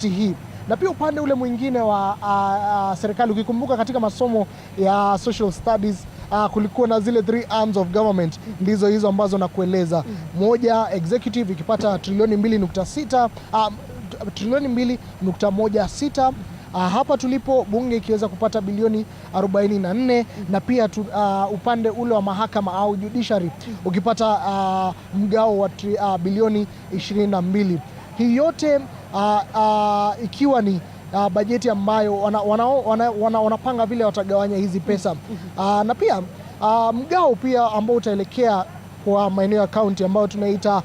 hii. Na pia upande ule mwingine wa serikali, ukikumbuka katika masomo ya social studies kulikuwa na zile 3 arms of government, ndizo hizo ambazo nakueleza. Moja, executive ikipata trilioni 2.6, trilioni 2.16. Hapa tulipo bunge ikiweza kupata bilioni 44, na pia upande ule wa mahakama au judiciary ukipata mgao wa bilioni 22. Hii yote ikiwa ni bajeti ambayo wanapanga vile watagawanya hizi pesa. Na pia mgao pia ambao utaelekea kwa maeneo ya county ambayo tunaita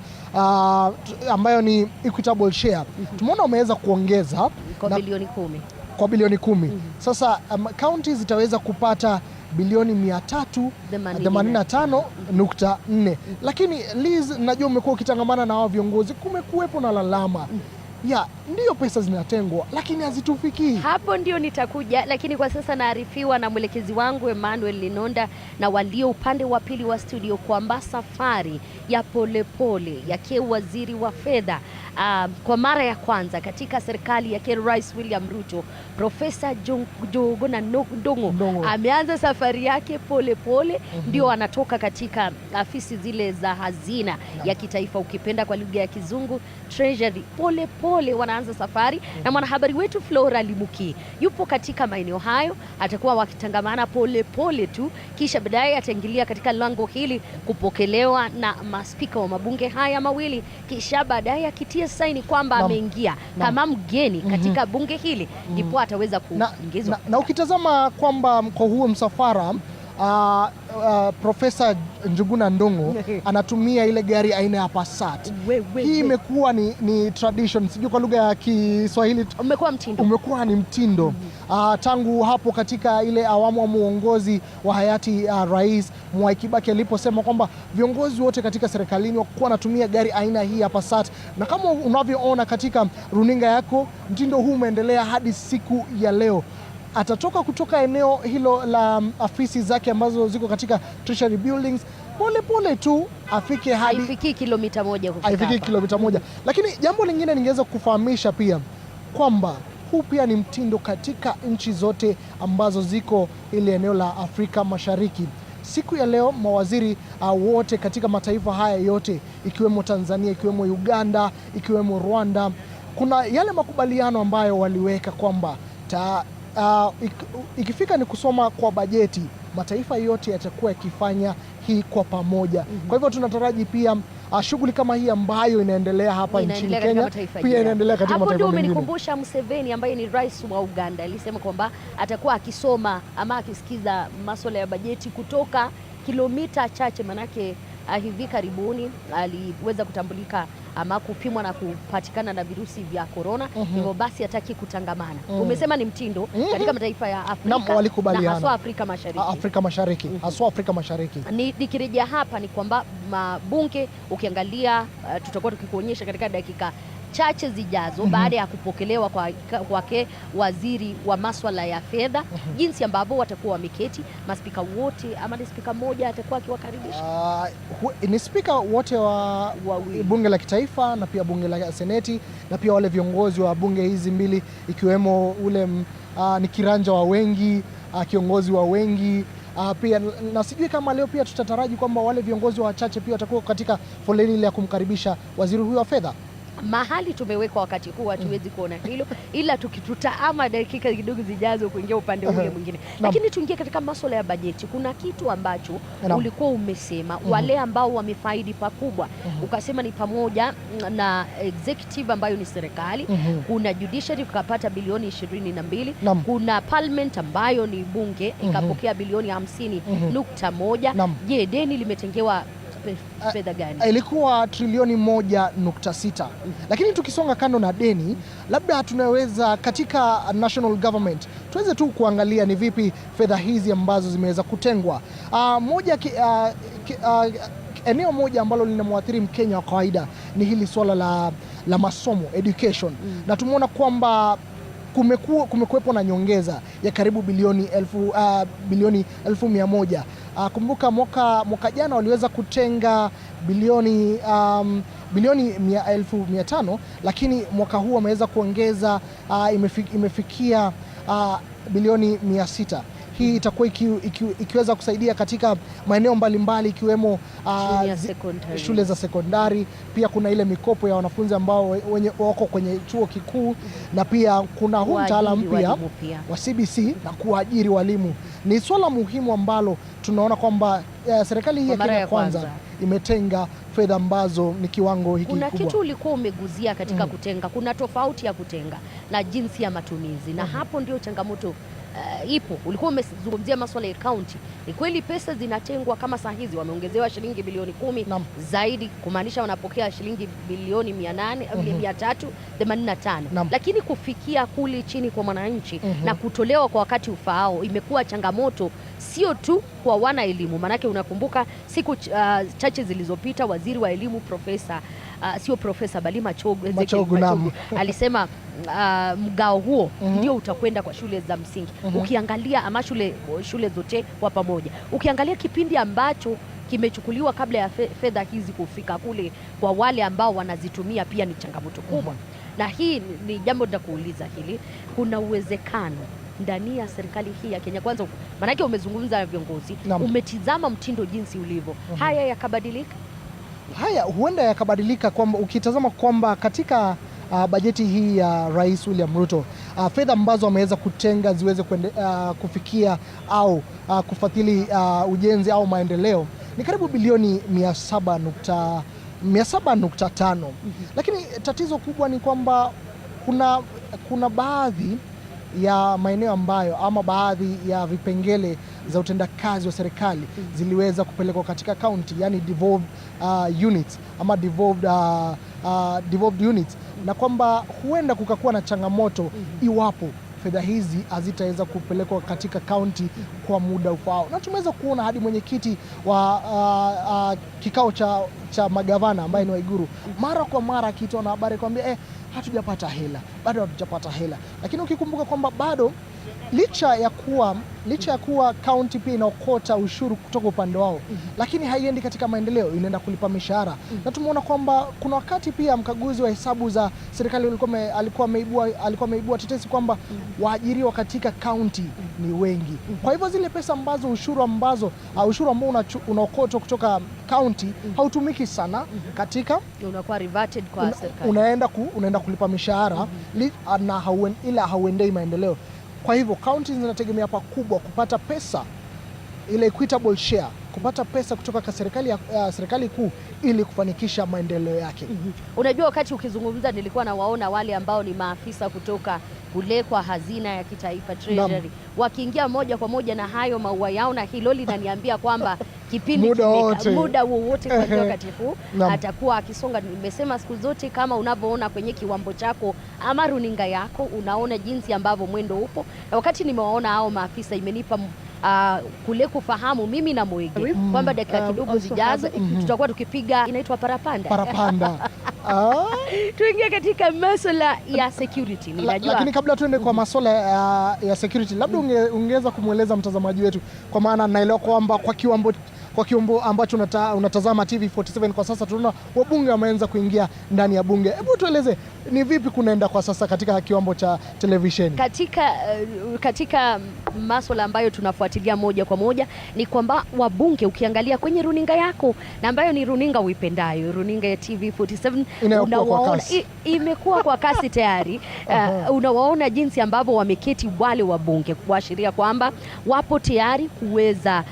ambayo ni equitable share. Tumeona wameweza kuongeza kwa bilioni 10. Kwa bilioni 10. Sasa counties zitaweza kupata bilioni 385.4. Lakini Liz, najua umekuwa ukitangamana na hao viongozi, kumekuwepo na lalama ya ndiyo pesa zinatengwa lakini hazitufikii. Hapo ndio nitakuja, lakini kwa sasa naarifiwa na mwelekezi wangu Emmanuel Linonda na walio upande wa pili wa studio kwamba safari ya polepole yake waziri wa fedha kwa mara ya kwanza katika serikali yake Rais William Ruto, Profesa Njuguna Ndung'u ameanza safari yake polepole. Ndio anatoka katika afisi zile za hazina ya kitaifa, ukipenda kwa lugha ya Kizungu Treasury. Polepole wanaanza safari, na mwanahabari wetu Flora Limuki yupo katika maeneo hayo. Atakuwa wakitangamana polepole tu, kisha baadaye ataingilia katika lango hili kupokelewa na maspika wa mabunge haya mawili, kisha baadaye akitia saini kwamba ameingia kama mgeni katika bunge hili, ndipo ataweza kuingizwa. Na ukitazama kwamba kwa huo msafara Profesa Njuguna Ndung'u anatumia ile gari aina ya Passat. Hii imekuwa ni tradition, sijui kwa lugha ya Kiswahili umekuwa ni mtindo tangu hapo katika ile awamu wa muongozi wa hayati Rais Mwai Kibaki aliposema kwamba viongozi wote katika serikalini wakuwa wanatumia gari aina hii ya Passat. Na kama unavyoona katika runinga yako, mtindo huu umeendelea hadi siku ya leo. Atatoka kutoka eneo hilo la afisi zake ambazo ziko katika Treasury Buildings pole tu afike hadi haifiki kilomita 1 kufika. Haifiki kilomita 1. Lakini jambo lingine ningeweza kufahamisha pia kwamba huu pia ni mtindo katika nchi zote ambazo ziko ile eneo la Afrika Mashariki. Siku ya leo mawaziri wote katika mataifa haya yote, ikiwemo Tanzania, ikiwemo Uganda, ikiwemo Rwanda, kuna yale makubaliano ambayo waliweka kwamba ikifika ni kusoma kwa bajeti, mataifa yote yatakuwa yakifanya hii kwa pamoja. Kwa hivyo tunataraji pia shughuli kama hii ambayo inaendelea hapa nchini Kenya pia inaendelea katika mataifa mengine. Hapo ndio umenikumbusha Museveni ambaye ni rais wa Uganda, alisema kwamba atakuwa akisoma ama akisikiza masuala ya bajeti kutoka kilomita chache, manake hivi karibuni aliweza kutambulika ama kupimwa na kupatikana na virusi vya corona. Hivyo basi hataki kutangamana. Umesema ni mtindo katika mataifa ya Afrika na haswa Afrika Mashariki. Haswa Afrika Mashariki. Nikirejea hapa ni kwamba mabunge ukiangalia, tutakuwa tukikuonyesha katika dakika chache zijazo baada ya kupokelewa kwake waziri wa masuala ya fedha, jinsi ambavyo watakuwa wameketi maspika wote, ama ni spika mmoja atakuwa akiwakaribisha. Ni spika wote wa bunge la kitaifa na pia bunge la seneti, na pia wale viongozi wa bunge hizi mbili, ikiwemo ule ni kiranja wa wengi, kiongozi wa wengi pia. Na sijui kama leo pia tutataraji kwamba wale viongozi wachache pia watakuwa katika foleni ile ya kumkaribisha waziri huyu wa fedha. Mahali tumewekwa wakati huu hatuwezi kuona hilo, ila tukitutaama dakika kidogo zijazo kuingia upande ule mwingine. Lakini tuingie katika masuala ya bajeti. Kuna kitu ambacho ulikuwa umesema wale ambao wamefaidi pakubwa, ukasema ni pamoja na executive ambayo ni serikali, kuna judiciary ukapata bilioni 22, kuna parliament ambayo ni bunge ikapokea bilioni 50.1. Je, deni limetengewa fedha gani? Ilikuwa trilioni 1.6. Lakini tukisonga kando na deni, labda tunaweza katika national government tuweze tu kuangalia ni vipi fedha hizi ambazo zimeweza kutengwa. Eneo moja ambalo linamwathiri Mkenya wa kawaida ni hili swala la masomo, education. Na tumeona kwamba kumekuwepo na nyongeza ya karibu bilioni 1,100. Kumbuka mwaka jana waliweza kutenga bilioni bilioni 1,500, lakini mwaka huu wameweza kuongeza imefikia bilioni 600. Hii itakuwa ikiweza kusaidia katika maeneo mbalimbali ikiwemo shule za sekondari. Pia kuna ile mikopo ya wanafunzi ambao wako kwenye chuo kikuu, na pia kuna huu mtaalamu pia wa CBC na kuajiri walimu. Ni swala muhimu ambalo tunaona kwamba serikali hii ya Kenya Kwanza imetenga fedha ambazo ni kiwango hiki kubwa. Kuna kitu ulikuwa umeguzia katika kutenga, kuna tofauti ya kutenga na jinsi ya matumizi, na hapo ndio changamoto ipo. Ulikuwa umezungumzia masuala ya county. Ni kweli pesa zinatengwa, kama saa hizi wameongezewa shilingi bilioni 10 zaidi, kumaanisha wanapokea shilingi bilioni 385, lakini kufikia kule chini kwa mwananchi na kutolewa kwa wakati ufaao imekuwa changamoto, sio tu kwa wana elimu. Manake unakumbuka siku chache zilizopita waziri wa elimu sio profesa bali Machogu alisema mgao huo ndio utakwenda kwa shule za msingi. Ukiangalia ama shule zote kwa pamoja, ukiangalia kipindi ambacho kimechukuliwa kabla ya fedha hizi kufika kule kwa wale ambao wanazitumia, pia ni changamoto kubwa. Na hii ni jambo nitakuuliza hili, kuna uwezekano ndani ya serikali hii ya Kenya Kwanza, manake umezungumza na viongozi, umetizama mtindo jinsi ulivyo, haya yakabadilika? Haya huenda yakabadilika, kwamba ukitazama kwamba katika bajeti hii ya Rais William Ruto, fedha ambazo ameweza kutenga ziweze kufikia au kufadhili ujenzi au maendeleo ni karibu bilioni 700.5. Lakini tatizo kubwa ni kwamba kuna baadhi ya maeneo ambayo ama baadhi ya vipengele za utendakazi wa serikali ziliweza kupelekwa katika county, yani devolved units ama devolved units, na kwamba huenda kukakuwa na changamoto iwapo fedha hizi hazitaweza kupelekwa katika county kwa muda ufao. Na tumeweza kuona hadi mwenyekiti wa kikao cha magavana ambaye ni Waiguru mara kwa mara akitoa na habari kwambia hatujapata hela, bado hatujapata hela. Lakini ukikumbuka kwamba bado licha ya kuwa county pia inaokota ushuru kutoka upande wao, lakini haiendi katika maendeleo, inaenda kulipa mishahara. Na tumeona kwamba kuna wakati pia mkaguzi wa hesabu za serikali alikuwa ameibua tetesi kwamba waajiriwa katika county ni wengi. Kwa hivyo zile pesa ambazo ushuru ambao unaokotwa kutoka county hautumiki sana katika, unakuwa reverted kwa serikali, unaenda kulipa mishahara ila hauendei maendeleo. Kwa hivyo counties zinategemea pakubwa kupata pesa, ile equitable share, kupata pesa kutoka kwa serikali kuu ili kufanikisha maendeleo yake. Unajua, wakati ukizungumza nilikuwa nawaona wale ambao ni maafisa kutoka kule kwa hazina ya kitaifa Treasury wakiingia moja kwa moja na hayo maua yao, na hilo linaniambia kwamba kipindi muda wowote kwa wakati huu atakuwa akisonga. Nimesema siku zote, kama unavyoona kwenye kiwambo chako ama runinga yako, unaona jinsi ambavyo mwendo upo, na wakati nimewaona hao maafisa imenipa kule kufahamu mimi na Mwege kwamba dakika kidogo zijazo tutakuwa tukipiga inaitwa parapanda. Tuingia katika masuala ya security. Lakini kabla tuende kwa masuala ya security, labda ungeweza kumweleza mtazamaji wetu, kwa maana naelewa kwamba kwa kiwambo ambacho unatazama TV47 kwa sasa, tunaona wabunge wameanza kuingia ndani ya bunge. Hebu tueleze ni vipi kunaenda kwa sasa katika kiwambo cha televisheni? Katika masuala ambayo tunafuatilia moja kwa moja ni kwamba wabunge, ukiangalia kwenye runinga yako na ambayo ni runinga uipendayo, runinga ya TV47, unawaona imekuwa kwa kasi tayari. Unawaona jinsi ambavyo wameketi wale wabunge, kuashiria kwamba wapo tayari kuweza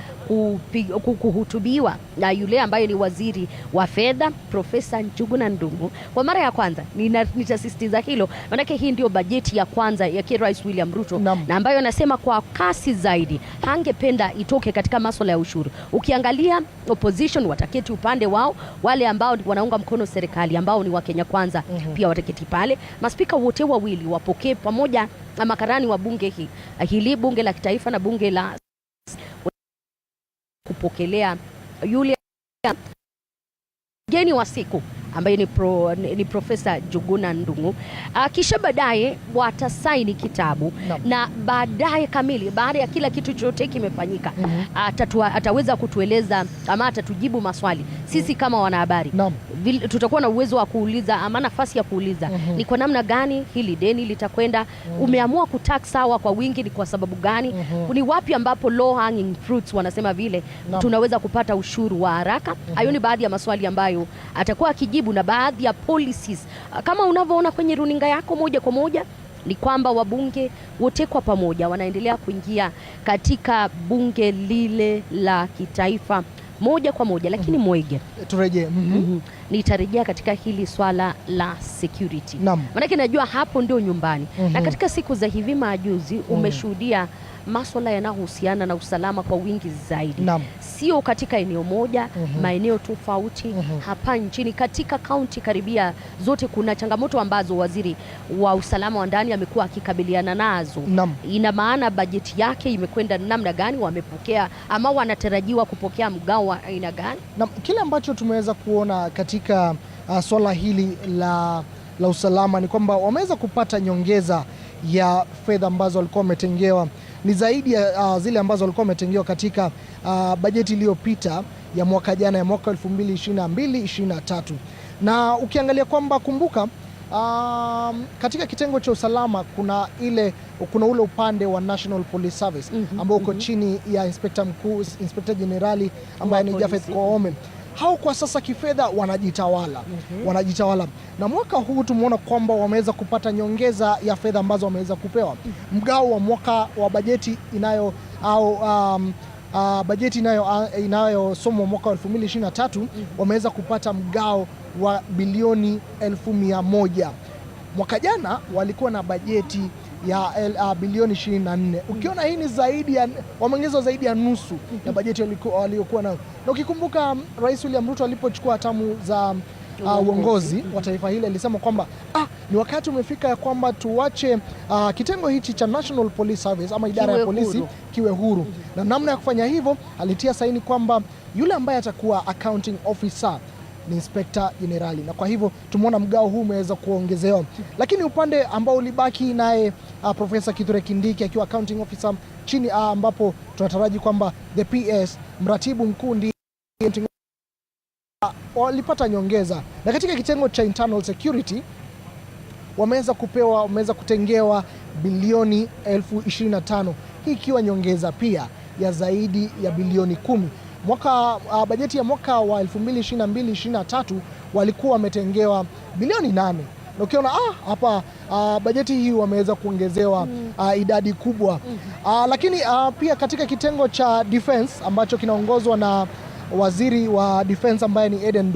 kuhutubiwa na yule ambaye ni waziri wa fedha Profesa Njuguna Ndung'u. Kwa mara ya kwanza, nitasisitiza hilo, manake hii ndio bajeti ya kwanza ya Rais William Ruto na ambayo anasema kwa kasi zaidi hangependa itoke katika masuala ya ushuru. Ukiangalia opposition wataketi upande wao, wale ambao wanaunga mkono serikali ambao ni wa Kenya Kwanza pia wataketi pale. Maspika wote wawili wapokee pamoja na makarani wa bunge hili bunge la kitaifa na bunge la kupokelea yule mgeni wa siku ambaye ni Profesa Njuguna Ndung'u. Kisha baadaye watasaini kitabu na baadaye kamili, baada ya kila kitu chote kimefanyika, ataweza kutueleza ama atatujibu maswali sisi kama wanahabari. Tutakuwa na uwezo wa kuuliza ama nafasi ya kuuliza ni kwa namna gani hili deni litakwenda, umeamua kutax sawa kwa wingi ni kwa sababu gani, ni wapi ambapo low hanging fruits wanasema vile tunaweza kupata ushuru wa haraka. Hayo ni baadhi ya maswali ambayo atakuwa akijibu, na baadhi ya policies kama unavyoona kwenye runinga yako moja kwa moja ni kwamba wabunge wote kwa pamoja wanaendelea kuingia katika bunge lile la kitaifa moja kwa moja. Lakini Mwege, turejee nitarejea katika hili swala la security, maanake najua hapo ndio nyumbani. Na katika siku za hivi majuzi umeshuhudia masuala yanayohusiana na usalama kwa wingi zaidi. Sio katika eneo moja, maeneo tofauti hapa nchini, katika kaunti karibia zote kuna changamoto ambazo waziri wa usalama wa ndani amekuwa akikabiliana nazo. Ina maana bajeti yake imekwenda namna gani, wamepokea ama wanatarajiwa kupokea mgao wa aina gani? Kile ambacho tumeweza kuona katika swala hili la usalama ni kwamba wameweza kupata nyongeza ya fedha ambazo walikuwa wametengewa, ni zaidi ya zile ambazo walikuwa wametengewa katika bajeti iliyopita ya mwaka jana, ya mwaka 2022-2023. Na ukiangalia kwamba, kumbuka katika kitengo cha usalama kuna ule upande wa National Police Service ambao uko chini ya Inspector Mkuu, Inspector Generali ambaye ni Japhet Koome. Hao kwa sasa kifedha wanajitawala. Na mwaka huu tumeona kwamba wameweza kupata nyongeza ya fedha ambazo wameweza kupewa. Mgao wa mwaka wa bajeti inayosomwa mwaka wa 2023 wameweza kupata mgao wa bilioni 1,100. Mwaka jana walikuwa na bajeti ya bilioni 24. Ukiona hii ni wameongezwa zaidi ya nusu ya bajeti waliokuwa nayo. Na ukikumbuka Rais William Ruto alipochukua hatamu za uongozi wa taifa hili alisema kwamba ni wakati umefika ya kwamba tuache kitengo hichi cha National Police Service ama idara ya polisi kiwe huru. Na namna ya kufanya hivyo alitia saini kwamba yule ambaye atakuwa accounting officer ni Inspector Generali, na kwa hivyo tumeona mgao huu umeweza kuongezewa. Lakini upande ambao ulibaki naye Profesa Kithure Kindiki akiwa accounting officer chini, ambapo tunataraji kwamba the PS mratibu mkuu ndiye walipata nyongeza. Na katika kitengo cha internal security wameweza kutengewa bilioni 25,000, hii ikiwa nyongeza pia ya zaidi ya bilioni 10. Bajeti ya mwaka wa 2022-2023 walikuwa wametengewa bilioni 8. Na ukiona hapa bajeti hii wameweza kuongezewa idadi kubwa. Lakini pia katika kitengo cha defense ambacho kinaongozwa na waziri wa defense ambaye ni Maiden,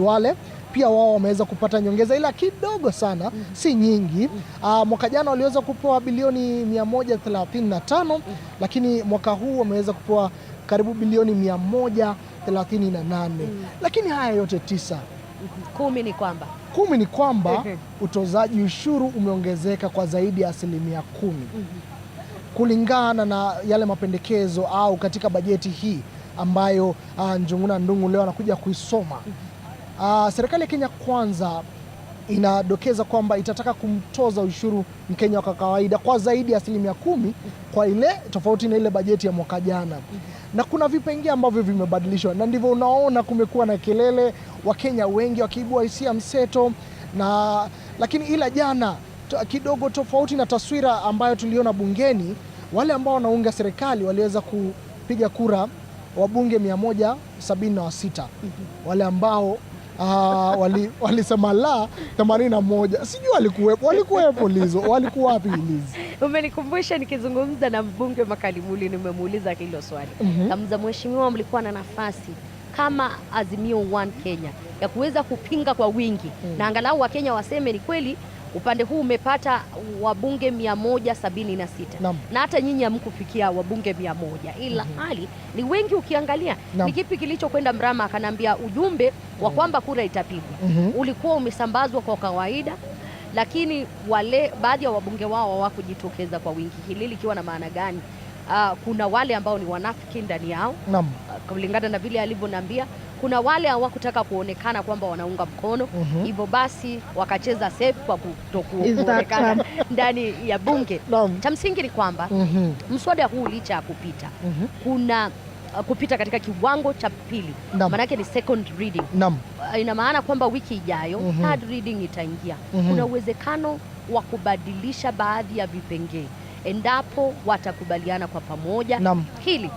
pia wao wameweza kupata nyongeza, ila kidogo sana, si nyingi. Mwaka jana waliweza kupewa bilioni 135, lakini mwaka huu wameweza kupewa karibu bilioni 138. Lakini haya yote 10 ni kwamba utozaji ushuru umeongezeka kwa zaidi ya 10%. Kulingana na yale mapendekezo au katika bajeti hii ambayo Njuguna Ndung'u leo anakuja kuisoma. Serikali ya Kenya Kwanza inadokeza kwamba itataka kumtoza ushuru Mkenya wa kawaida kwa zaidi ya 10%, kwa ile tofauti na ile bajeti ya mwaka jana. Na kuna vipengee ambavyo vimebadilishwa, na ndivyo unaona kumekuwa na kelele, Wakenya wengi wakiibua hisia mseto. Lakini ila jana kidogo tofauti na taswira ambayo tuliona bungeni, wale ambao wanaunga serikali waliweza kupiga kura wabunge 176. Wale ambao walisema la 81. Sijui walikuwepo Lizo, walikuwa wapi Lizo? Umenikumbusha nikizungumza na mbunge Makalimuli, nimemuuliza hilo swali. Kamza, mheshimiwa, mlikuwa na nafasi kama Azimio One Kenya ya kuweza kupinga kwa wingi na angalau Wakenya waseme ni kweli upande huu umepata wabunge 176 na hata nyinyi hamkufikia wabunge 100, ila hali ni wengi. Ukiangalia ni kipi kilichokwenda mrama? Akanambia ujumbe wa kwamba kura itapigwa ulikuwa umesambazwa kwa kawaida, lakini wale baadhi ya wabunge wao hawakujitokeza kwa wingi. Hili likiwa na maana gani kuna wale ambao ni wanafiki ndani yao. Naam. Kulingana na vile alivyoniambia, kuna wale hawakutaka kuonekana kwamba wanaunga mkono, hivyo basi wakacheza safe kwa kutokuonekana ndani ya bunge. Cha msingi ni kwamba mswada huu licha ya kupita, kuna kupita katika kiwango cha pili, maanake ni second reading. Ina maana kwamba wiki ijayo third reading itaingia. Kuna uwezekano wa kubadilisha baadhi ya vipengee endapo watakubaliana kwa pamoja hili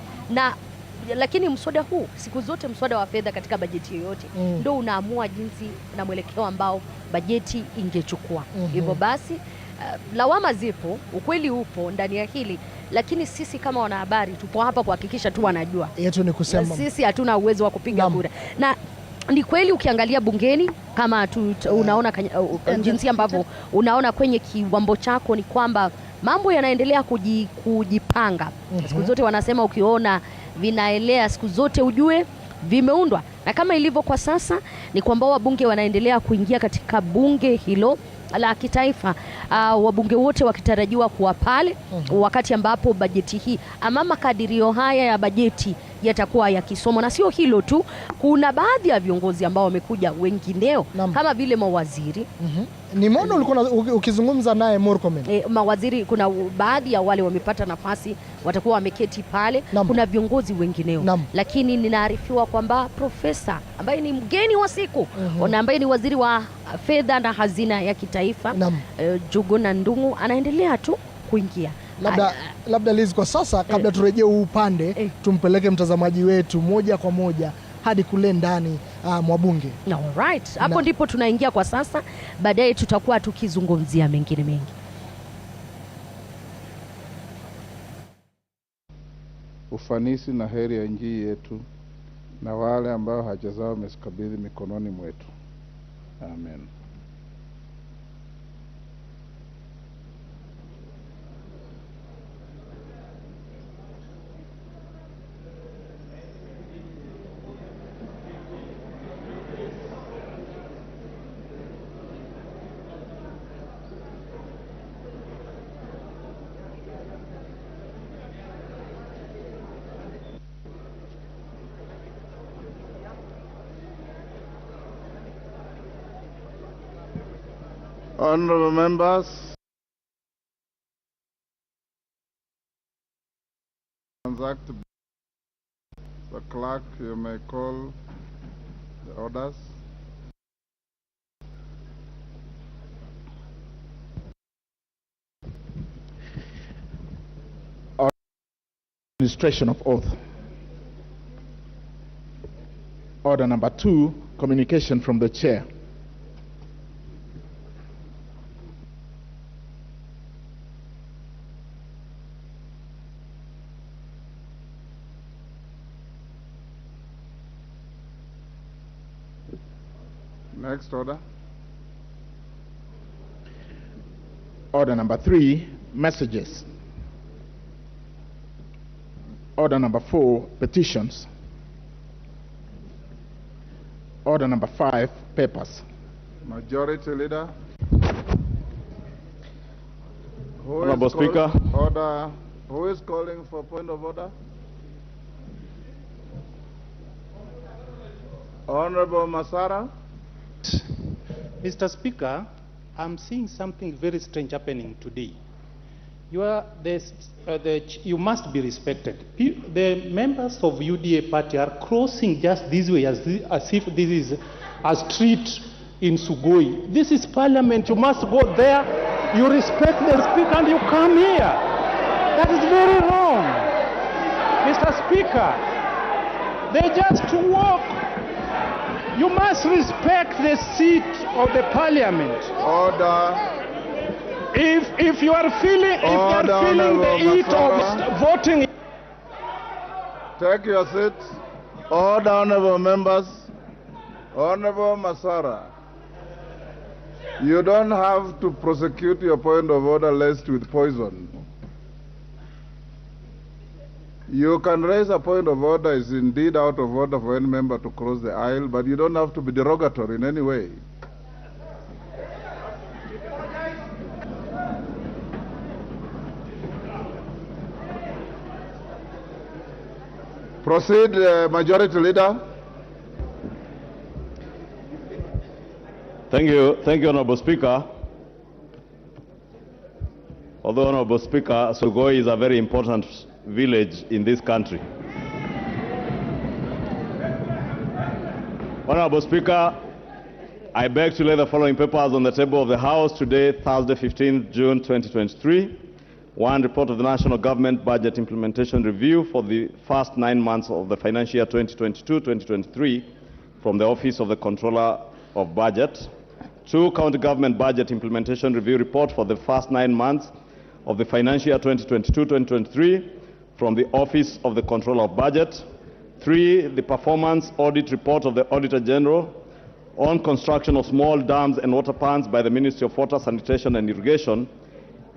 lakini mswada huu, siku zote mswada wa fedha katika bajeti yoyote ndio unaamua jinsi na mwelekeo ambao bajeti ingechukua. Hivyo basi lawama zipo, ukweli upo ndani ya hili, lakini sisi kama wanahabari tupo hapa kuhakikisha tu wanajua. Yetu ni kusema sisi hatuna uwezo wa kupiga kura. Na ni kweli ukiangalia bungeni kama unaona jinsi ambavyo unaona kwenye kiwambo chako ni kwamba mambo yanaendelea kujipanga. Siku zote wanasema ukiona vinaelea siku zote ujue vimeundwa, na kama ilivyo kwa sasa ni kwamba wabunge wanaendelea kuingia katika bunge hilo la kitaifa, wabunge wote wakitarajiwa kuwa pale wakati ambapo bajeti hii ama makadirio haya ya bajeti yatakuwa yakisomwa. Na sio hilo tu, kuna baadhi ya viongozi ambao wamekuja wengineo kama vile mawaziri. Nimeona ulikuwa ukizungumza naye Murkomen. Mawaziri, kuna baadhi ya wale wamepata nafasi watakuwa wameketi pale. Kuna viongozi wengineo. Lakini ninaarifiwa kwamba profesa ambaye ni mgeni wa siku na ambaye ni waziri wa fedha na hazina ya kitaifa, Njuguna Ndung'u, anaendelea tu kuingia. Labda Liz, kwa sasa kabla turejee upande tumpeleke mtazamaji wetu moja kwa moja hadi kule ndani mwa bunge. Alright, hapo ndipo tunaingia kwa sasa, baadaye tutakuwa tukizungumzia mengine mengi. Ufanisi na heri ya nchi yetu na wale ambao haja zao wamezikabidhi mikononi mwetu. Amen. Honorable members, the clerk, you may call the orders. Administration of oath. Order number 2, communication from the chair. Next order. Order number 3, messages. Order number 4, petitions. Order number 5, papers. Majority Leader. Honorable Speaker. Order. Who is calling for point of order? Honorable Masara. Mr. Speaker, I'm seeing something very strange happening today. You must be respected. The members of UDA party are crossing just this way as if this is a street in Sugoi. This is parliament. You must go there. You respect the speaker and you come here. That is very wrong. Mr. Speaker, they just walk. You must respect the seat of the parliament. Order. If you are feeling the heat of voting. Take your seats. Order, honorable members. Honorable Masara, you don't have to prosecute your point of order laced with poison. You can raise a point of order is indeed out of order for any member to cross the aisle, but you don't have to be derogatory in any way. Proceed, Majority Leader. Thank you, Honorable Speaker. Although, Honorable Speaker, Sugoi is a very important village in this country. Honorable Speaker, I beg to lay the following papers on the table of the House today, Thursday, 15th June 2023. 1. Report of the National Government Budget Implementation Review for the first 9 months of the financial year 2022-2023 from the Office of the Controller of Budget. 2. County Government Budget Implementation Review Report for the first 9 months of the financial year 2022-2023 from the Office of the Controller of Budget. 3. The Performance Audit Report of the Auditor General on construction of small dams and water plants by the Ministry of Water, Sanitation and Irrigation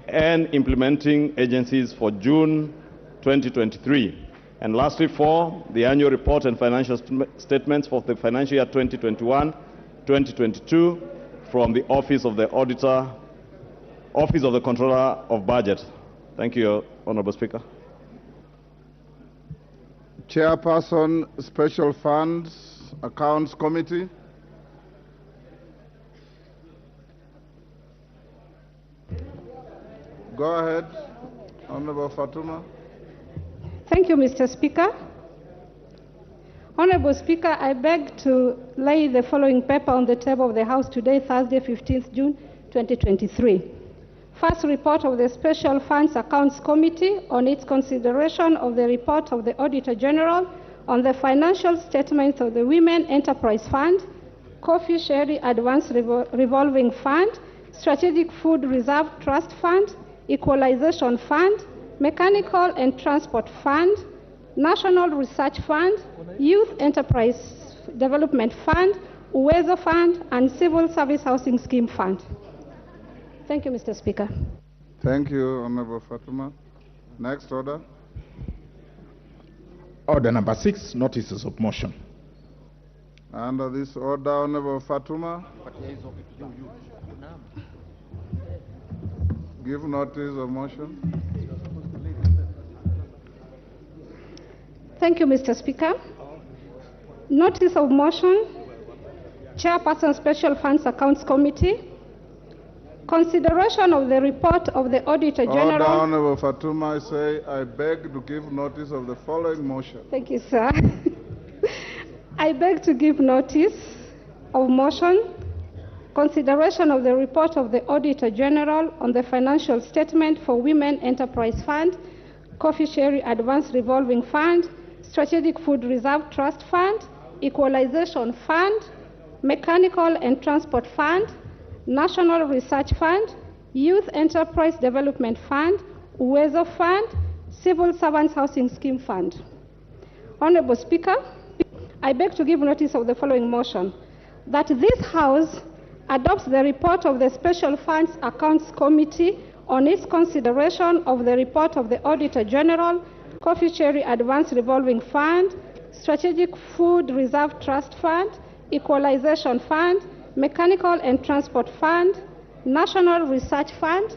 and implementing agencies for June 2023. And lastly, 4. The annual report and financial statements for the financial year 2021-2022 from the Office of the Controller of Budget. Thank you, Honorable Speaker. Chairperson, Special Funds, Accounts Committee. Go ahead, Honorable Fatuma. Thank you, Mr. Speaker. Honorable Speaker, I beg to lay the following paper on the table of the House today, Thursday, 15th June 2023. First, report of the Special Funds Accounts Committee on its consideration of the report of the Auditor General on the financial statements of the Women Enterprise Fund, Coffee Sherry Advance Revolving Fund, Strategic Food Reserve Trust Fund, Equalization Fund, Mechanical and Transport Fund, National Research Fund, Youth Enterprise Development Fund, Uwezo Fund, and Civil Service Housing Scheme Fund. Thank you, Mr. Speaker. Thank you, Honorable Fatuma. Next order. Order number 6, notices of motion. Under this order, Honorable Fatuma. Give notice of motion. Thank you, Mr. Speaker. Notice of motion. Chairperson, Special Funds Accounts Committee. Consideration of the report of the Auditor General. Order, Honorable Fatuma, I say, I beg to give notice of the following motion. Thank you, sir. I beg to give notice of motion. Consideration of the report of the Auditor General on the financial statement for Women Enterprise Fund, Coffee Sherry Advance Revolving Fund, Strategic Food Reserve Trust Fund, Equalization Fund, Mechanical and Transport Fund, National Research Fund, Youth Enterprise Development Fund, Uwezo Fund, Civil Servants Housing Scheme Fund. Honorable Speaker, I beg to give notice of the following motion, that this House adopts the report of the Special Funds Accounts Committee on its consideration of the report of the Auditor General, Coffee Sherry Advance Revolving Fund, Strategic Food Reserve Trust Fund, Equalization Fund, Mechanical and Transport Fund, National Research Fund,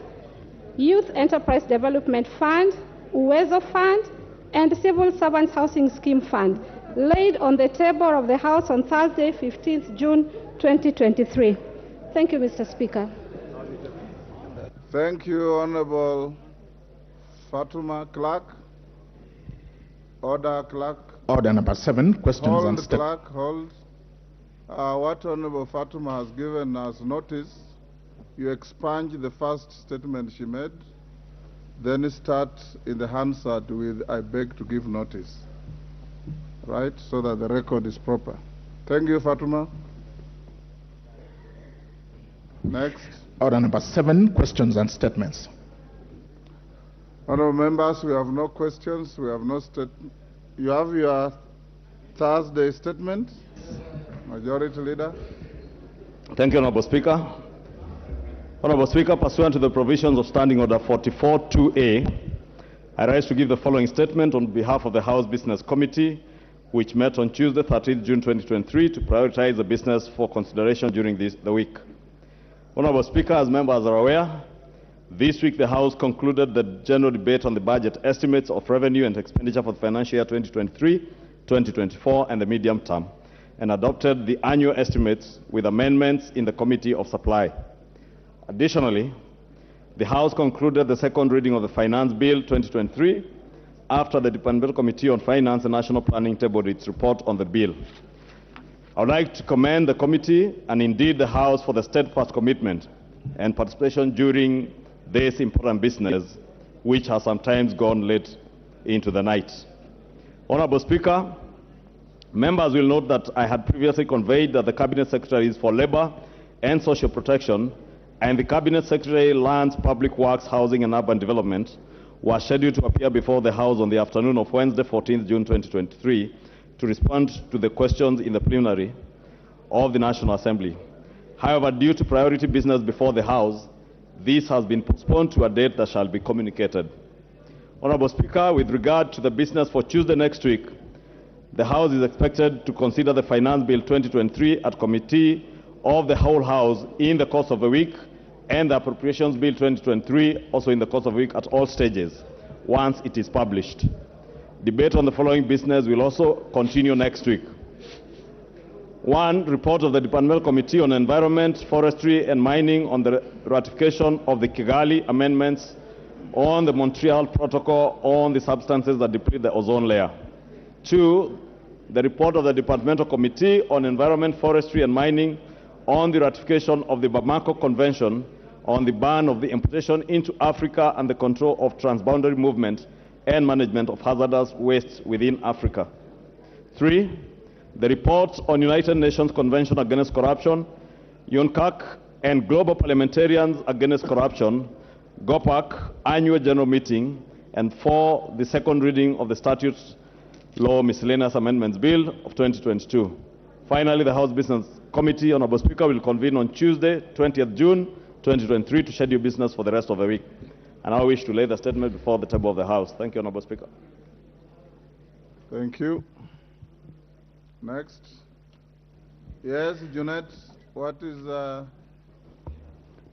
Youth Enterprise Development Fund, Uwezo Fund, and Civil Servants Housing Scheme Fund, laid on the table of the House on Thursday, 15th June 2023. Thank you, Mr. Speaker. Thank you, Honorable Fatuma. Clerk. Order, Clerk. Order number 7, questions and Hold, statements. Clerk, hold. What Honorable Fatuma has given us notice, you expunge the first statement she made, then start in the Hansard with, I beg to give notice. Right? So that the record is proper. Thank you, Fatuma. Next. Order number 7, questions and statements. Honorable members, we have no questions. We have no statement. You have your Thursday statement. Majority Leader. Thank you, Honorable Speaker. Honorable Speaker, pursuant to the provisions of Standing Order 44-2A, I rise to give the following statement on behalf of the House Business Committee, which met on Tuesday, 13th June 2023, to prioritize the business for consideration during the week. Honorable Speaker, as members are aware, this week the House concluded the general debate on the budget estimates of revenue and expenditure for the financial year 2023 2024 and the medium term, and adopted the annual estimates with amendments in the Committee of Supply. Additionally, the House concluded the second reading of the Finance Bill 2023 after the Departmental Committee on Finance and National Planning tabled its report on the bill. I would like to commend the committee and indeed the House for the steadfast commitment and participation during this important business, which has sometimes gone late into the night. Honorable Speaker, members will note that I had previously conveyed that the Cabinet Secretaries for Labour and Social Protection and the Cabinet Secretary Lands, Public Works, Housing and Urban Development were scheduled to appear before the House on the afternoon of Wednesday, 14th June 2023, to respond to the questions in the plenary of the National Assembly. However, due to priority business before the House, this has been postponed to a date that shall be communicated. Honorable Speaker, with regard to the business for Tuesday next week, the House is expected to consider the Finance Bill 2023 at Committee of the whole House in the course of the week, and the Appropriations Bill 2023 also in the course of the week at all stages, once it is published. Debate on the following business will also continue next week. 1. Report of the Departmental Committee on Environment, Forestry and Mining on the ratification of the Kigali Amendments on the Montreal Protocol on the substances that deplete the ozone layer. 2. The report of the Departmental Committee on Environment, Forestry and Mining on the ratification of the Bamako Convention on the ban of the importation into Africa and the control of transboundary movement and management of hazardous wastes within Africa. 3. The report on United Nations Convention Against Corruption, UNCAC, and Global Parliamentarians Against Corruption, GOPAC, Annual General Meeting, and 4. The second reading of the Statutes Law Miscellaneous Amendments Bill of 2022. Finally, the House Business Committee, Honorable Speaker, will convene on Tuesday, 20th June 2023 to schedule business for the rest of the week. And I wish to lay the statement before the table of the House. Thank you, Honorable Speaker. Thank you. Next. Yes, Junet, what is...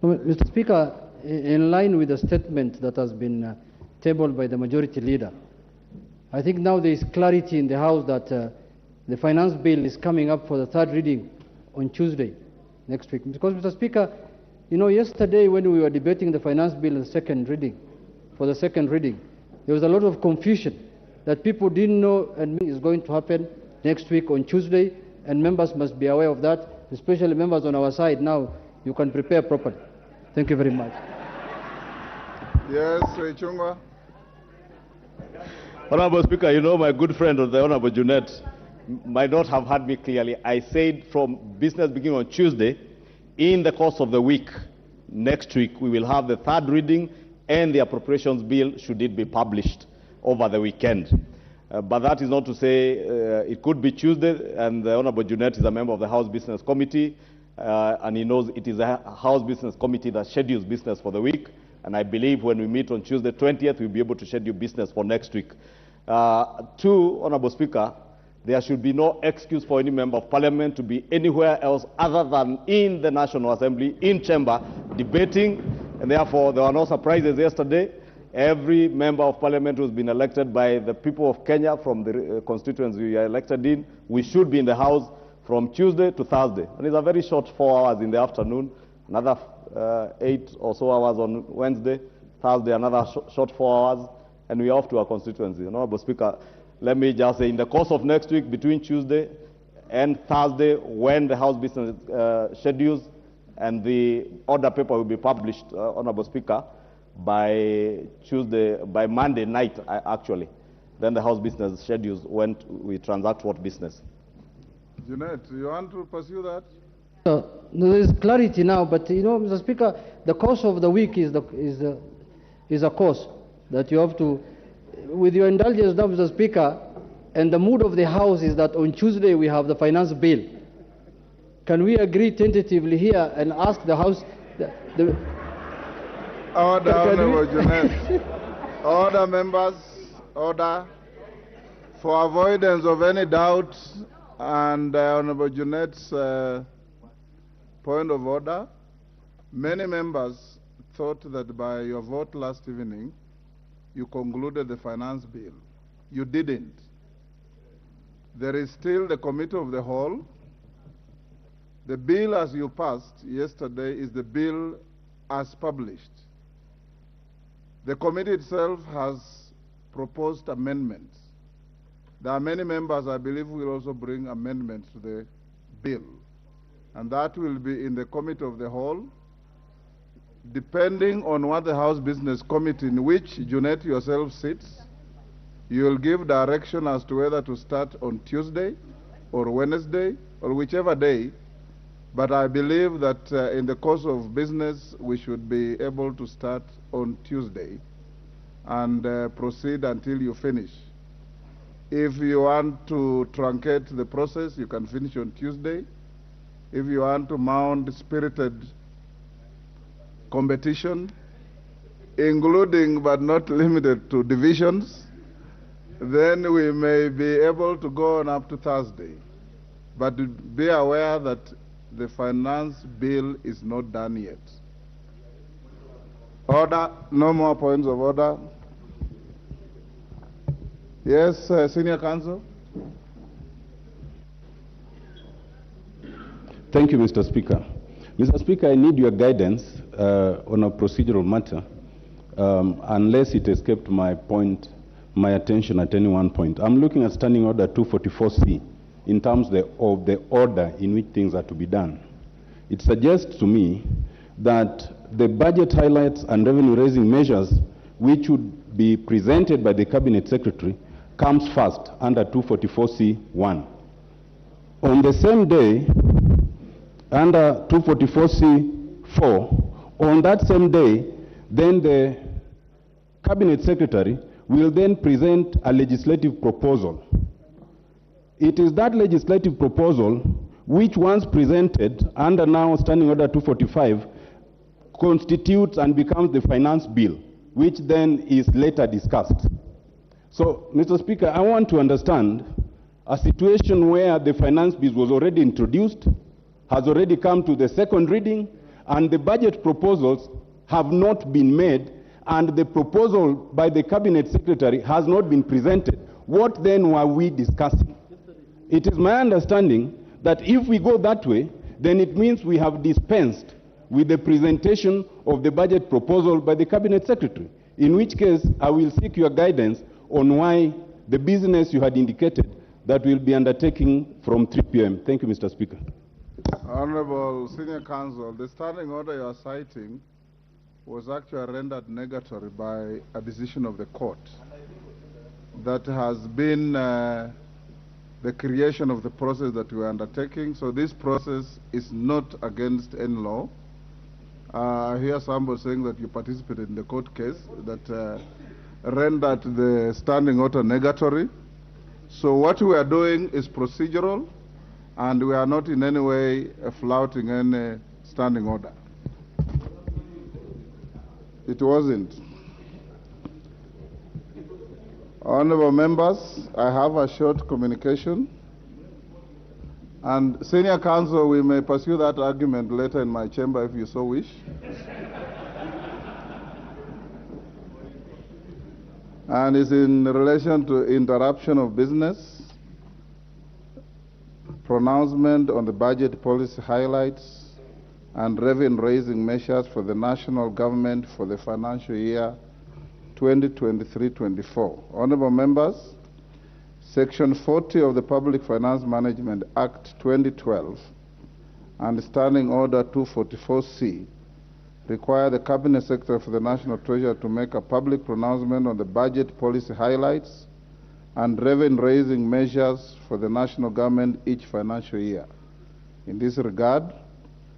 Mr. Speaker, in line with the statement that has been tabled by the majority leader, I think now there is clarity in the House that the finance bill is coming up for the third reading on Tuesday next week. Because, Mr. Speaker, you know, yesterday when we were debating the finance bill in second reading, for the second reading, there was a lot of confusion that people didn't know and is going to happen next week on Tuesday, and members must be aware of that, especially members on our side. Now you can prepare properly. Thank you very much. Yes, Chungwa. Honorable Speaker, you know my good friend, the Honorable Junet, might not have heard me clearly. I said from business beginning on Tuesday, in the course of the week, next week, we will have the third reading and the appropriations bill, should it be published over the weekend. But that is not to say it could be Tuesday, and the Honorable Junet is a member of the House Business Committee, and he knows it is a House Business Committee that schedules business for the week, and I believe when we meet on Tuesday 20th, we'll be able to schedule business for next week. 2, Honorable Speaker, there should be no excuse for any member of parliament to be anywhere else other than in the National Assembly, in chamber, debating, and therefore there were no surprises yesterday. Every member of parliament who's been elected by the people of Kenya from the constituents we are elected in, we should be in the House from Tuesday to Thursday. And it's a very short 4 hours in the afternoon, another 8 or so hours on Wednesday, Thursday, another short 4 hours, and we're off to our constituency. Honorable Speaker, let me just say, in the course of next week, between Tuesday and Thursday, when the House business schedules and the order paper will be published, Honorable Speaker, by Monday night, actually. Then the House business schedules when we transact what business. Junet, you want to pursue that? There is clarity now, but you know, Mr. Speaker, the course of the week is a course that you have to, with your indulgence now, Mr. Speaker, and the mood of the House is that on Tuesday we have the finance bill. Can we agree tentatively here and ask the House... Order, Honorable Junet. Order, members. Order. For avoidance of any doubt and Honorable Junet's point of order, many members thought that by your vote last evening, you concluded the finance bill. You didn't. There is still the committee of the whole. The bill as you passed yesterday is the bill as published. The committee itself has proposed amendments. There are many members, I believe, who will also bring amendments to the bill. And that will be in the committee of the whole, depending on what the House Business Committee, in which Junet yourself sits, you will give direction as to whether to start on Tuesday or Wednesday or whichever day. But I believe that in the course of business, we should be able to start on Tuesday and proceed until you finish. If you want to truncate the process, you can finish on Tuesday. If you want to mount spirited competition, including but not limited to divisions, then we may be able to go on up to Thursday. But be aware that the finance bill is not done yet. Order. No more points of order. Yes, Senior Counsel. Thank you, Mr. Speaker. Mr. Speaker, I need your guidance on a procedural matter, unless it escaped my attention at any one point. I'm looking at Standing Order 244C in terms of the order in which things are to be done. It suggests to me that the budget highlights and revenue-raising measures which would be presented by the Cabinet Secretary comes first under 244C1. On the same day, under 244C4, on that same day, then the Cabinet Secretary will then present a legislative proposal. It is that legislative proposal which, once presented under now Standing Order 245, constitutes and becomes the finance bill, which then is later discussed. So, Mr. Speaker, I want to understand a situation where the finance bill was already introduced, has already come to the second reading, and the budget proposals have not been made, and the proposal by the Cabinet Secretary has not been presented. What then were we discussing? It is my understanding that if we go that way, then it means we have dispensed with the presentation of the budget proposal by the Cabinet Secretary, in which case I will seek your guidance on why the business you had indicated that will be undertaking from 3 p.m. Thank you, Mr. Speaker. Honorable Senior Counsel, the standing order you are citing was actually rendered negatory by a decision of the court that has been the creation of the process that we are undertaking. So this process is not against any law. I hear somebody saying that you participated in the court case that rendered the standing order negatory. So what we are doing is procedural, and we are not in any way flouting any standing order. It wasn't. Honorable members, I have a short communication. And Senior Counsel, we may pursue that argument later in my chamber if you so wish. And it's in relation to interruption of business, pronouncement on the budget policy highlights, and revenue-raising measures for the national government for the financial year 2023-24. Honorable members, Section 40 of the Public Finance Management Act 2012 and Standing Order 244C require the Cabinet Secretary for the National Treasury to make a public pronouncement on the budget policy highlights and revenue-raising measures for the national government each financial year. In this regard,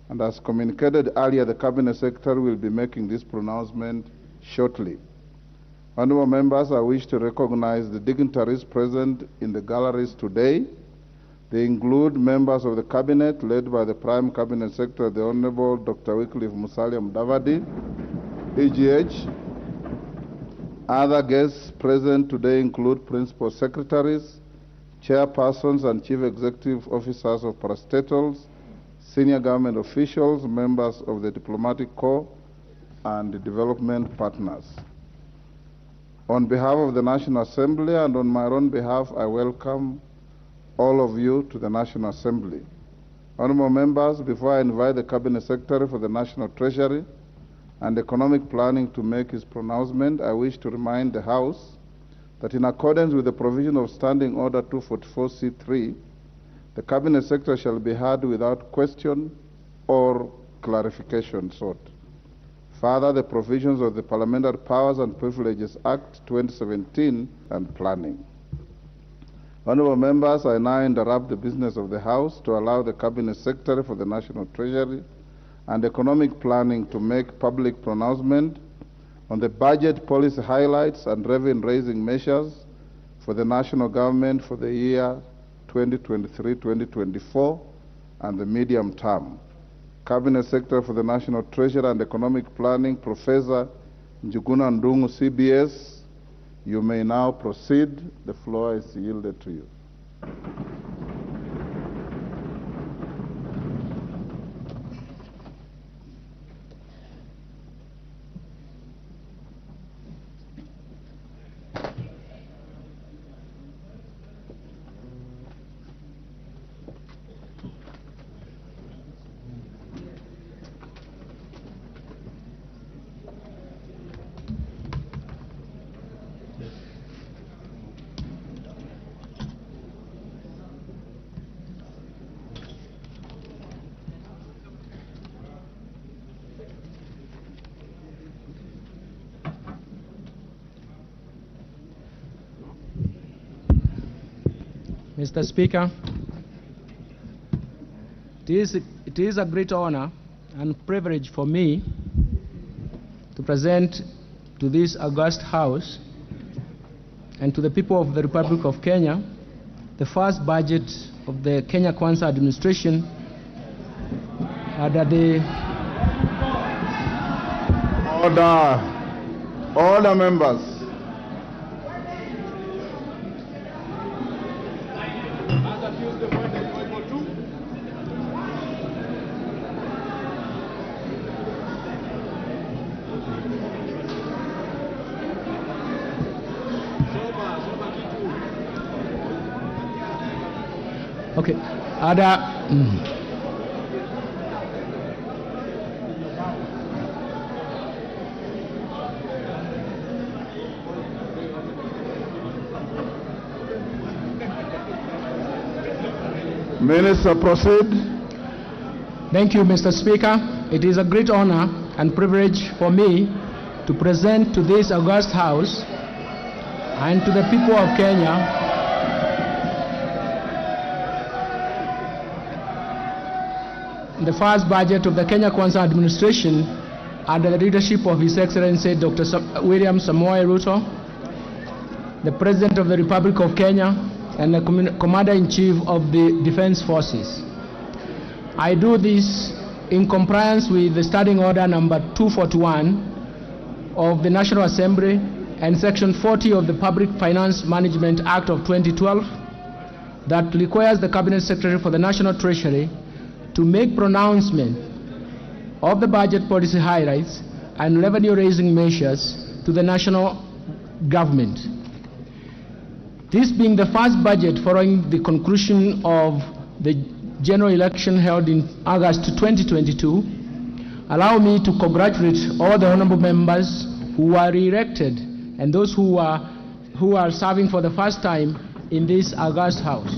and as communicated earlier, the Cabinet Secretary will be making this pronouncement shortly. Honorable members, I wish to recognize the dignitaries present in the galleries today. They include members of the Cabinet, led by the Prime Cabinet Secretary, the Honorable Dr. Wycliffe Musalia Mudavadi, EGH. Other guests present today include Principal Secretaries, Chairpersons and Chief Executive Officers of parastatals, senior government officials, members of the Diplomatic Corps, and the development partners. On behalf of the National Assembly and on my own behalf, I welcome all of you to the National Assembly. Honorable members, before I invite the Cabinet Secretary for the National Treasury and Economic Planning to make his pronouncement, I wish to remind the House that in accordance with the provision of Standing Order 244C3, the Cabinet Secretary shall be heard without question or clarification sought. Further, the provisions of the Parliamentary Powers and Privileges Act 2017 and Planning. Honorable members, I now interrupt the business of the House to allow the Cabinet Secretary for the National Treasury and Economic Planning to make public pronouncement on the budget policy highlights and revenue-raising measures for the national government for the year 2023-2024 and the medium term. Cabinet Secretary for the National Treasury and Economic Planning, Professor Njuguna Ndung'u, CBS, you may now proceed. The floor is yielded to you. Mr. Speaker, it is a great honor and privilege for me to present to this august House and to the people of the Republic of Kenya the first budget of the Kenya Kwanza administration under the... Order, members. Okay, Minister, proceed. Thank you, Mr. Speaker. It is a great honor and privilege for me to present to this august House and to the people of Kenya the first budget of the Kenya Kwanza administration under the leadership of His Excellency Dr. William Samoei Ruto, the President of the Republic of Kenya and the Commander-in-Chief of the Defense Forces. I do this in compliance with the Standing Order number 241 of the National Assembly and Section 40 of the Public Finance Management Act of 2012 that requires the Cabinet Secretary for the National Treasury to make pronouncement of the budget policy highlights and revenue-raising measures to the national government. This being the first budget following the conclusion of the general election held in August 2022, allow me to congratulate all the honorable members who were re-elected and those who are serving for the first time in this august House.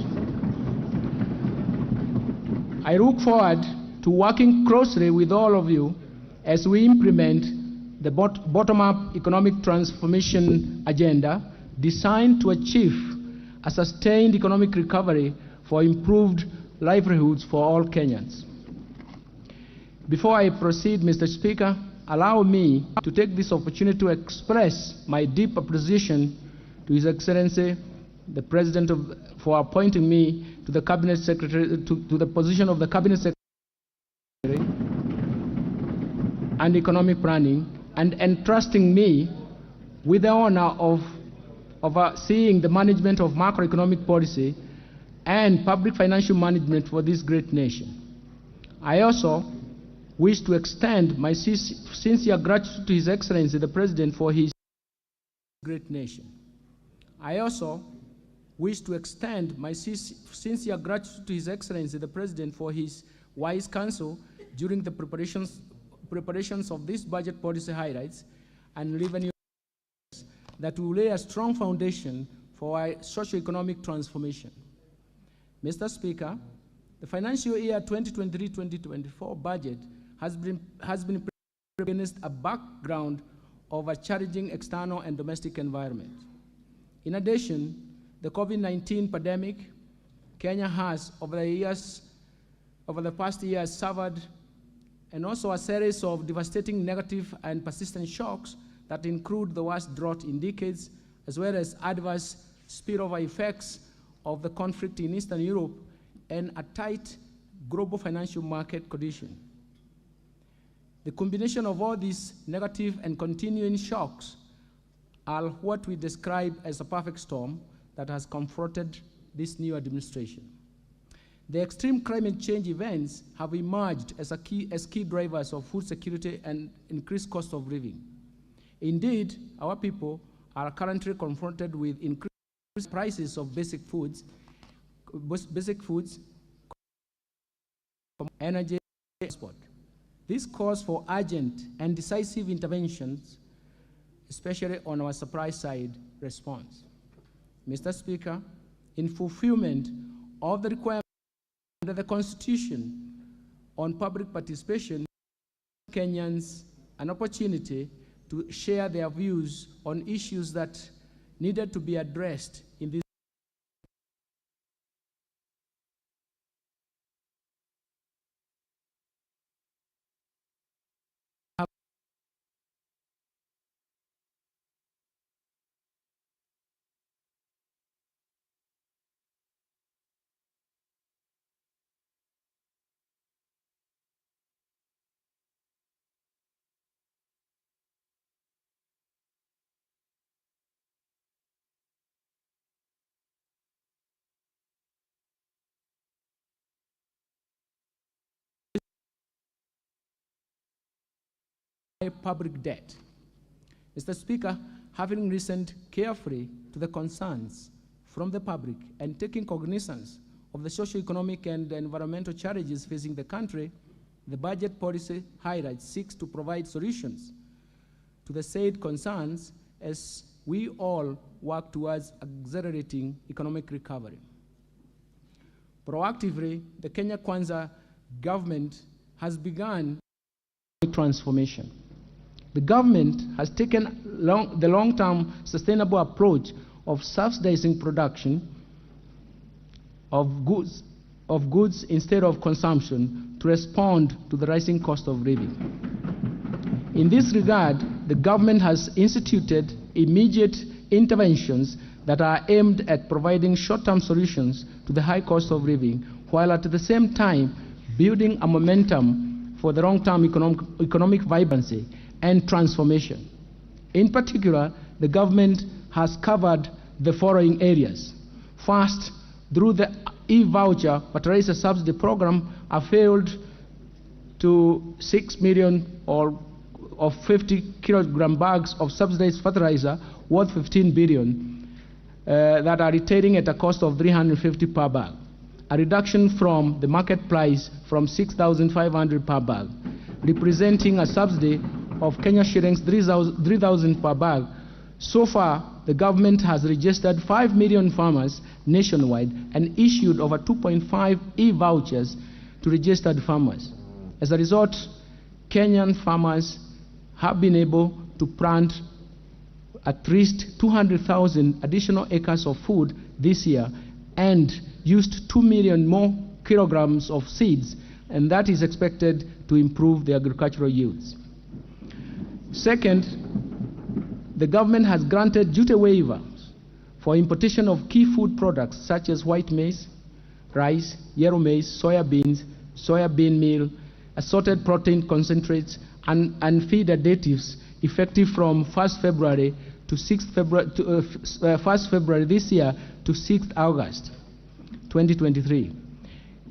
I look forward to working closely with all of you as we implement the bottom-up economic transformation agenda designed to achieve a sustained economic recovery for improved livelihoods for all Kenyans. Before I proceed, Mr. Speaker, allow me to take this opportunity to express my deep appreciation to His Excellency the President for appointing me to the Cabinet Secretary to the position of the Cabinet Secretary and Economic Planning, and entrusting me with the honor of overseeing the management of macroeconomic policy and public financial management for this great nation. I also wish to extend my sincere gratitude to His Excellency the President for his great nation. I also wish to extend my sincere gratitude to His Excellency the President for his wise counsel during the preparations of this budget policy highlights and revenue that will lay a strong foundation for our socio-economic transformation. Mr. Speaker, the financial year 2023-2024 budget has been prepared against a background of a challenging external and domestic environment. In addition, the COVID-19 pandemic, Kenya has, over the past years, suffered and also a series of devastating negative and persistent shocks that include the worst drought in decades, as well as adverse spillover effects of the conflict in Eastern Europe and a tight global financial market condition. The combination of all these negative and continuing shocks are what we describe as a perfect storm that has confronted this new administration. The extreme climate change events have emerged as key drivers of food security and increased cost of living. Indeed, our people are currently confronted with increased prices of basic foods, energy, and transport. This calls for urgent and decisive interventions, especially on our supply side response. Mr. Speaker, in fulfillment of the requirements under the Constitution on public participation, Kenyans an opportunity to share their views on issues that needed to be addressed in this public debt. Mr. Speaker, having listened carefully to the concerns from the public and taking cognizance of the socio-economic and environmental challenges facing the country, the budget policy highlights seeks to provide solutions to the said concerns as we all work towards accelerating economic recovery. Proactively, the Kenya Kwanza government has begun transformation. The government has taken the long-term sustainable approach of subsidizing production of goods instead of consumption to respond to the rising cost of living. In this regard, the government has instituted immediate interventions that are aimed at providing short-term solutions to the high cost of living, while at the same time building a momentum for the long-term economic vibrancy and transformation. In particular, the government has covered the following areas. First, through the e-voucher fertilizer subsidy program, availed to 6 million of 50 kilogram bags of subsidized fertilizer worth 15 billion that are retailing at a cost of 350 per bag, a reduction from the market price from 6,500 per bag, representing a subsidy of Kenya shillings 3,000 per bag. So far, the government has registered 5 million farmers nationwide and issued over 2.5 e-vouchers to registered farmers. As a result, Kenyan farmers have been able to plant at least 200,000 additional acres of food this year and used 2 million more kilograms of seeds, and that is expected to improve the agricultural yields. Second, the government has granted duty waivers for importation of key food products such as white maize, rice, yellow maize, soya bean meal, assorted protein concentrates, and feed additives effective from 1st February to 6th February, 1st February this year to 6th August 2023.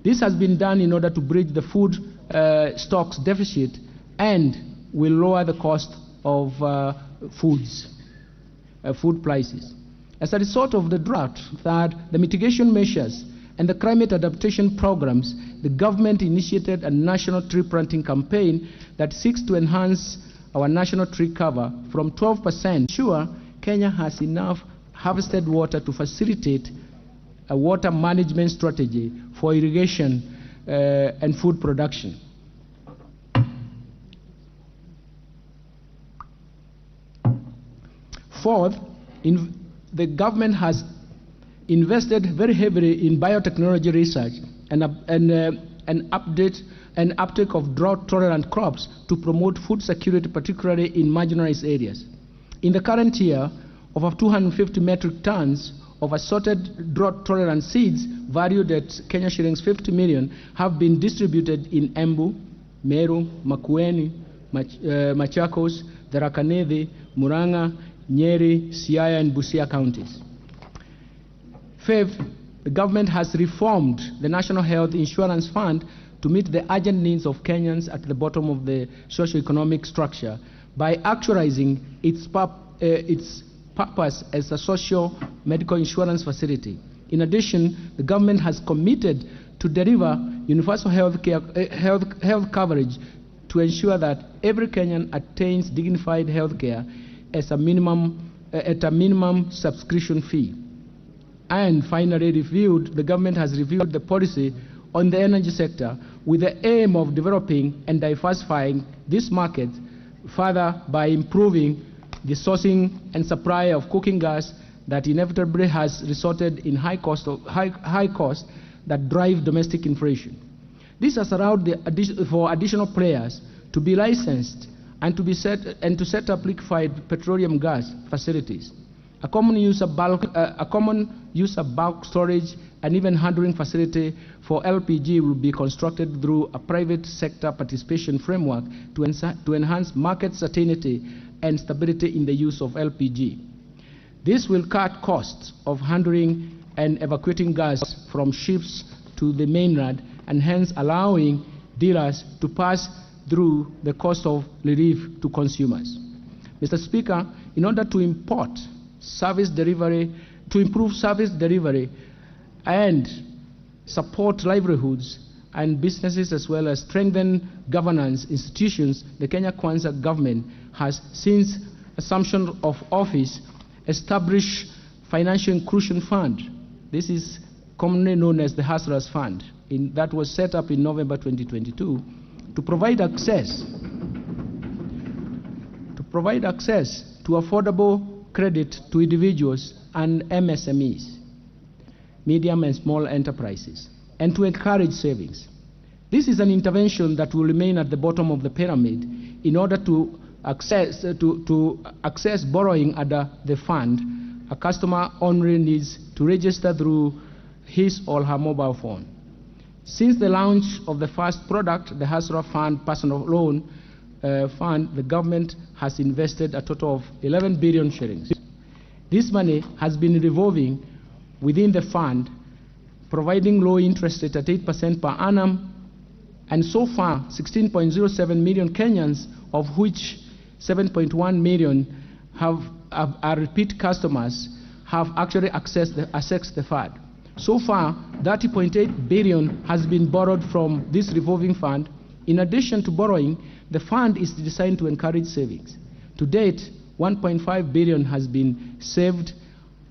This has been done in order to bridge the food stocks deficit and will lower the cost of food prices. As a result of the drought, third, the mitigation measures and the climate adaptation programs, the government initiated a national tree planting campaign that seeks to enhance our national tree cover from 12%. Sure, Kenya has enough harvested water to facilitate a water management strategy for irrigation and food production. Fourth, the government has invested very heavily in biotechnology research and uptake of drought-tolerant crops to promote food security, particularly in marginalized areas. In the current year, over 250 metric tons of assorted drought-tolerant seeds valued at Kenya shillings 50 million have been distributed in Embu, Meru, Makueni, Machakos, Tharaka Nithi, Murang'a, Nyeri, Siaya, and Busia counties. Fifth, the government has reformed the National Health Insurance Fund to meet the urgent needs of Kenyans at the bottom of the socio-economic structure by actualizing its purpose as a social medical insurance facility. In addition, the government has committed to deliver universal health coverage to ensure that every Kenyan attains dignified health care at a minimum subscription fee. And finally, the government has reviewed the policy on the energy sector with the aim of developing and diversifying this market further by improving the sourcing and supply of cooking gas that inevitably has resulted in high costs that drive domestic inflation. This has allowed for additional players to be licensed and to set up liquefied petroleum gas facilities. A common use of bulk storage and even handling facility for LPG will be constructed through a private sector participation framework to enhance market certainty and stability in the use of LPG. This will cut costs of handling and evacuating gas from ships to the mainland, and hence allowing dealers to pass through the cost of relief to consumers. Mr. Speaker, in order to improve service delivery and support livelihoods and businesses, as well as strengthen governance institutions, the Kenya Kwanza government has, since assumption of office, established Financial Inclusion Fund. This is commonly known as the Hustlers Fund, that was set up in November 2022 to provide access to affordable credit to individuals and MSMEs, medium and small enterprises, and to encourage savings. This is an intervention that will remain at the bottom of the pyramid in order to access borrowing under the fund. A customer only needs to register through his or her mobile phone. Since the launch of the first product, the Hustler Fund Personal Loan Fund, the government has invested a total of 11 billion shillings. This money has been revolving within the fund, providing low interest rate at 8% per annum, and so far 16.07 million Kenyans, of which 7.1 million are repeat customers, have actually accessed the fund. So far, 30.8 billion has been borrowed from this revolving fund. In addition to borrowing, the fund is designed to encourage savings. To date, 1.5 billion has been saved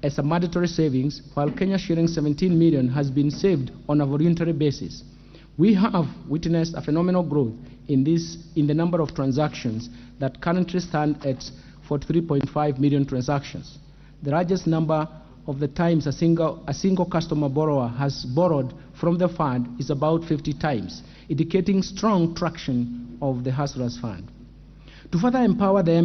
as a mandatory savings, while Kenya shillings 17 million has been saved on a voluntary basis. We have witnessed a phenomenal growth in the number of transactions that currently stand at 43.5 million transactions. The largest number of the times a single customer borrower has borrowed from the fund is about 50 times, indicating strong traction of the Hustlers Fund. To further empower the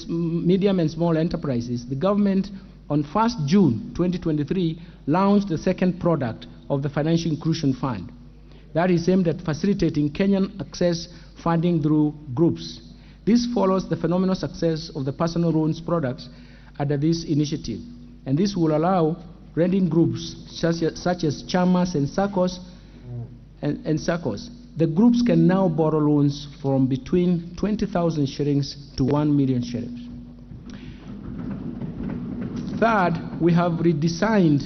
medium and small enterprises, the government on 1st June 2023 launched the second product of the Financial Inclusion Fund that is aimed at facilitating Kenyan access funding through groups. This follows the phenomenal success of the personal loans products under this initiative, and this will allow lending groups such as chamas and SACCOs and SACCOs. The groups can now borrow loans from between 20,000 shillings to 1 million shillings. Third, we have redesigned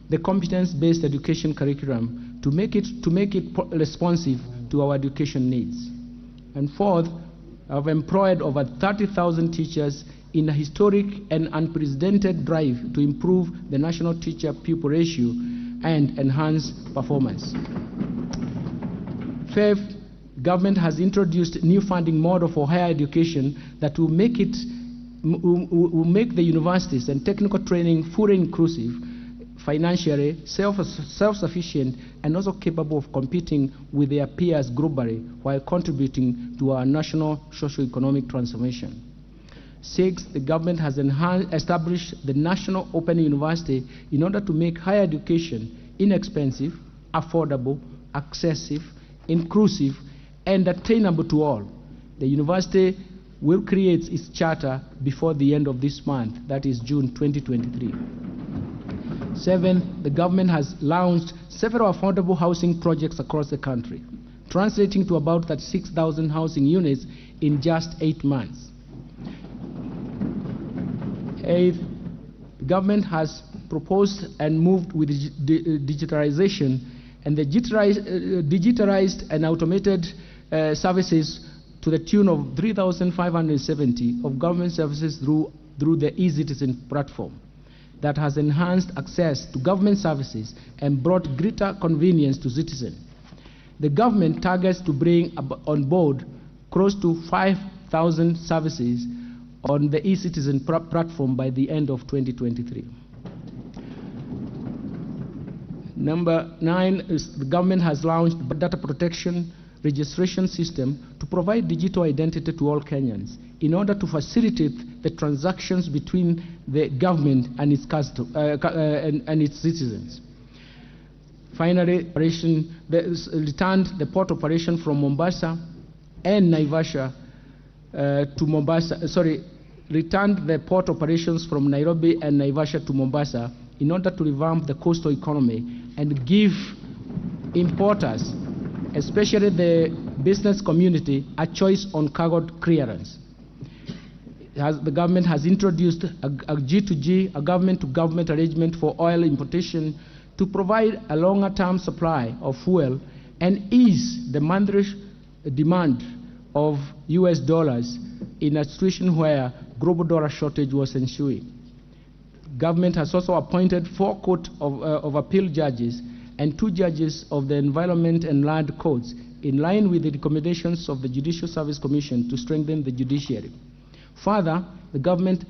the competence-based education curriculum to make it responsive to our education needs. And fourth, I've employed over 30,000 teachers in a historic and unprecedented drive to improve the national teacher-pupil ratio and enhance performance. Fifth, government has introduced new funding model for higher education that will make the universities and technical training fully inclusive, financially self-sufficient, and also capable of competing with their peers globally while contributing to our national socio-economic transformation. Sixth, the government has established the National Open University in order to make higher education inexpensive, affordable, accessible, inclusive, and attainable to all. The university will create its charter before the end of this month, that is June 2023. Seventh, the government has launched several affordable housing projects across the country, translating to about 36,000 housing units in just 8 months. Eighth, the government has proposed and moved with digitalization, and the digitalized and automated services to the tune of 3,570 of government services through the eCitizen platform that has enhanced access to government services and brought greater convenience to citizens. The government targets to bring on board close to 5,000 services on the eCitizen platform by the end of 2023. Number 9 is the government has launched a data protection registration system to provide digital identity to all Kenyans in order to facilitate the transactions between the government and its citizens. Finally, returned the port operation from Mombasa and Naivasha to Mombasa, returned the port operations from Nairobi and Naivasha to Mombasa in order to revamp the coastal economy and give importers, especially the business community, a choice on cargo clearance. The government has introduced a G2G, a government-to-government arrangement for oil importation to provide a longer-term supply of fuel and ease the monthly demand of US dollars in a situation where global dollar shortage was ensuing. Government has also appointed 4 Court of Appeal judges and 2 judges of the Environment and Land Courts in line with the recommendations of the Judicial Service Commission to strengthen the judiciary. Further, the government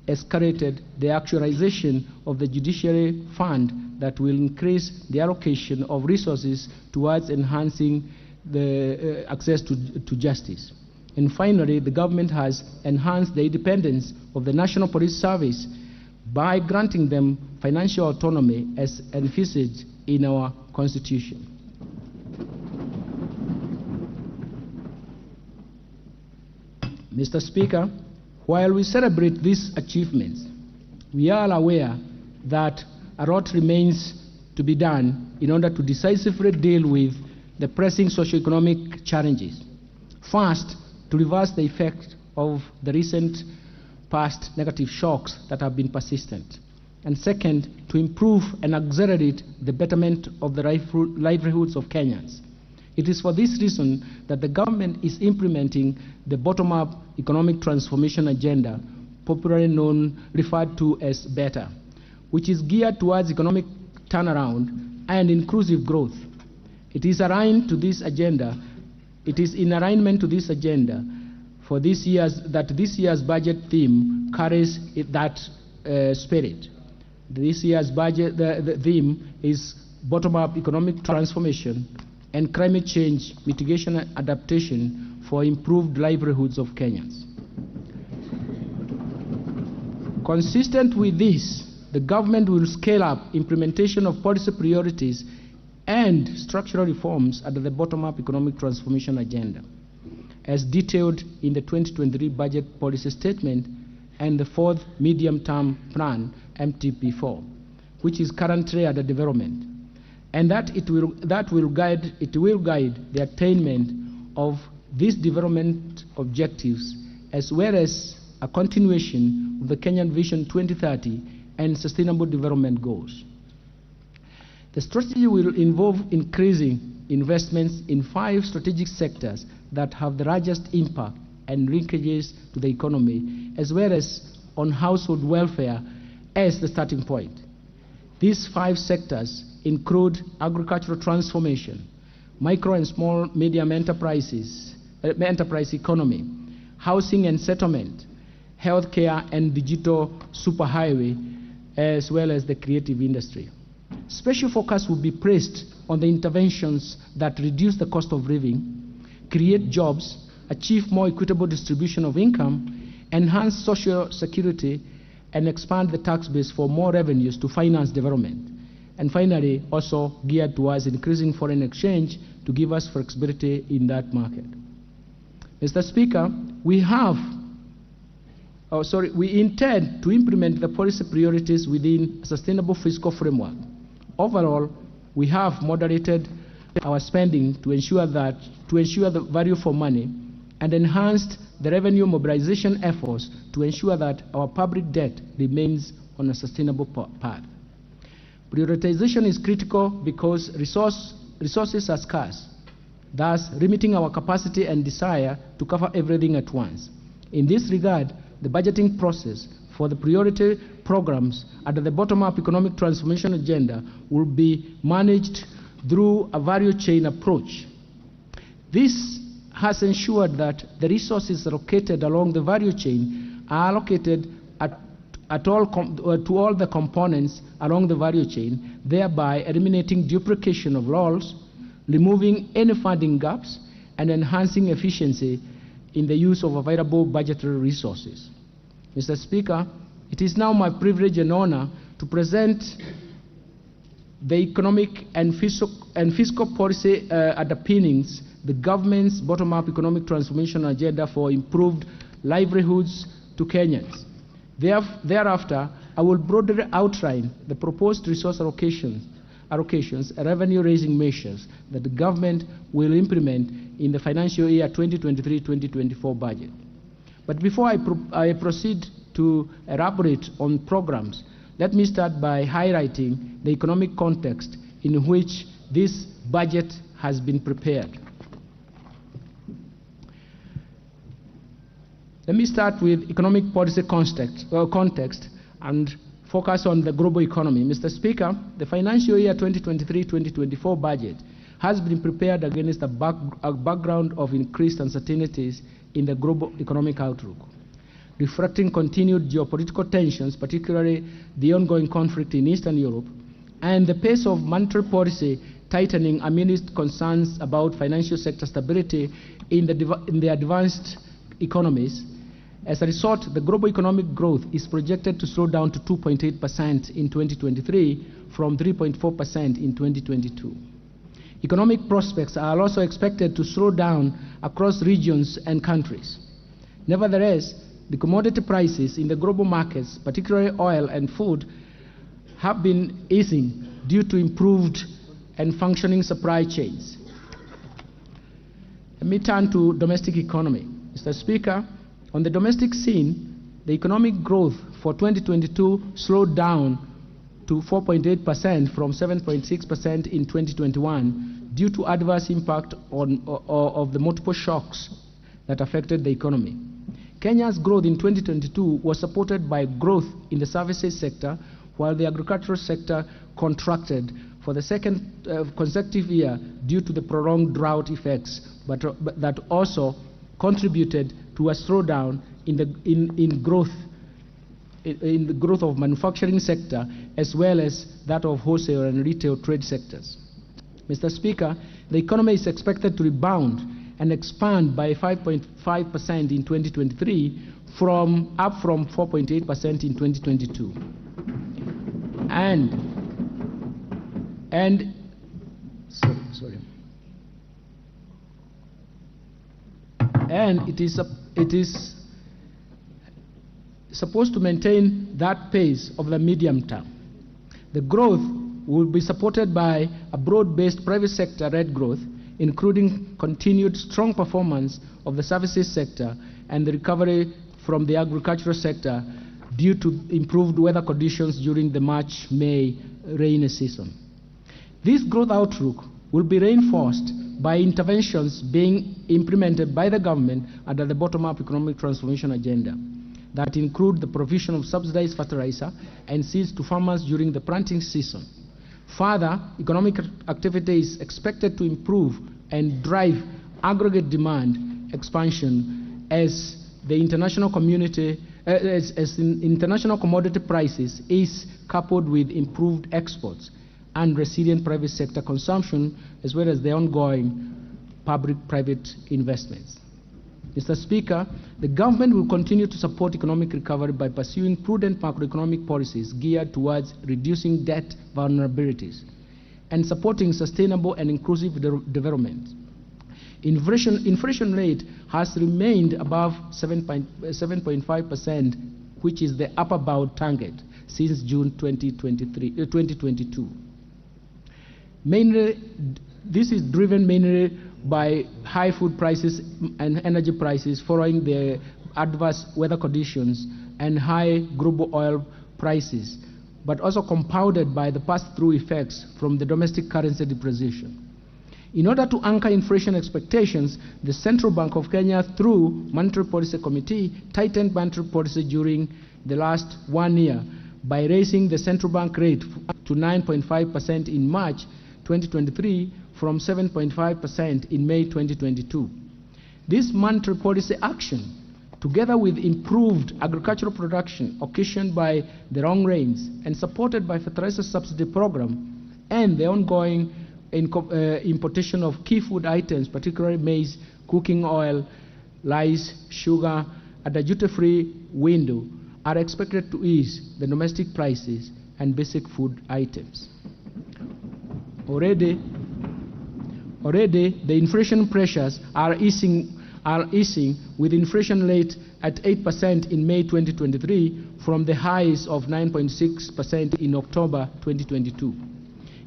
escalated the actualization of the judiciary fund that will increase the allocation of resources towards enhancing the access to justice. And finally, the government has enhanced the independence of the National Police Service by granting them financial autonomy as envisaged in our Constitution. Mr. Speaker, while we celebrate these achievements, we are aware that a lot remains to be done in order to decisively deal with the pressing socio-economic challenges. First, to reverse the effect of the recent past negative shocks that have been persistent. And second, to improve and accelerate the betterment of the livelihoods of Kenyans. It is for this reason that the government is implementing the bottom-up economic transformation agenda, popularly referred to as BETTER, which is geared towards economic turnaround and inclusive growth. It is aligned to this agenda. It is in alignment to this agenda for this year's budget theme carries that spirit. This year's budget the theme is bottom-up economic transformation and climate change mitigation and adaptation for improved livelihoods of Kenyans. Consistent with this, the government will scale up implementation of policy priorities and structural reforms under the bottom-up economic transformation agenda, as detailed in the 2023 budget policy statement and the 4th medium-term plan, MTP4, which is currently under development, and that it will guide the attainment of these development objectives, as well as a continuation of the Kenyan Vision 2030 and Sustainable Development Goals. The strategy will involve increasing investments in 5 strategic sectors that have the largest impact and linkages to the economy, as well as on household welfare as the starting point. These 5 sectors include agricultural transformation, micro and small medium enterprise economy, housing and settlement, healthcare and digital superhighway, as well as the creative industry. Special focus will be placed on the interventions that reduce the cost of living, create jobs, achieve more equitable distribution of income, enhance social security, and expand the tax base for more revenues to finance development. And finally, also geared towards increasing foreign exchange to give us flexibility in that market. Mr. Speaker, we intend to implement the policy priorities within a sustainable fiscal framework. Overall, we have moderated our spending to ensure the value for money and enhanced the revenue mobilization efforts to ensure that our public debt remains on a sustainable path. Prioritization is critical because resources are scarce, thus limiting our capacity and desire to cover everything at once. In this regard, the budgeting process for the priority programs under the bottom-up economic transformation agenda will be managed through a value chain approach. This has ensured that the resources allocated along the value chain are allocated to all the components along the value chain, thereby eliminating duplication of roles, removing any funding gaps, and enhancing efficiency in the use of available budgetary resources. Mr. Speaker, it is now my privilege and honor to present the economic and fiscal policy underpinnings the government's bottom-up economic transformation agenda for improved livelihoods to Kenyans. Thereafter, I will broadly outline the proposed resource allocations and revenue-raising measures that the government will implement in the financial year 2023-2024 budget. But before I proceed to elaborate on programs, let me start by highlighting the economic context in which this budget has been prepared. Let me start with economic policy context and focus on the global economy. Mr. Speaker, the financial year 2023-2024 budget has been prepared against a background of increased uncertainties in the global economic outlook, reflecting continued geopolitical tensions, particularly the ongoing conflict in Eastern Europe, and the pace of monetary policy tightening amidst concerns about financial sector stability in the advanced economies. As a result, the global economic growth is projected to slow down to 2.8% in 2023 from 3.4% in 2022. Economic prospects are also expected to slow down across regions and countries. Nevertheless, the commodity prices in the global markets, particularly oil and food, have been easing due to improved and functioning supply chains. Let me turn to domestic economy. Mr. Speaker, on the domestic scene, the economic growth for 2022 slowed down to 4.8% from 7.6% in 2021 due to adverse impact of the multiple shocks that affected the economy. Kenya's growth in 2022 was supported by growth in the services sector, while the agricultural sector contracted for the second consecutive year due to the prolonged drought effects, but that also contributed to a slowdown in the growth of manufacturing sector as well as that of wholesale and retail trade sectors. Mr. Speaker, the economy is expected to rebound and expand by 5.5% in 2023 up from 4.8% in 2022. And it is supposed to maintain that pace over the medium term. The growth will be supported by a broad-based private sector-led growth, including continued strong performance of the services sector and the recovery from the agricultural sector, due to improved weather conditions during the March-May rainy season. This growth outlook will be reinforced by interventions being implemented by the government under the bottom-up economic transformation agenda that include the provision of subsidized fertilizer and seeds to farmers during the planting season. Further, economic activity is expected to improve and drive aggregate demand expansion as the international community international commodity prices is coupled with improved exports and resilient private sector consumption, as well as the ongoing public-private investments. Mr. Speaker, the government will continue to support economic recovery by pursuing prudent macroeconomic policies geared towards reducing debt vulnerabilities and supporting sustainable and inclusive development. Inflation rate has remained above 7.5%, which is the upper bound target since June 2022. This is driven mainly by high food prices and energy prices following the adverse weather conditions and high global oil prices, but also compounded by the pass-through effects from the domestic currency depreciation. In order to anchor inflation expectations, the Central Bank of Kenya, through Monetary Policy Committee, tightened monetary policy during the last 1 year by raising the central bank rate to 9.5% in March 2023 from 7.5% in May 2022. This monetary policy action, together with improved agricultural production occasioned by the long rains and supported by fertilizer subsidy program and the ongoing importation of key food items, particularly maize, cooking oil, rice, sugar, at a duty-free window, are expected to ease the domestic prices and basic food items. Already, the inflation pressures are easing with inflation rate at 8% in May 2023 from the highs of 9.6% in October 2022.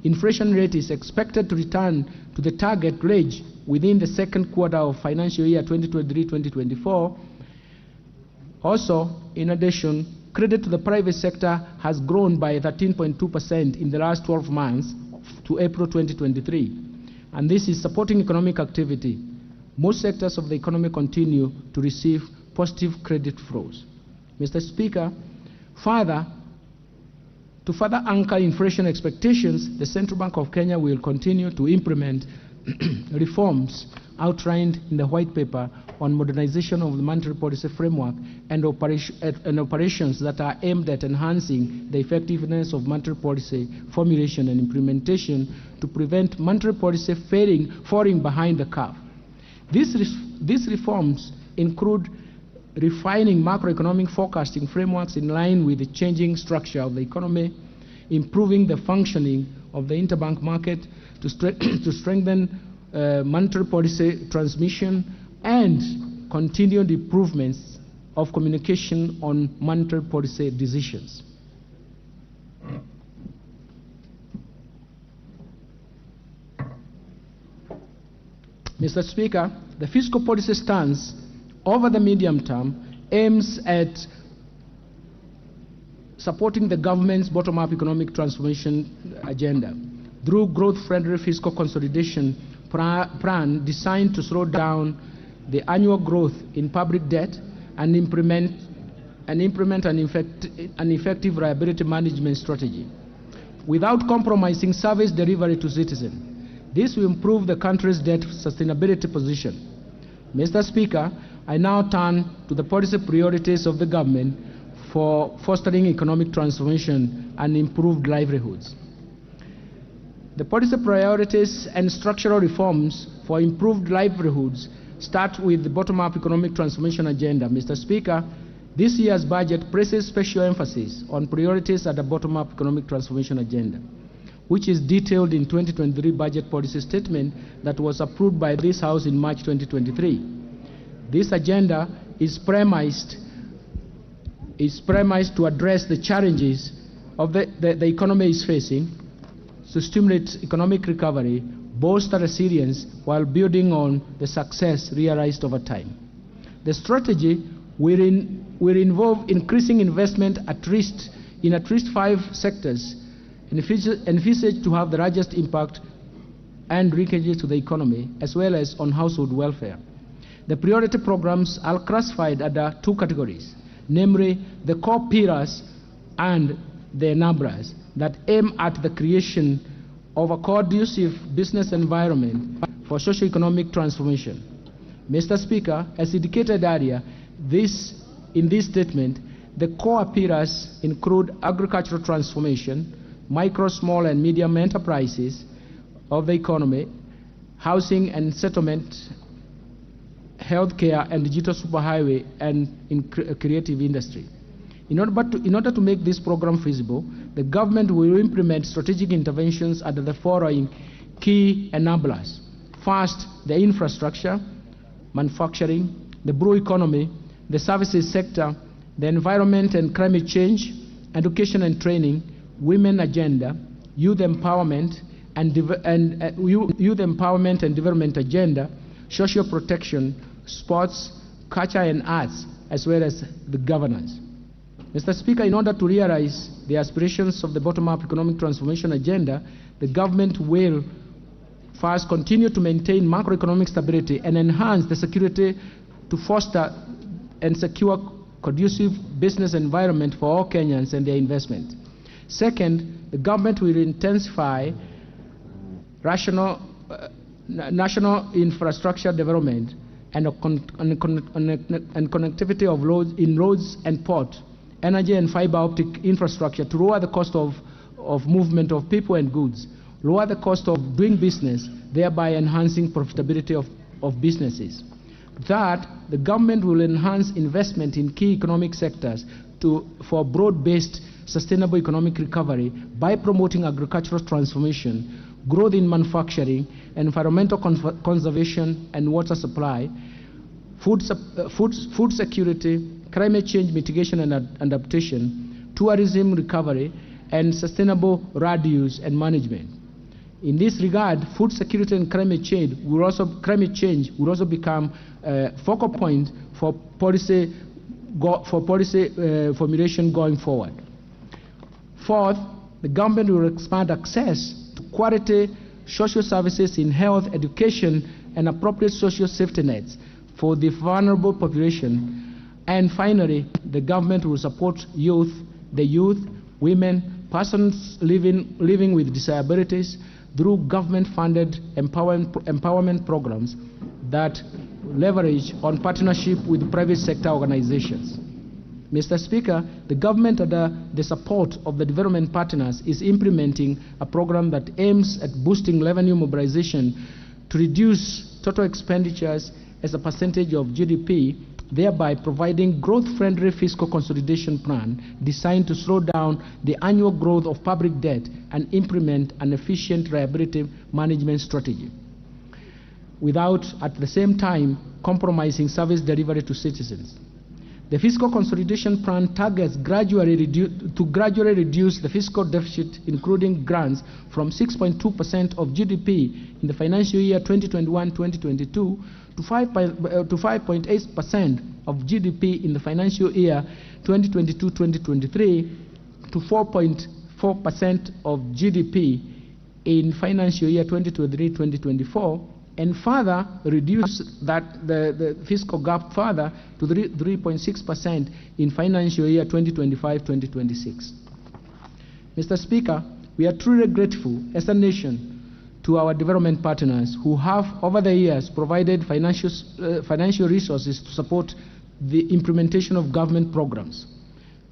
Inflation rate is expected to return to the target range within the second quarter of financial year 2023-2024. Also, in addition, credit to the private sector has grown by 13.2% in the last 12 months to April 2023, and this is supporting economic activity. Most sectors of the economy continue to receive positive credit flows. Mr. Speaker, to further anchor inflation expectations, the Central Bank of Kenya will continue to implement reforms outlined in the White Paper on modernization of the monetary policy framework and operations that are aimed at enhancing the effectiveness of monetary policy formulation and implementation to prevent monetary policy falling behind the curve. These reforms include refining macroeconomic forecasting frameworks in line with the changing structure of the economy, improving the functioning of the interbank market to strengthen monetary policy transmission, and continued improvements of communication on monetary policy decisions. Mr. Speaker, the fiscal policy stance over the medium term aims at supporting the government's bottom-up economic transformation agenda through growth-friendly fiscal consolidation plan designed to slow down the annual growth in public debt and implement an effective liability management strategy without compromising service delivery to citizens. This will improve the country's debt sustainability position. Mr. Speaker, I now turn to the policy priorities of the government for fostering economic transformation and improved livelihoods. The policy priorities and structural reforms for improved livelihoods start with the bottom-up economic transformation agenda. Mr. Speaker, this year's budget places special emphasis on priorities at the bottom-up economic transformation agenda, which is detailed in 2023 budget policy statement that was approved by this House in March 2023. This agenda is premised to address the challenges of the economy is facing, to stimulate economic recovery, bolster resilience while building on the success realized over time. The strategy will involve increasing investment in at least 5 sectors envisaged to have the largest impact and linkages to the economy, as well as on household welfare. The priority programs are classified under 2 categories, namely the core pillars and the enablers that aim at the creation of a conducive business environment for socio-economic transformation. Mr. Speaker, as indicated earlier, in this statement, the core pillars include agricultural transformation, micro, small, and medium enterprises of the economy, housing and settlement, healthcare, and digital superhighway, and in creative industry. In order to make this program feasible, the government will implement strategic interventions under the following key enablers. First, the infrastructure, manufacturing, the blue economy, the services sector, the environment and climate change, education and training, women agenda, youth empowerment and development agenda, social protection, sports, culture and arts, as well as the governance. Mr. Speaker, in order to realize the aspirations of the bottom-up economic transformation agenda, the government will first continue to maintain macroeconomic stability and enhance the security to foster and secure conducive business environment for all Kenyans and their investment. Second, the government will intensify national infrastructure development and connectivity of roads and ports, energy and fiber optic infrastructure to lower the cost of movement of people and goods, lower the cost of doing business, thereby enhancing profitability of businesses. Third, the government will enhance investment in key economic sectors for broad-based sustainable economic recovery by promoting agricultural transformation, growth in manufacturing, environmental conservation and water supply, food security, climate change mitigation and adaptation, tourism recovery, and sustainable land use and management. In this regard, food security and climate change will also become a focal point for policy formulation going forward. Fourth, the government will expand access to quality social services in health, education, and appropriate social safety nets for the vulnerable population. And finally, the government will support the youth, women, persons living with disabilities through government-funded empowerment programs that leverage on partnership with private sector organizations. Mr. Speaker, the government, under the support of the development partners, is implementing a program that aims at boosting revenue mobilization to reduce total expenditures as a percentage of GDP, thereby providing growth-friendly fiscal consolidation plan designed to slow down the annual growth of public debt and implement an efficient liability management strategy, without at the same time compromising service delivery to citizens. The fiscal consolidation plan targets to gradually reduce the fiscal deficit, including grants, from 6.2% of GDP in the financial year 2021-2022 to 5.8% of GDP in the financial year 2022-2023 to 4.4% of GDP in financial year 2023-2024, and further reduce the fiscal gap further to 3.6% in financial year 2025-2026. Mr. Speaker, we are truly grateful as a nation to our development partners who have over the years provided financial resources to support the implementation of government programs,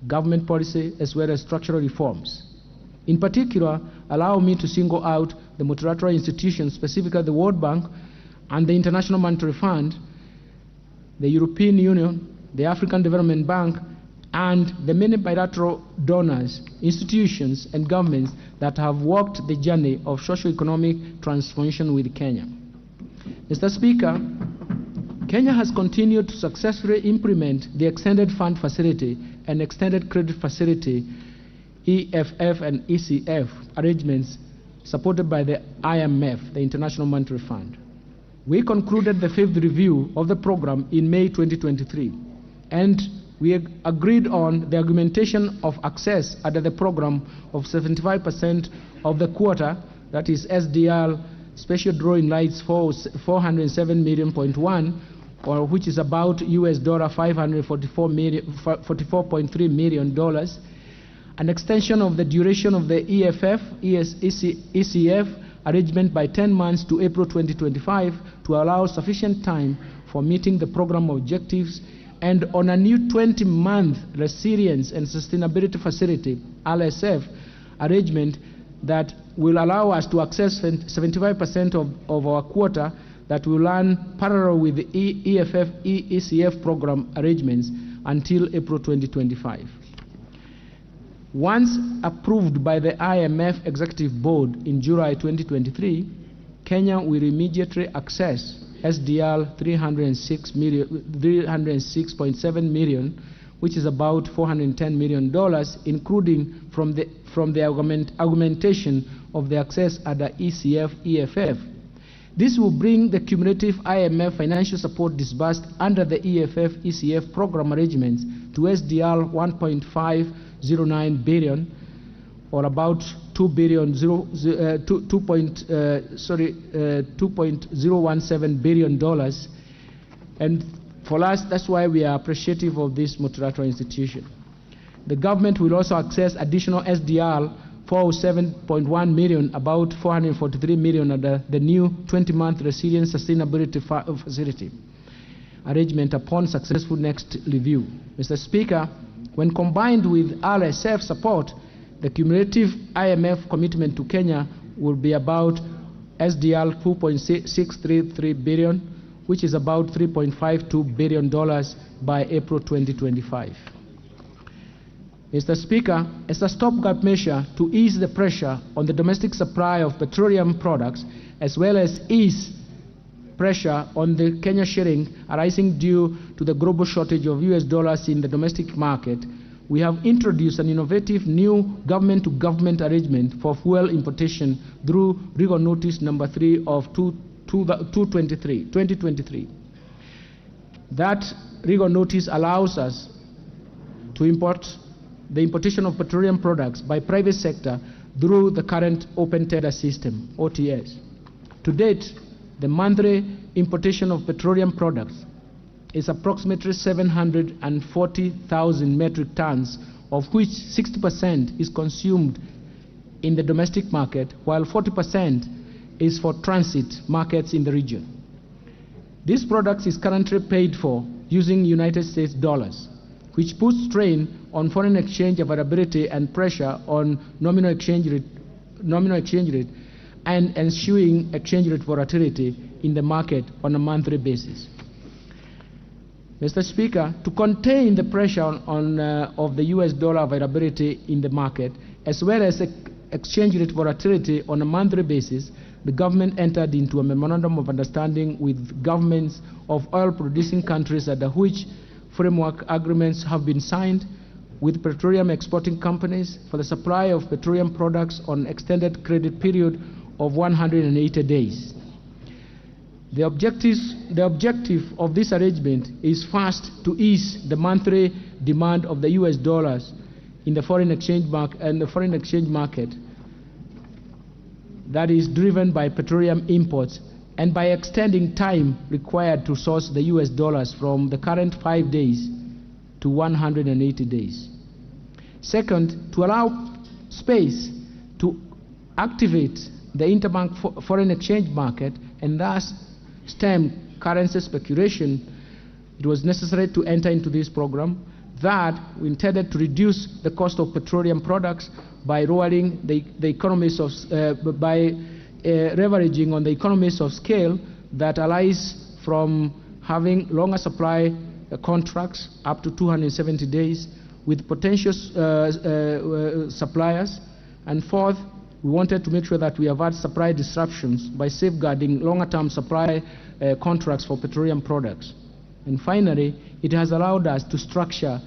government policy, as well as structural reforms. In particular, allow me to single out the multilateral institutions, specifically the World Bank and the International Monetary Fund, the European Union, the African Development Bank, and the many bilateral donors, institutions, and governments that have walked the journey of socio-economic transformation with Kenya. Mr. Speaker, Kenya has continued to successfully implement the Extended Fund Facility and Extended Credit Facility, EFF and ECF arrangements supported by the IMF, the International Monetary Fund. We concluded the 5th review of the program in May 2023. and we agreed on the augmentation of access under the program of 75% of the quota, that is SDR special drawing rights for 407 million.1, or which is about US $544.3 million, an extension of the duration of the ECF arrangement by 10 months to April 2025 to allow sufficient time for meeting the program objectives, and on a new 20-month resilience and sustainability facility, RSF, arrangement that will allow us to access 75% of our quota that will run parallel with the ECF program arrangements until April 2025. Once approved by the IMF Executive Board in July 2023, Kenya will immediately access SDR 306.7 million, which is about $410 million, including from the augmentation of the access under ECF-EFF. This will bring the cumulative IMF financial support disbursed under the EFF-ECF program arrangements to SDR 1.509 billion, or about $2.017 billion. And for us, that's why we are appreciative of this multilateral institution. The government will also access additional SDR 407.1 million, about 443 million, under the new 20-month Resilience Sustainability Facility arrangement upon successful next review. Mr. Speaker, when combined with RSF support, the cumulative IMF commitment to Kenya will be about SDR 2.633 billion, which is about $3.52 billion by April 2025. Mr. Speaker, as a stopgap measure to ease the pressure on the domestic supply of petroleum products, as well as ease pressure on the Kenya shilling arising due to the global shortage of US dollars in the domestic market, we have introduced an innovative new government-to-government arrangement for fuel importation through Legal Notice number 3 of 2023. That legal notice allows us to import the importation of petroleum products by private sector through the current open tender system, OTS. To date, the monthly importation of petroleum products is approximately 740,000 metric tons, of which 60% is consumed in the domestic market, while 40% is for transit markets in the region. This product is currently paid for using United States dollars, which puts strain on foreign exchange availability and pressure on nominal exchange rate and ensuing exchange rate volatility in the market on a monthly basis. Mr. Speaker, to contain the pressure of the US dollar availability in the market, as well as exchange rate volatility on a monthly basis, the government entered into a memorandum of understanding with governments of oil-producing countries, under which framework agreements have been signed with petroleum exporting companies for the supply of petroleum products on extended credit period of 180 days. The objective of this arrangement is first to ease the monthly demand of the US dollars in the foreign exchange market that is driven by petroleum imports, and by extending time required to source the US dollars from the current 5 days to 180 days. Second, to allow space to activate the interbank foreign exchange market and thus stem currency speculation, it was necessary to enter into this program that we intended to reduce the cost of petroleum products by lowering the economies of leveraging on the economies of scale that arise from having longer supply contracts up to 270 days with potential suppliers. And fourth, we wanted to make sure that we avoid supply disruptions by safeguarding longer-term supply contracts for petroleum products. And finally, it has allowed us to structure,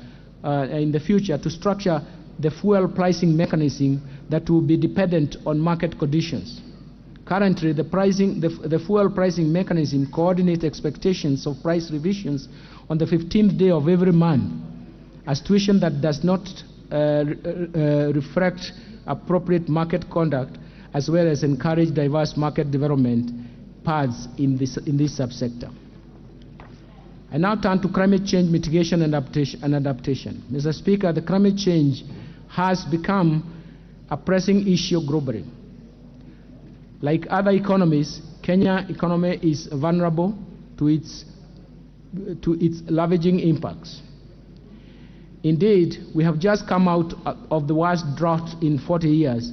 in the future, to structure the fuel pricing mechanism that will be dependent on market conditions. Currently, the fuel pricing mechanism coordinates expectations of price revisions on the 15th day of every month, a situation that does not reflect appropriate market conduct, as well as encourage diverse market development paths in this subsector. I now turn to climate change mitigation and adaptation. Mr. Speaker, the climate change has become a pressing issue globally. Like other economies, Kenya's economy is vulnerable to its ravaging impacts. Indeed, we have just come out of the worst drought in 40 years,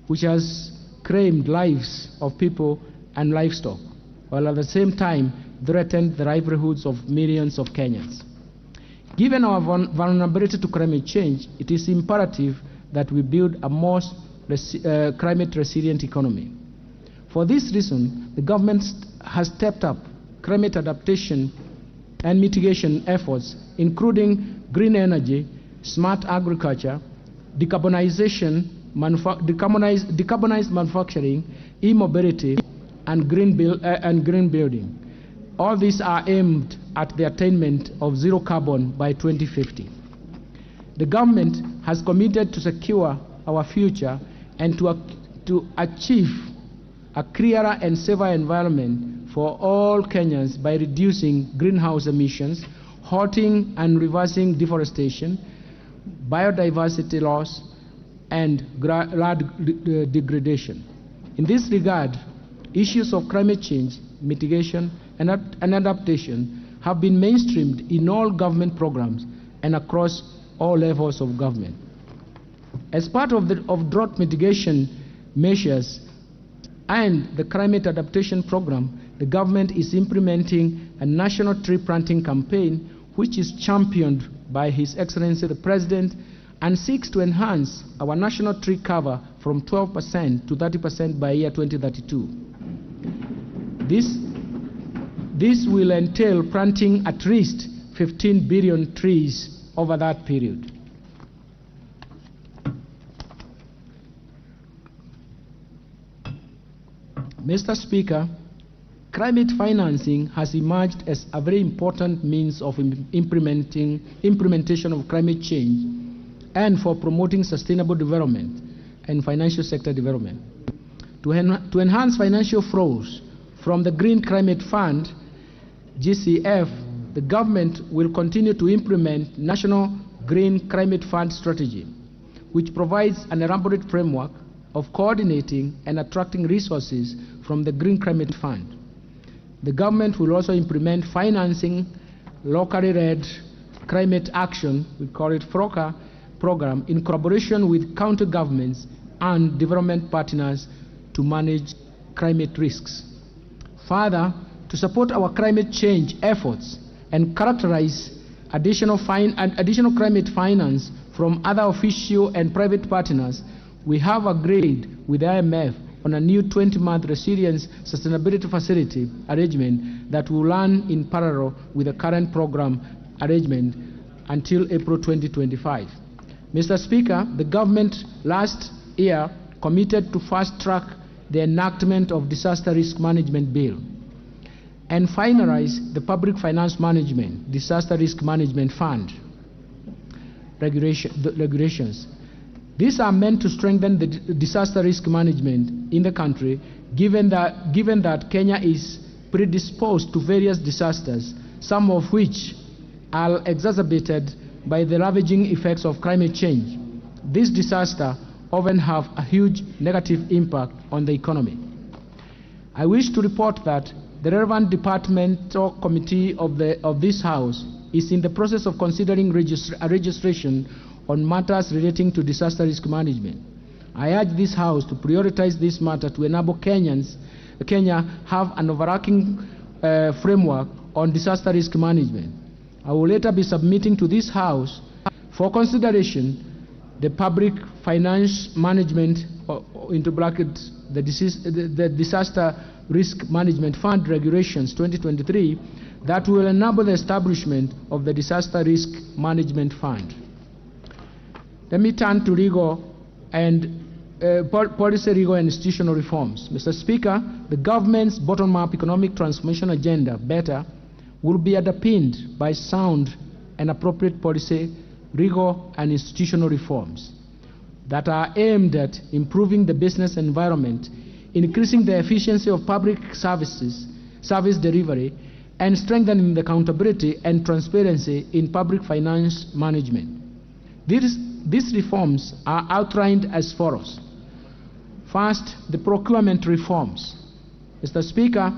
which has claimed lives of people and livestock, while at the same time threatened the livelihoods of millions of Kenyans. Given our vulnerability to climate change, it is imperative that we build a more climate-resilient economy. For this reason, the government has stepped up climate adaptation and mitigation efforts, including green energy, smart agriculture, decarbonized manufacturing, e-mobility, and green building. All these are aimed at the attainment of zero carbon by 2050. The government has committed to secure our future and to achieve a clearer and safer environment for all Kenyans by reducing greenhouse emissions, halting and reversing deforestation, biodiversity loss, and land degradation. In this regard, issues of climate change, mitigation, and adaptation have been mainstreamed in all government programs and across all levels of government. As part of drought mitigation measures and the climate adaptation program, the government is implementing a national tree planting campaign which is championed by His Excellency the President and seeks to enhance our national tree cover from 12% to 30% by year 2032. This will entail planting at least 15 billion trees over that period. Mr. Speaker, climate financing has emerged as a very important means of implementation of climate change and for promoting sustainable development and financial sector development. To enhance financial flows from the Green Climate Fund, GCF, the government will continue to implement National Green Climate Fund strategy, which provides an elaborate framework of coordinating and attracting resources from the Green Climate Fund. The government will also implement financing locally led climate action, we call it FROCA, program in collaboration with county governments and development partners to manage climate risks. Further, to support our climate change efforts and characterize additional climate finance from other official and private partners, we have agreed with the IMF on a new 20-month resilience sustainability facility arrangement that will run in parallel with the current program arrangement until April 2025. Mr. Speaker, the government last year committed to fast-track the enactment of Disaster Risk Management Bill and finalize the Public Finance Management, Disaster Risk Management Fund regulations. These are meant to strengthen the disaster risk management in the country, given that Kenya is predisposed to various disasters, some of which are exacerbated by the ravaging effects of climate change. These disasters often have a huge negative impact on the economy. I wish to report that the relevant departmental committee of this House is in the process of considering a registration on matters relating to disaster risk management. I urge this House to prioritize this matter to enable Kenya have an overarching framework on disaster risk management. I will later be submitting to this House for consideration the Public Finance Management, into brackets, the Disaster Risk Management Fund Regulations 2023 that will enable the establishment of the Disaster Risk Management Fund. Let me turn to legal and policy, rigor, and institutional reforms. Mr. Speaker, the government's bottom-up economic transformation agenda, BETTER, will be underpinned by sound and appropriate policy, rigor, and institutional reforms that are aimed at improving the business environment, increasing the efficiency of public service delivery, and strengthening the accountability and transparency in public finance management. These reforms are outlined as follows. First, the procurement reforms. Mr. Speaker,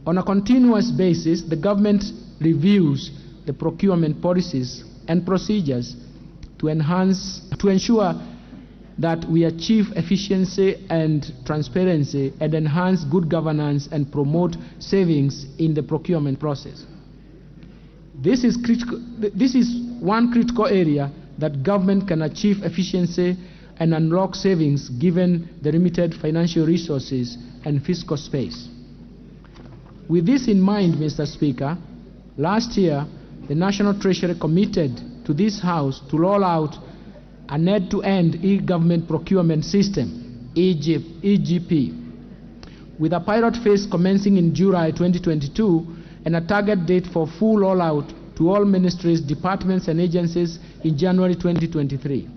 on a continuous basis, the government reviews the procurement policies and procedures to ensure that we achieve efficiency and transparency and enhance good governance and promote savings in the procurement process. This is one critical area that government can achieve efficiency and unlock savings given the limited financial resources and fiscal space. With this in mind, Mr. Speaker, last year the National Treasury committed to this House to roll out an end-to-end e-government procurement system, EGP, with a pilot phase commencing in July 2022 and a target date for full rollout to all ministries, departments, and agencies in January 2023.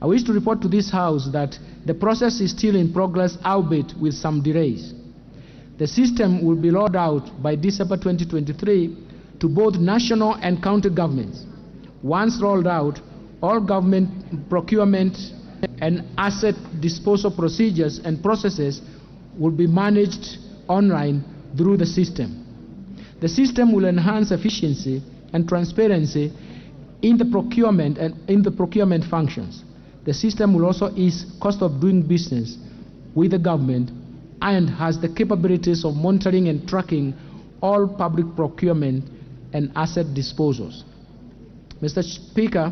I wish to report to this House that the process is still in progress, albeit with some delays. The system will be rolled out by December 2023 to both national and county governments. Once rolled out, all government procurement and asset disposal procedures and processes will be managed online through the system. The system will enhance efficiency and transparency in the procurement functions. The system will also ease cost of doing business with the government and has the capabilities of monitoring and tracking all public procurement and asset disposals. Mr. Speaker,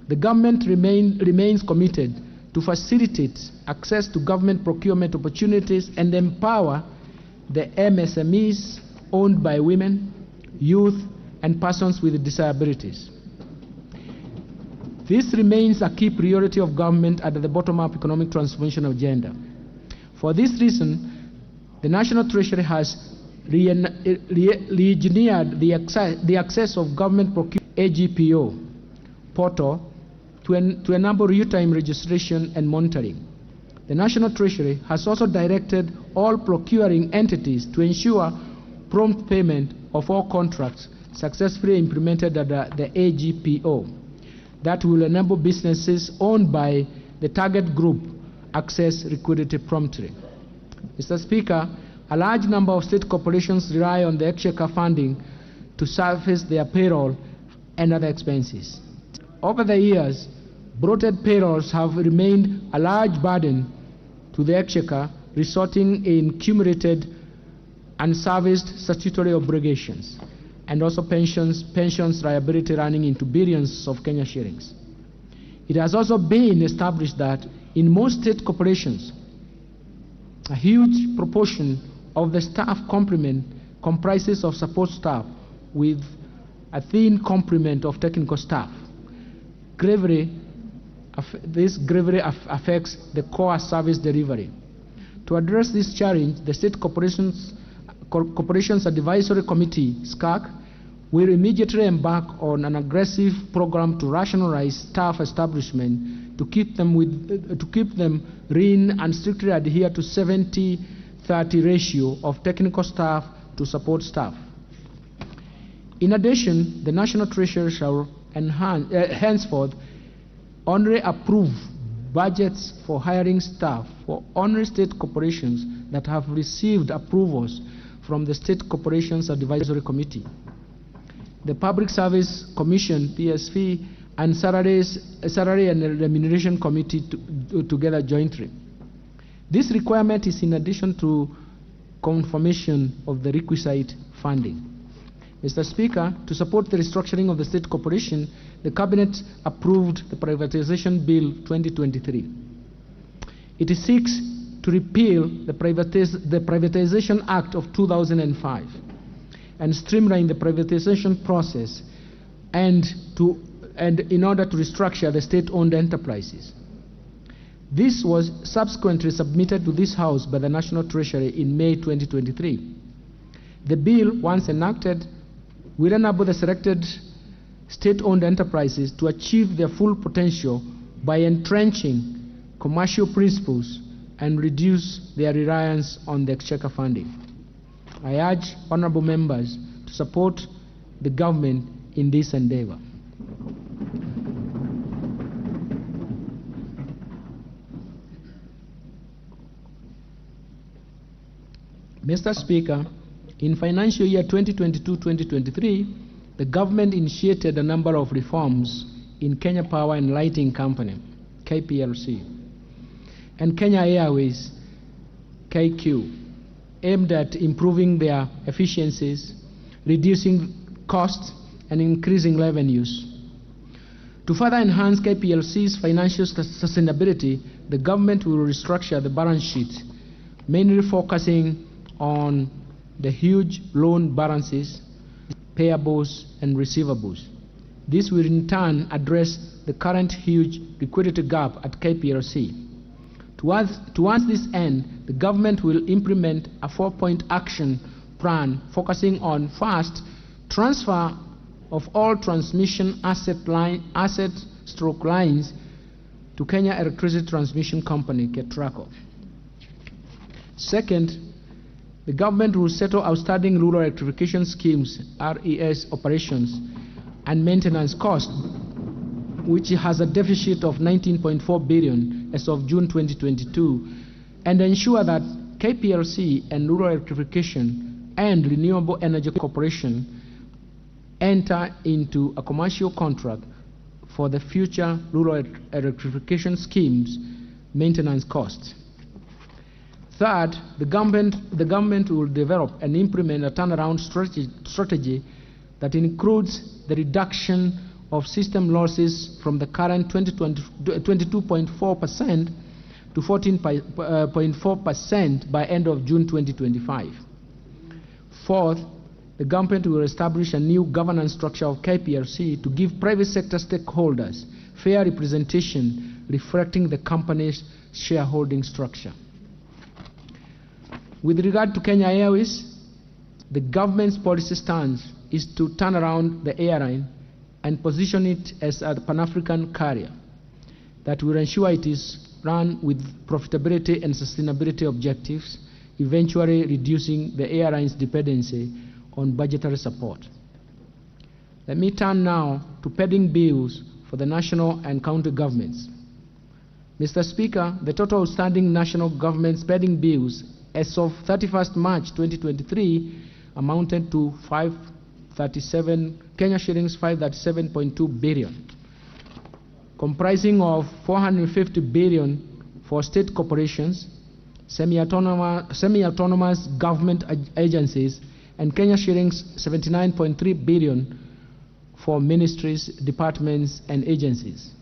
the government remains committed to facilitate access to government procurement opportunities and empower the MSMEs owned by women, youth, and persons with disabilities. This remains a key priority of government under the bottom-up economic transformation agenda. For this reason, the National Treasury has re-engineered the access of government procurement AGPO portal to enable real-time registration and monitoring. The National Treasury has also directed all procuring entities to ensure prompt payment of all contracts successfully implemented under the AGPO that will enable businesses owned by the target group access liquidity promptly. Mr. Speaker, a large number of state corporations rely on the exchequer funding to service their payroll and other expenses. Over the years, bloated payrolls have remained a large burden to the exchequer, resulting in accumulated unserviced statutory obligations and also pensions liability running into billions of Kenya shillings. It has also been established that in most state corporations, a huge proportion of the staff complement comprises of support staff with a thin complement of technical staff. This gravely affects the core service delivery. To address this challenge, the State Corporations Advisory Committee, SCAC, will immediately embark on an aggressive program to rationalize staff establishment to keep them lean and strictly adhere to 70-30 ratio of technical staff to support staff. In addition, the National Treasury shall henceforth only approve budgets for hiring staff for only state corporations that have received approvals from the State Corporations Advisory Committee, the Public Service Commission, PSV, and Salary and Remuneration Committee together jointly. This requirement is in addition to confirmation of the requisite funding. Mr. Speaker, to support the restructuring of the state corporation, the Cabinet approved the Privatization Bill 2023. It seeks to repeal the Privatization Act of 2005 and streamline the privatization process and in order to restructure the state-owned enterprises. This was subsequently submitted to this House by the National Treasury in May 2023. The bill, once enacted, will enable the selected state-owned enterprises to achieve their full potential by entrenching commercial principles and reduce their reliance on the exchequer funding. I urge honorable members to support the government in this endeavor. Mr. Speaker, in financial year 2022-2023, the government initiated a number of reforms in Kenya Power and Lighting Company, KPLC, and Kenya Airways, KQ, aimed at improving their efficiencies, reducing costs, and increasing revenues. To further enhance KPLC's financial sustainability, the government will restructure the balance sheet, mainly focusing on the huge loan balances, payables, and receivables. This will in turn address the current huge liquidity gap at KPLC. Towards this end, the government will implement a 4-point action plan focusing on, first, transfer of all transmission asset/stroke lines to Kenya Electricity Transmission Company, KETRACO. Second, the government will settle outstanding rural electrification schemes, RES operations and maintenance costs, which has a deficit of 19.4 billion as of June 2022, and ensure that KPLC and Rural Electrification and Renewable Energy Corporation enter into a commercial contract for the future rural electrification schemes maintenance costs. Third, the government will develop and implement a turnaround strategy that includes the reduction of system losses from the current 22.4% to 14.4% by end of June 2025. Fourth, the government will establish a new governance structure of KPLC to give private sector stakeholders fair representation reflecting the company's shareholding structure. With regard to Kenya Airways, the government's policy stance is to turn around the airline and position it as a Pan-African carrier that will ensure it is run with profitability and sustainability objectives, eventually reducing the airline's dependency on budgetary support. Let me turn now to pending bills for the national and county governments. Mr. Speaker, the total outstanding national government's pending bills as of 31st March 2023 amounted to 537.2 billion, comprising of 450 billion for state corporations, semi-autonomous government agencies, and Kenya shillings 79.3 billion for ministries, departments, and agencies.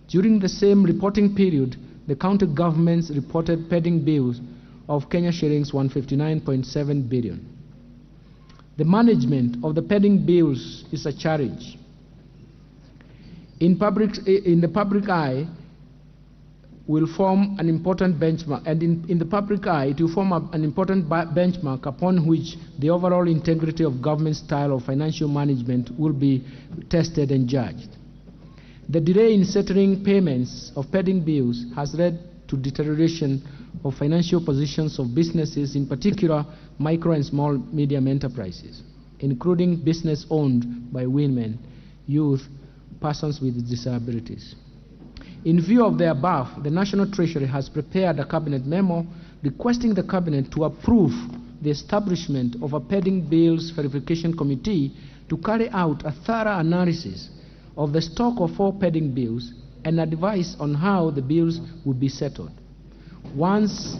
During the same reporting period, the county governments reported pending bills of Kenya shillings 159.7 billion. The management of the pending bills is a challenge. In the public eye will form an important benchmark, and in the public eye it will form an important benchmark upon which the overall integrity of government style of financial management will be tested and judged. The delay in settling payments of pending bills has led to deterioration of financial positions of businesses, in particular micro and small medium enterprises, including business owned by women, youth, persons with disabilities. In view of the above, the National Treasury has prepared a cabinet memo requesting the cabinet to approve the establishment of a pending bills verification committee to carry out a thorough analysis of the stock of all pending bills and advice on how the bills would be settled. Once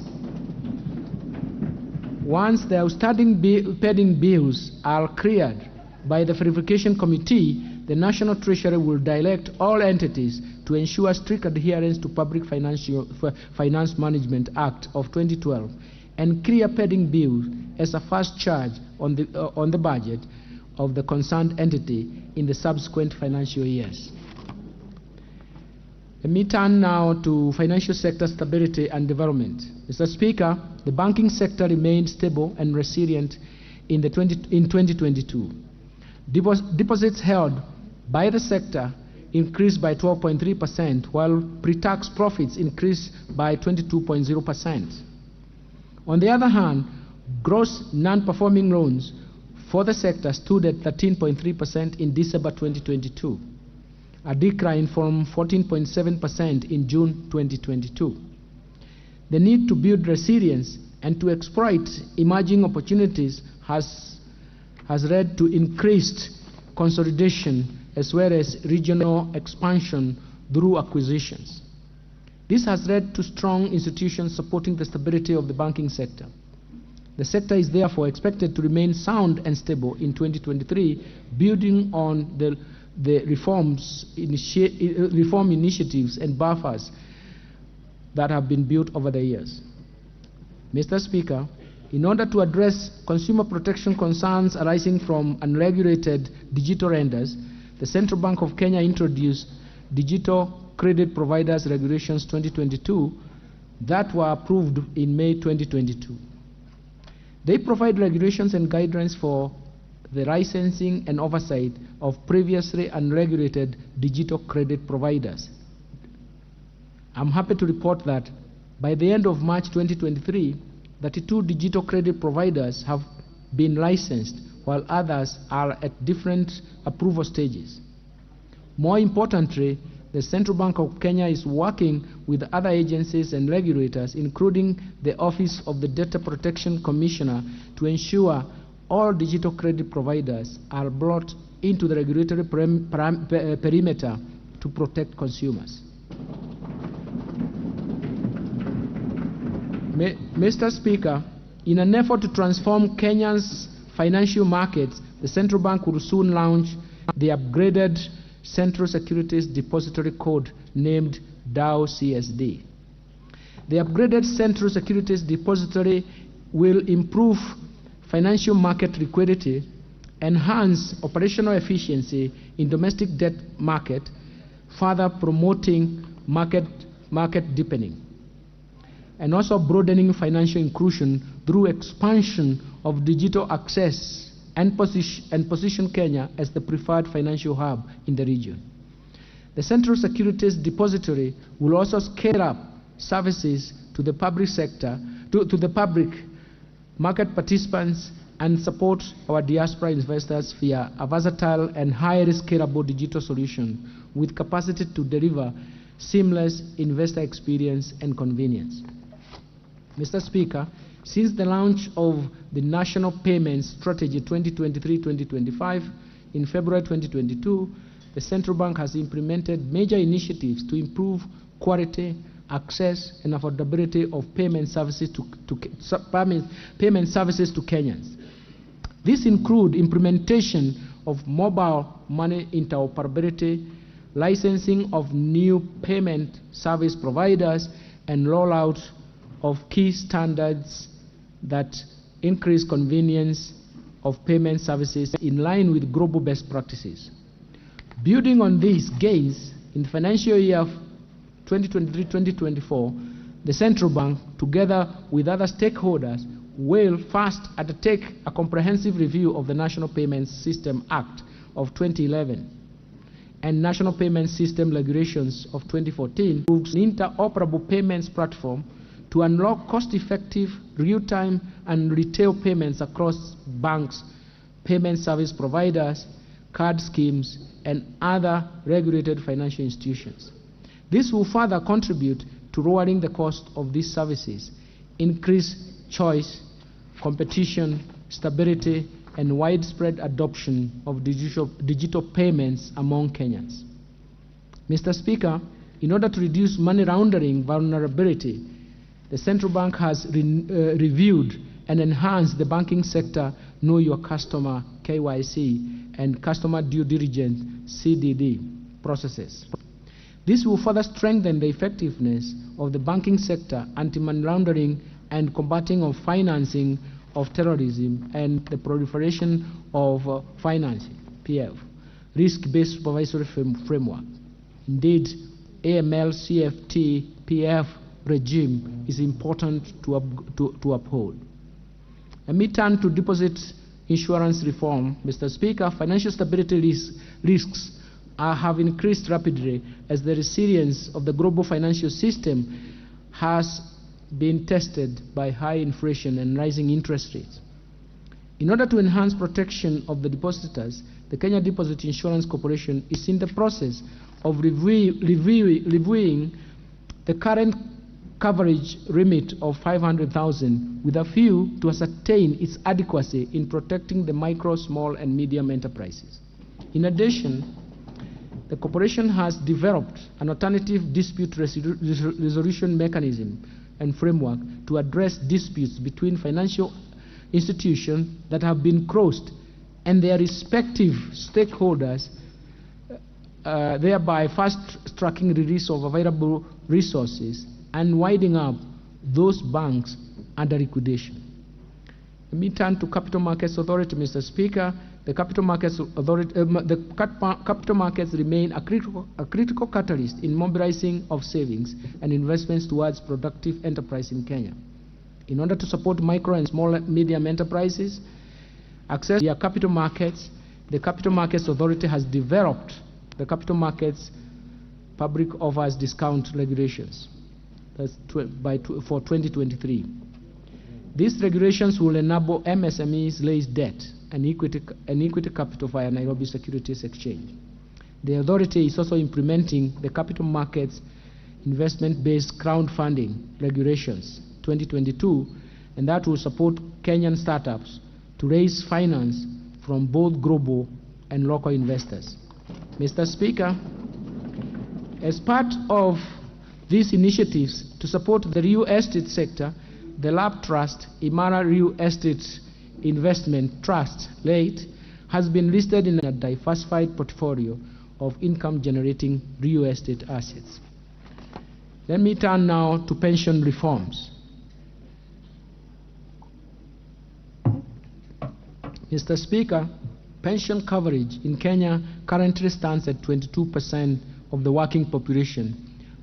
the outstanding pending bills are cleared by the verification committee, the National Treasury will direct all entities to ensure strict adherence to Public Finance Management Act of 2012 and clear pending bills as a first charge on the budget of the concerned entity in the subsequent financial years. Let me turn now to financial sector stability and development. Mr. Speaker, the banking sector remained stable and resilient in 2022. Deposits held by the sector increased by 12.3%, while pre-tax profits increased by 22.0%. On the other hand, gross non-performing loans for the sector stood at 13.3% in December 2022, a decline from 14.7% in June 2022. The need to build resilience and to exploit emerging opportunities has led to increased consolidation as well as regional expansion through acquisitions. This has led to strong institutions supporting the stability of the banking sector. The sector is therefore expected to remain sound and stable in 2023, building on the reform initiatives and buffers that have been built over the years. Mr. Speaker, in order to address consumer protection concerns arising from unregulated digital lenders, the Central Bank of Kenya introduced Digital Credit Providers Regulations 2022 that were approved in May 2022. They provide regulations and guidelines for the licensing and oversight of previously unregulated digital credit providers. I'm happy to report that by the end of March 2023, 32 digital credit providers have been licensed, while others are at different approval stages. More importantly, the Central Bank of Kenya is working with other agencies and regulators, including the Office of the Data Protection Commissioner, to ensure all digital credit providers are brought into the regulatory perimeter to protect consumers. Mr. Speaker, in an effort to transform Kenya's financial markets, the Central Bank will soon launch the upgraded Central Securities Depository Code named DAO CSD. The upgraded Central Securities Depository will improve financial market liquidity, enhance operational efficiency in domestic debt market, further promoting market deepening, and also broadening financial inclusion through expansion of digital access and position Kenya as the preferred financial hub in the region. The Central Securities Depository will also scale up services to the public sector, to the public market participants, and support our diaspora investors via a versatile and highly scalable digital solution with capacity to deliver seamless investor experience and convenience. Mr. Speaker, since the launch of the National Payments Strategy 2023-2025 in February 2022, the Central Bank has implemented major initiatives to improve quality, access, and affordability of payment services to Kenyans. These include implementation of mobile money interoperability, licensing of new payment service providers, and rollout of key standards that increase convenience of payment services in line with global best practices. Building on these gains, in the financial year 2023-2024, the Central Bank, together with other stakeholders, will first undertake a comprehensive review of the National Payments System Act of 2011 and National Payment System Regulations of 2014, an interoperable payments platform to unlock cost-effective, real-time, and retail payments across banks, payment service providers, card schemes, and other regulated financial institutions. This will further contribute to lowering the cost of these services, increase choice, competition, stability, and widespread adoption of digital payments among Kenyans. Mr. Speaker, in order to reduce money laundering vulnerability, the Central Bank has reviewed and enhanced the banking sector Know Your Customer KYC and Customer Due Diligence CDD processes. This will further strengthen the effectiveness of the banking sector anti-money laundering and combating of financing of terrorism and the proliferation of financing, PF, risk-based supervisory framework. Indeed, AML-CFT-PF regime is important to uphold. Let me turn to deposit insurance reform. Mr. Speaker, financial stability risks have increased rapidly as the resilience of the global financial system has been tested by high inflation and rising interest rates. In order to enhance protection of the depositors, the Kenya Deposit Insurance Corporation is in the process of reviewing the current coverage limit of 500,000 with a view to ascertain its adequacy in protecting the micro, small, and medium enterprises. In addition, the corporation has developed an alternative dispute resolution mechanism and framework to address disputes between financial institutions that have been crossed and their respective stakeholders, thereby fast-tracking release of available resources and winding up those banks under liquidation. Let me turn to Capital Markets Authority, Mr. Speaker. The Capital Markets Authority, capital markets remain a critical catalyst in mobilizing of savings and investments towards productive enterprise in Kenya. In order to support micro and small and medium enterprises, access to capital markets, the Capital Markets Authority has developed the Capital Markets Public Offers Discount Regulations for 2023. These regulations will enable MSMEs raise debt and equity capital via Nairobi Securities Exchange. The authority is also implementing the Capital Markets Investment-Based Crowdfunding Regulations 2022, and that will support Kenyan startups to raise finance from both global and local investors. Mr. Speaker, as part of these initiatives to support the real estate sector, the LAP Trust, Imara Real Estate Investment Trust, late, has been listed in a diversified portfolio of income-generating real estate assets. Let me turn now to pension reforms. Mr. Speaker, pension coverage in Kenya currently stands at 22% of the working population,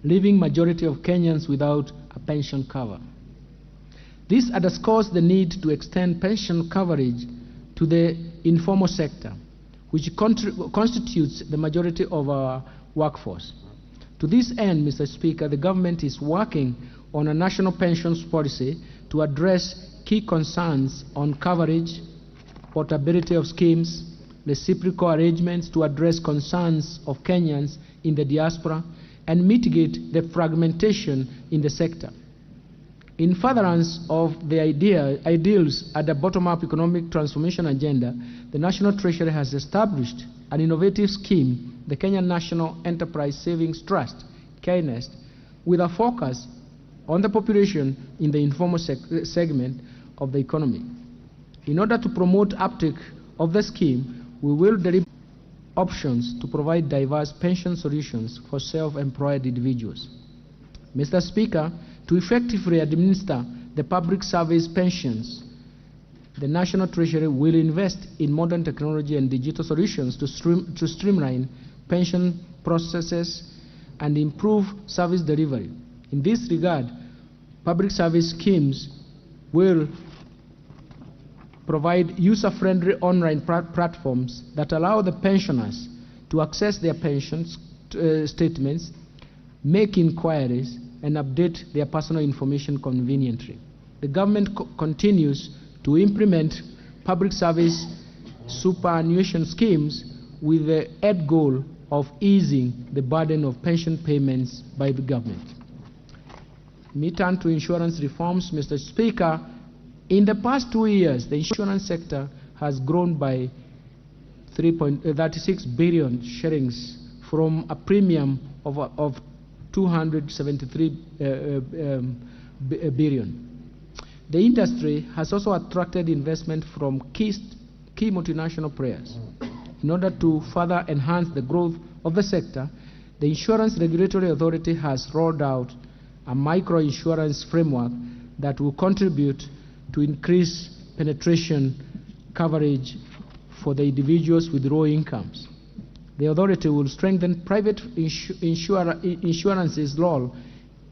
leaving majority of Kenyans without a pension cover. This underscores the need to extend pension coverage to the informal sector, which constitutes the majority of our workforce. To this end, Mr. Speaker, the government is working on a national pensions policy to address key concerns on coverage, portability of schemes, reciprocal arrangements to address concerns of Kenyans in the diaspora, and mitigate the fragmentation in the sector. In furtherance of the ideals at the bottom-up economic transformation agenda, the National Treasury has established an innovative scheme, the Kenya National Enterprise Savings Trust, KNEST, with a focus on the population in the informal segment of the economy. In order to promote uptake of the scheme, we will deliver options to provide diverse pension solutions for self-employed individuals. Mr. Speaker, to effectively administer the public service pensions, the National Treasury will invest in modern technology and digital solutions to streamline pension processes and improve service delivery. In this regard, public service schemes will provide user-friendly online platforms that allow the pensioners to access their pension statements, make inquiries, and update their personal information conveniently. The government continues to implement public service superannuation schemes with the end goal of easing the burden of pension payments by the government. Let me turn to insurance reforms, Mr. Speaker. In the past 2 years, the insurance sector has grown by 36 billion shillings from a premium of 273 billion. The industry has also attracted investment from key multinational players. In order to further enhance the growth of the sector, the Insurance Regulatory Authority has rolled out a micro-insurance framework that will contribute to increase penetration coverage for the individuals with low incomes. The authority will strengthen private insurance's role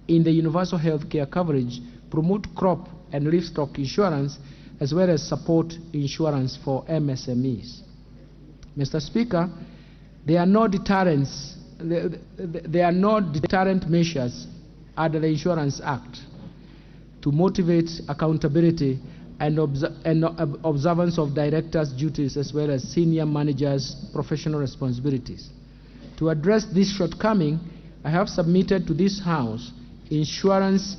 in the universal health care coverage, promote crop and livestock insurance, as well as support insurance for MSMEs. Mr. Speaker, there are no deterrent measures under the Insurance Act to motivate accountability and observance of directors' duties, as well as senior managers' professional responsibilities. To address this shortcoming, I have submitted to this House Insurance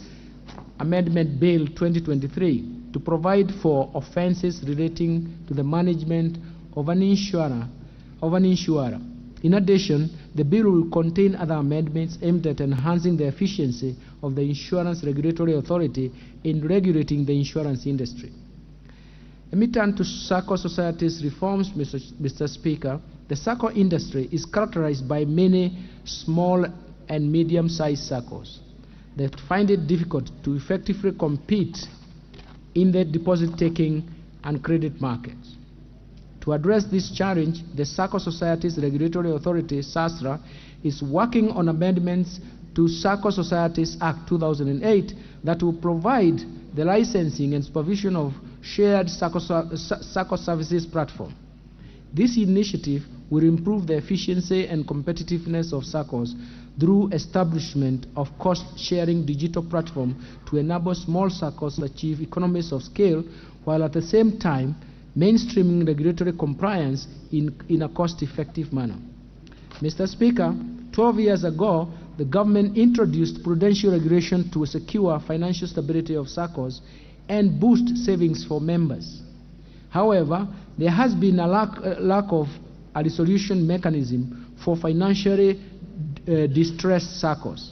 Amendment Bill 2023 to provide for offences relating to the management of an insurer. In addition, the bill will contain other amendments aimed at enhancing the efficiency of the Insurance Regulatory Authority in regulating the insurance industry. Let me turn to SACCO societies reforms, Mr. Speaker. The SACCO industry is characterized by many small and medium-sized SACCOs that find it difficult to effectively compete in the deposit-taking and credit markets. To address this challenge, the SACCO Societies Regulatory Authority, SASRA, is working on amendments to SACCO Societies Act 2008 that will provide the licensing and supervision of shared SACCO services platform. This initiative will improve the efficiency and competitiveness of SACCOs through establishment of cost-sharing digital platform to enable small SACCOs to achieve economies of scale, while at the same time mainstreaming regulatory compliance in a cost-effective manner. Mr. Speaker, 12 years ago, the government introduced prudential regulation to secure financial stability of SACCOs and boost savings for members. However, there has been a lack of a resolution mechanism for financially distressed SACCOs.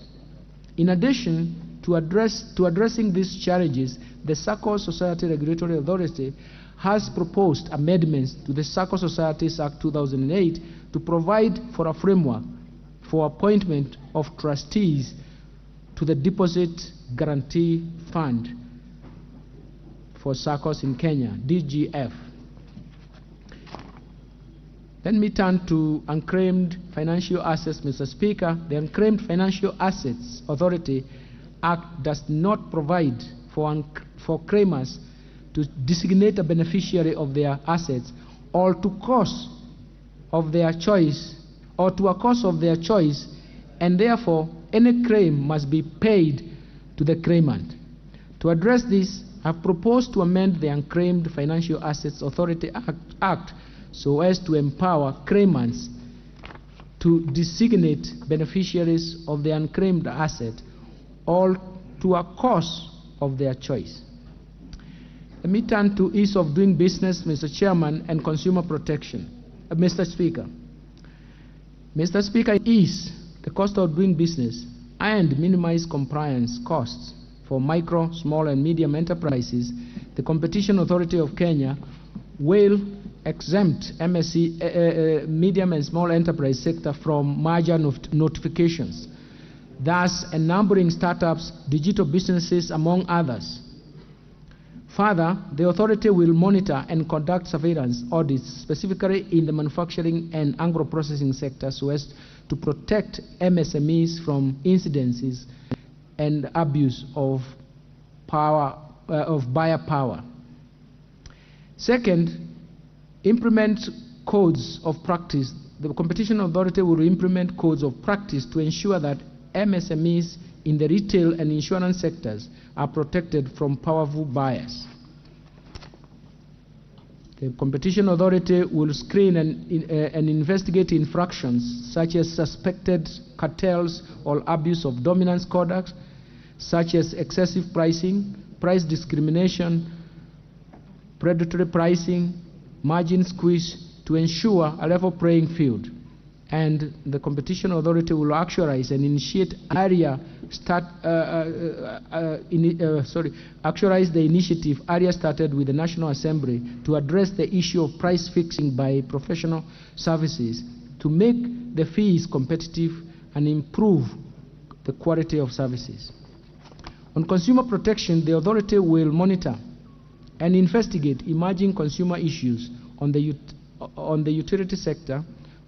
In addition to addressing these challenges, the SACCO Society Regulatory Authority has proposed amendments to the SACCO Societies Act 2008 to provide for a framework for appointment of trustees to the Deposit Guarantee Fund for SACCOs in Kenya, DGF. Let me turn to unclaimed financial assets, Mr. Speaker. The Unclaimed Financial Assets Authority Act does not provide for claimers to designate a beneficiary of their assets or to a cause of their choice, and therefore any claim must be paid to the claimant. To address this, I have proposed to amend the Unclaimed Financial Assets Authority Act so as to empower claimants to designate beneficiaries of the unclaimed asset or to a cause of their choice. Let me turn to ease of doing business, Mr. Chairman, and consumer protection. Mr. Speaker. Mr. Speaker, ease the cost of doing business and minimize compliance costs for micro, small, and medium enterprises. The Competition Authority of Kenya will exempt MSE, medium and small enterprise sector from merger notifications, thus enabling startups, digital businesses, among others. Further, the authority will monitor and conduct surveillance audits specifically in the manufacturing and agro-processing sector so as to protect MSMEs from incidences and abuse of buyer power. Second, implement codes of practice. The Competition Authority will implement codes of practice to ensure that MSMEs in the retail and insurance sectors are protected from powerful buyers. The Competition Authority will screen and investigate infractions such as suspected cartels or abuse of dominance conduct, such as excessive pricing, price discrimination, predatory pricing, margin squeeze, to ensure a level playing field. And the Competition Authority will actualize and initiate actualize the initiative area started with the National Assembly to address the issue of price fixing by professional services to make the fees competitive and improve the quality of services. On consumer protection, the authority will monitor and investigate emerging consumer issues on the utility sector,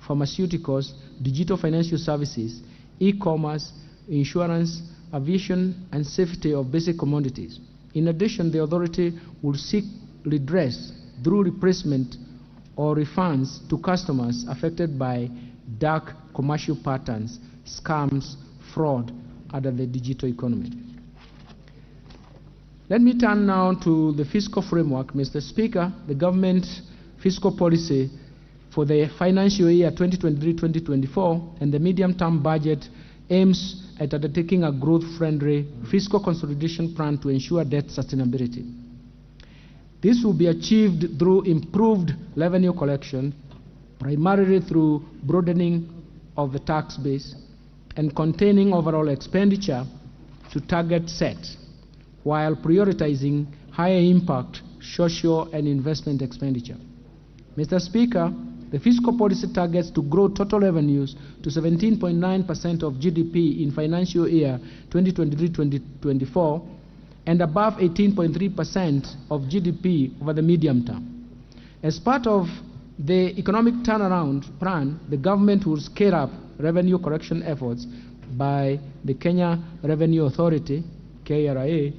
pharmaceuticals, digital financial services, e-commerce, insurance, aviation, and safety of basic commodities. In addition, the authority will seek redress through replacement or refunds to customers affected by dark commercial patterns, scams, fraud under the digital economy. Let me turn now to the fiscal framework. Mr. Speaker, the government fiscal policy for the financial year 2023-2024 and the medium-term budget aims at undertaking a growth-friendly fiscal consolidation plan to ensure debt sustainability. This will be achieved through improved revenue collection, primarily through broadening of the tax base and containing overall expenditure to target sets, while prioritizing higher impact social and investment expenditure. Mr. Speaker, the fiscal policy targets to grow total revenues to 17.9% of GDP in financial year 2023-2024 and above 18.3% of GDP over the medium term. As part of the economic turnaround plan, the government will scale up revenue collection efforts by the Kenya Revenue Authority, KRA,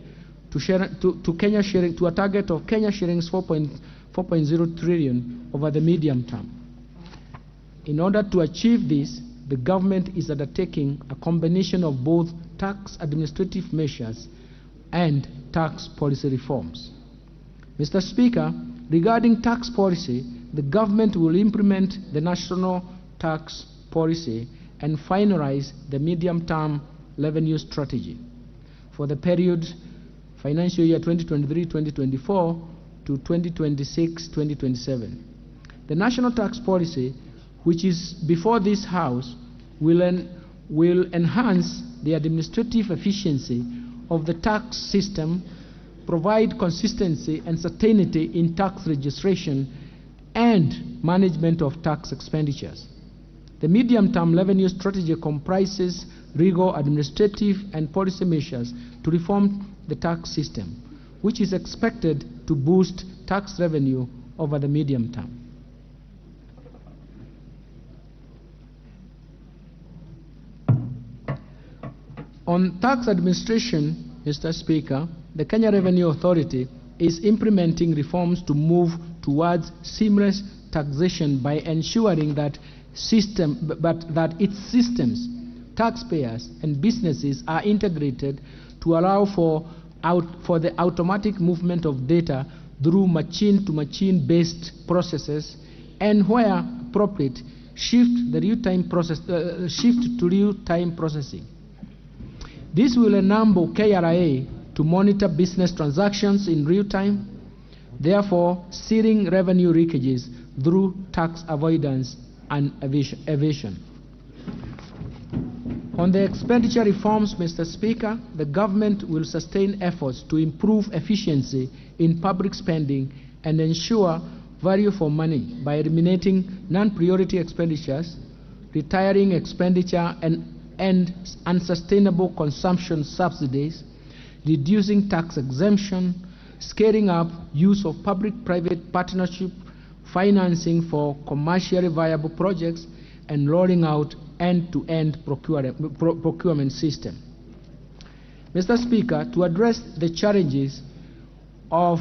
to a target of Kenya shillings 4.0 trillion over the medium term. In order to achieve this, the government is undertaking a combination of both tax administrative measures and tax policy reforms. Mr. Speaker, regarding tax policy, the government will implement the national tax policy and finalize the medium-term revenue strategy for the period financial year 2023-2024 to 2026-2027. The national tax policy, which is before this House, will enhance the administrative efficiency of the tax system, provide consistency and certainty in tax registration and management of tax expenditures. The medium-term revenue strategy comprises rigorous administrative and policy measures to reform the tax system, which is expected to boost tax revenue over the medium term. On tax administration, Mr. Speaker, the Kenya Revenue Authority is implementing reforms to move towards seamless taxation by ensuring that its systems, taxpayers, and businesses are integrated to allow for the automatic movement of data through machine-to-machine based processes, and where appropriate, shift to real-time processing. This will enable KRA to monitor business transactions in real time, therefore sealing revenue leakages through tax avoidance and evasion. On the expenditure reforms, Mr. Speaker, the government will sustain efforts to improve efficiency in public spending and ensure value for money by eliminating non-priority expenditures, retiring expenditure and unsustainable consumption subsidies, reducing tax exemption, scaling up use of public-private partnership financing for commercially viable projects, and rolling out end-to-end procurement system. Mr. Speaker, to address the challenges of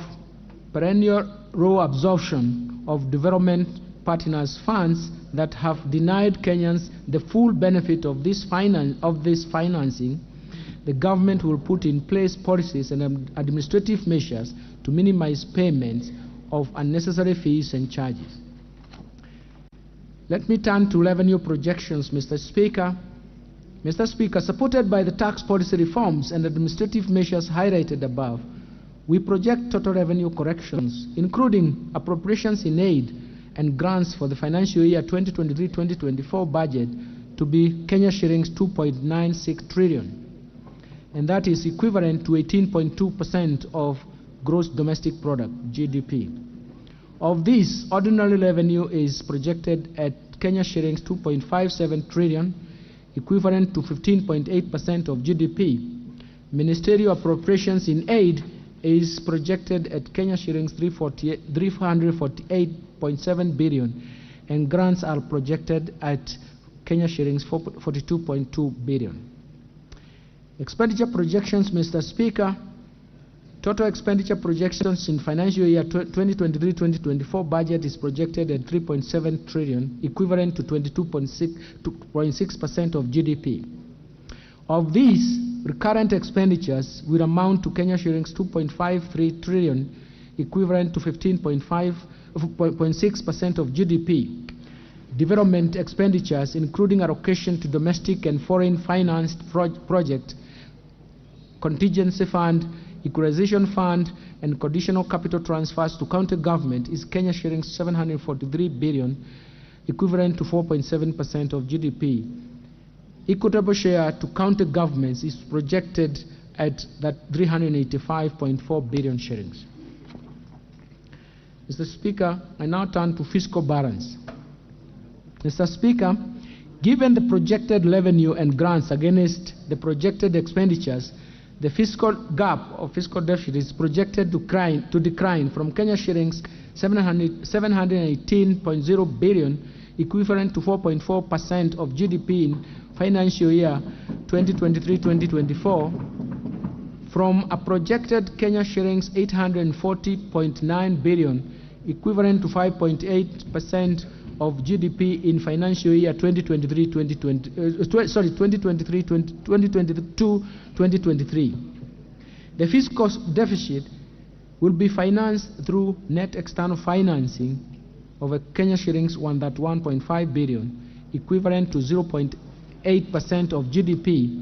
perennial low absorption of development partners' funds that have denied Kenyans the full benefit of this financing, the government will put in place policies and administrative measures to minimize payments of unnecessary fees and charges. Let me turn to revenue projections, Mr. Speaker. Mr. Speaker, supported by the tax policy reforms and administrative measures highlighted above, we project total revenue corrections, including appropriations in aid and grants for the financial year 2023-2024 budget, to be Kenya shillings 2.96 trillion, and that is equivalent to 18.2% of gross domestic product, GDP. Of this, ordinary revenue is projected at Kenya shillings 2.57 trillion, equivalent to 15.8% of GDP. Ministerial appropriations in aid is projected at Kenya shillings 348.7 billion, and grants are projected at Kenya shillings 42.2 billion. Expenditure projections, Mr. Speaker. Total expenditure projections in financial year 2023-2024 budget is projected at 3.7 trillion, equivalent to 22.6% of GDP. Of these, recurrent expenditures will amount to Kenya shillings 2.53 trillion, equivalent to 15.6% of GDP. Development expenditures, including allocation to domestic and foreign financed projects, contingency fund, equalization fund, and conditional capital transfers to county government, is Kenya shillings 743 billion, equivalent to 4.7% of GDP. Equitable share to county governments is projected at that 385.4 billion shillings. Mr. Speaker, I now turn to fiscal balance. Mr. Speaker, given the projected revenue and grants against the projected expenditures, the fiscal gap or fiscal deficit is projected to decline from Kenya shillings 718.0 billion, equivalent to 4.4% of GDP in financial year 2023-2024, from a projected Kenya shillings 840.9 billion, equivalent to 5.8% of GDP in financial year 2022-2023. The fiscal deficit will be financed through net external financing of a Kenya shillings 131.5 billion, equivalent to 0.8% of GDP,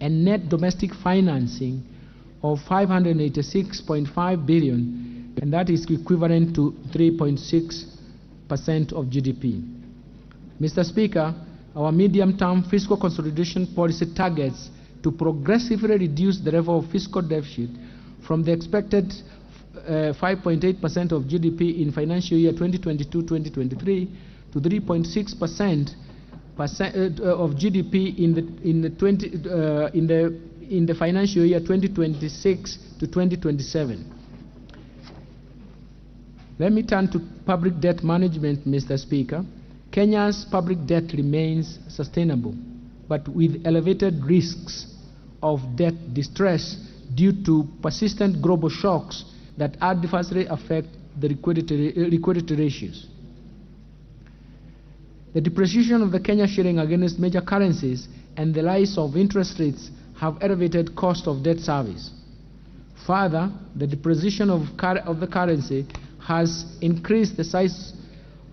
and net domestic financing of 586.5 billion, and that is equivalent to 3.6% of GDP. Mr. Speaker, our medium-term fiscal consolidation policy targets to progressively reduce the level of fiscal deficit from the expected 5.8% of GDP in financial year 2022-2023 to 3.6% of GDP in the financial year 2026 to 2027. Let me turn to public debt management, Mr. Speaker. Kenya's public debt remains sustainable, but with elevated risks of debt distress due to persistent global shocks that adversely affect the liquidity ratios. The depreciation of the Kenya shilling against major currencies and the rise of interest rates have elevated cost of debt service. Further, the depreciation of the currency has increased the size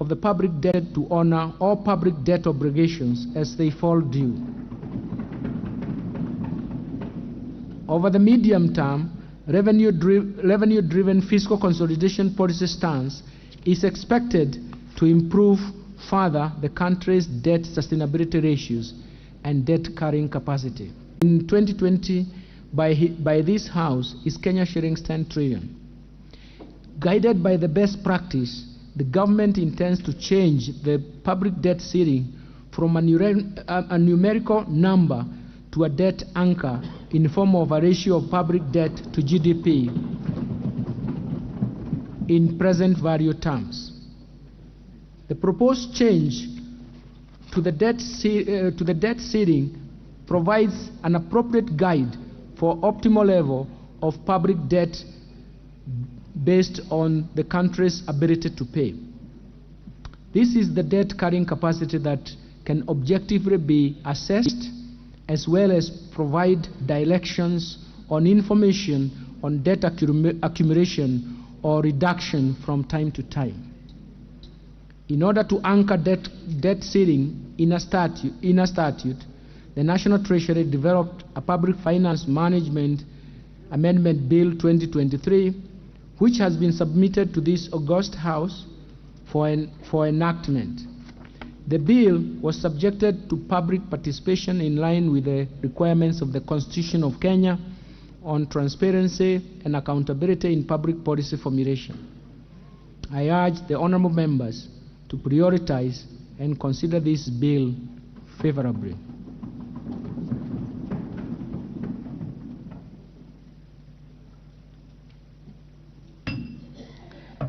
of the public debt to honor all public debt obligations as they fall due. Over the medium term, revenue-driven fiscal consolidation policy stance is expected to improve further the country's debt sustainability ratios and debt carrying capacity. In 2020, by this House, is Kenya shillings 10 trillion. Guided by the best practice, the government intends to change the public debt ceiling from a numerical number to a debt anchor in the form of a ratio of public debt to GDP in present value terms. The proposed change to the debt ceiling provides an appropriate guide for optimal level of public debt based on the country's ability to pay. This is the debt carrying capacity that can objectively be assessed, as well as provide directions on information on debt accumulation or reduction from time to time. In order to anchor debt ceiling in a statute, the National Treasury developed a Public Finance Management Amendment Bill 2023, which has been submitted to this august House for enactment. The bill was subjected to public participation in line with the requirements of the Constitution of Kenya on transparency and accountability in public policy formulation. I urge the honourable members to prioritize and consider this bill favorably.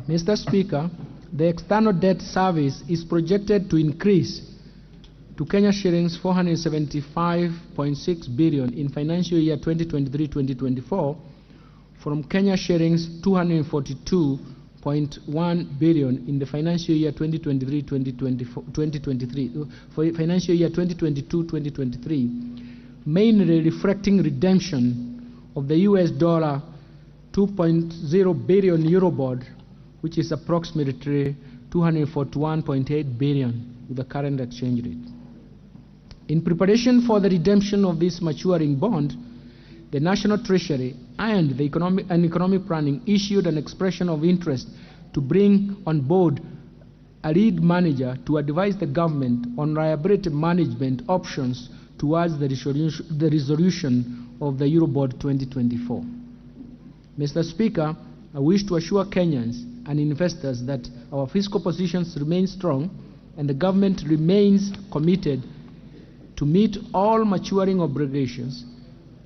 Mr. Speaker, the external debt service is projected to increase to Kenya shillings 475.6 billion in financial year 2023-2024 from Kenya shillings 242.1 billion in the financial year 2023-2023 for financial year 2022-2023, mainly reflecting redemption of the US dollar 2.0 billion Eurobond, which is approximately 241.8 billion with the current exchange rate. In preparation for the redemption of this maturing bond, the National Treasury and the Economic Planning issued an expression of interest to bring on board a lead manager to advise the government on liability management options towards the resolution of the Eurobond 2024. Mr. Speaker, I wish to assure Kenyans and investors that our fiscal positions remain strong and the government remains committed to meet all maturing obligations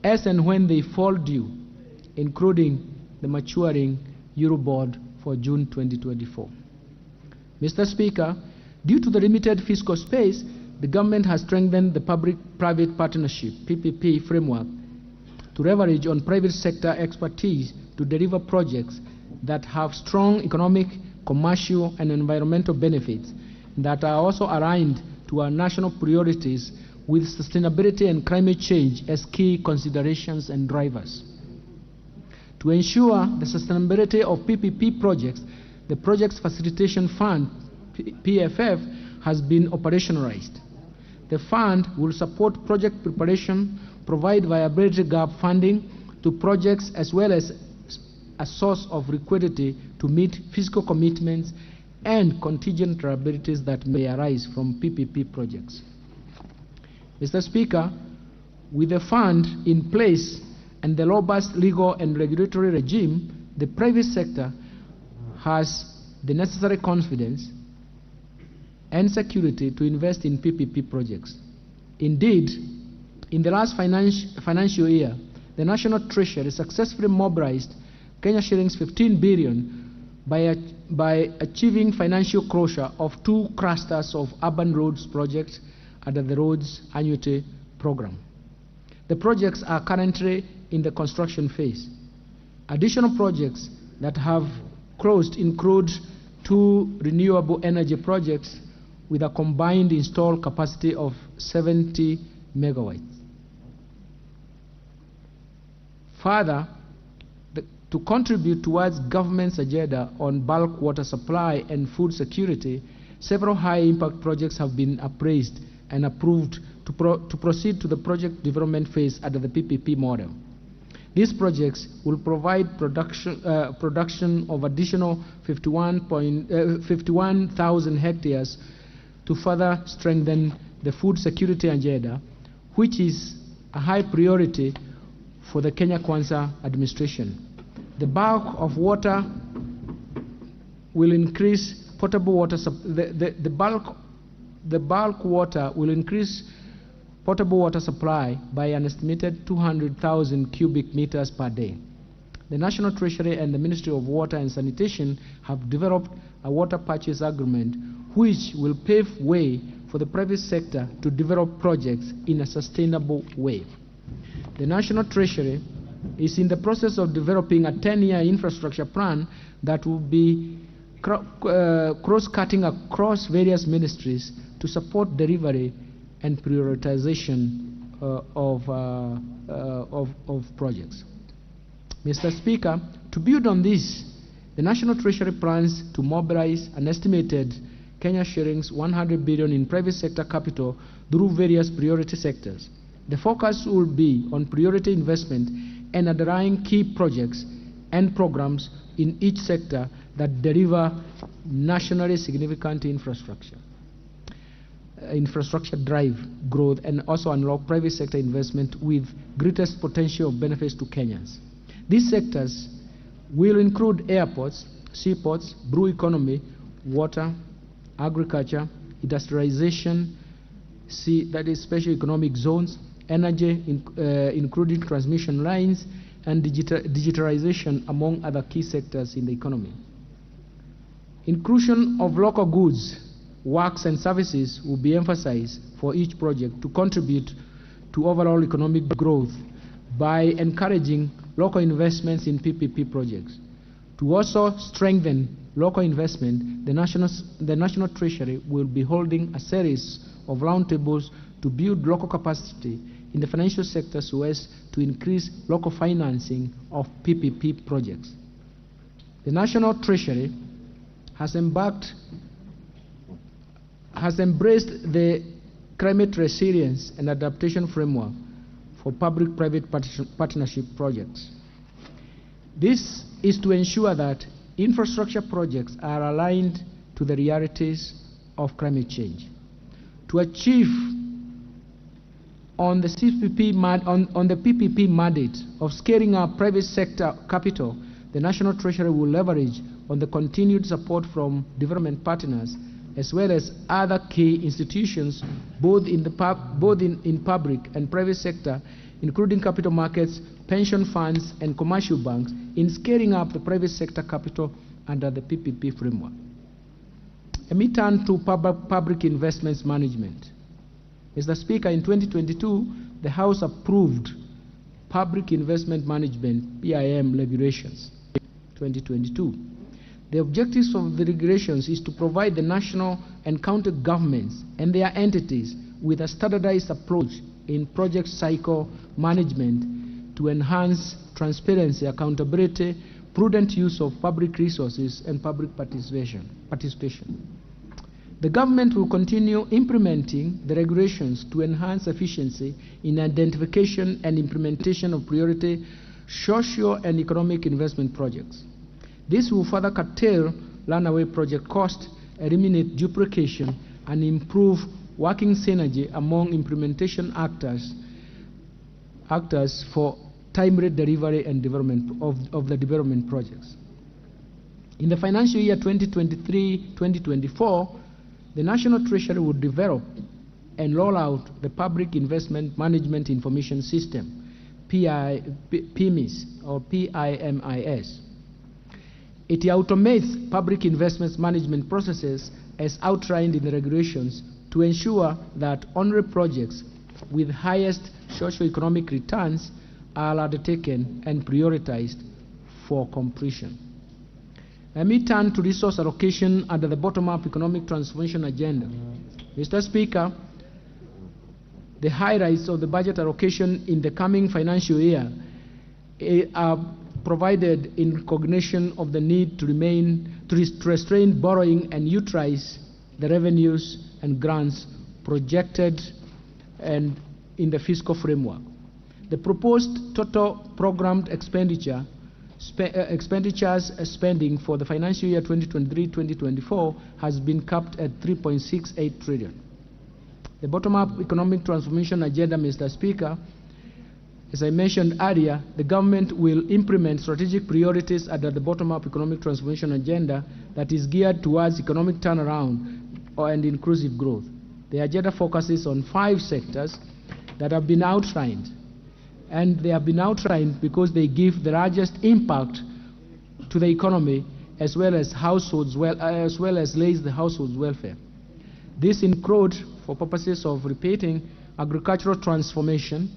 as and when they fall due, including the maturing Eurobond for June 2024. Mr. Speaker, due to the limited fiscal space, the government has strengthened the public-private partnership (PPP) framework to leverage on private sector expertise to deliver projects that have strong economic, commercial, and environmental benefits that are also aligned to our national priorities with sustainability and climate change as key considerations and drivers. To ensure the sustainability of PPP projects, the Projects Facilitation Fund, PFF, has been operationalized. The fund will support project preparation, provide viability gap funding to projects, as well as a source of liquidity to meet fiscal commitments and contingent liabilities that may arise from PPP projects. Mr. Speaker, with the fund in place and the robust legal and regulatory regime, the private sector has the necessary confidence and security to invest in PPP projects. Indeed, in the last financial year, the National Treasury successfully mobilized Kenya shillings 15 billion by achieving financial closure of 2 clusters of urban roads projects under the Roads Annuity Program. The projects are currently in the construction phase. Additional projects that have closed include 2 renewable energy projects with a combined installed capacity of 70 megawatts. Further, to contribute towards government's agenda on bulk water supply and food security, several high-impact projects have been appraised and approved to proceed to the project development phase under the PPP model. These projects will provide production of additional 51,000 hectares to further strengthen the food security agenda, which is a high priority for the Kenya Kwanza administration. The bulk of water will increase potable water. The bulk water will increase potable water supply by an estimated 200,000 cubic meters per day. The National Treasury and the Ministry of Water and Sanitation have developed a water purchase agreement which will pave way for the private sector to develop projects in a sustainable way. The National Treasury is in the process of developing a 10-year infrastructure plan that will be cross-cutting across various ministries to support delivery and prioritization of projects. Mr. Speaker, to build on this, the National Treasury plans to mobilize an estimated Kenya shillings 100 billion in private sector capital through various priority sectors. The focus will be on priority investment and underlying key projects and programs in each sector that deliver nationally significant infrastructure drive growth and also unlock private sector investment with greatest potential benefits to Kenyans. These sectors will include airports, seaports, blue economy, water, agriculture, industrialization, that is special economic zones, energy, including transmission lines, and digitalization, among other key sectors in the economy. Inclusion of local goods, works and services will be emphasized for each project to contribute to overall economic growth by encouraging local investments in PPP projects. To also strengthen local investment, the National Treasury will be holding a series of roundtables to build local capacity in the financial sector so as to increase local financing of PPP projects. The National Treasury has embraced the climate resilience and adaptation framework for public-private partnership projects. This is to ensure that infrastructure projects are aligned to the realities of climate change. To achieve on the PPP mandate of scaling up private sector capital, the National Treasury will leverage on the continued support from development partners as well as other key institutions, both in public and private sector, including capital markets, pension funds, and commercial banks, in scaling up the private sector capital under the PPP framework. Let me turn to public investments management. Mr. Speaker, in 2022, the House approved Public Investment Management, PIM, regulations, 2022. The objectives of the regulations is to provide the national and county governments and their entities with a standardized approach in project cycle management to enhance transparency, accountability, prudent use of public resources, and public participation. The government will continue implementing the regulations to enhance efficiency in identification and implementation of priority social and economic investment projects. This will further curtail runaway project costs, eliminate duplication, and improve working synergy among implementation actors for timely delivery and development of the development projects. In the financial year 2023-2024, the National Treasury will develop and roll out the Public Investment Management Information System, PIMIS or PIMIS. It automates public investments management processes as outlined in the regulations to ensure that only projects with highest socio-economic returns are undertaken and prioritized for completion. Let me turn to resource allocation under the bottom-up economic transformation agenda. Mr. Speaker, the highlights of the budget allocation in the coming financial year are provided in recognition of the need to restrain borrowing and utilize the revenues and grants projected and in the fiscal framework. The proposed total programmed expenditures spending for the financial year 2023-2024 has been capped at 3.68 trillion. The bottom-up economic transformation agenda, Mr. Speaker, as I mentioned earlier, the government will implement strategic priorities under the bottom-up economic transformation agenda that is geared towards economic turnaround and inclusive growth. The agenda focuses on 5 sectors that have been outlined, and they have been outlined because they give the largest impact to the economy as well as raise the household's welfare. This includes, for purposes of repeating, agricultural transformation,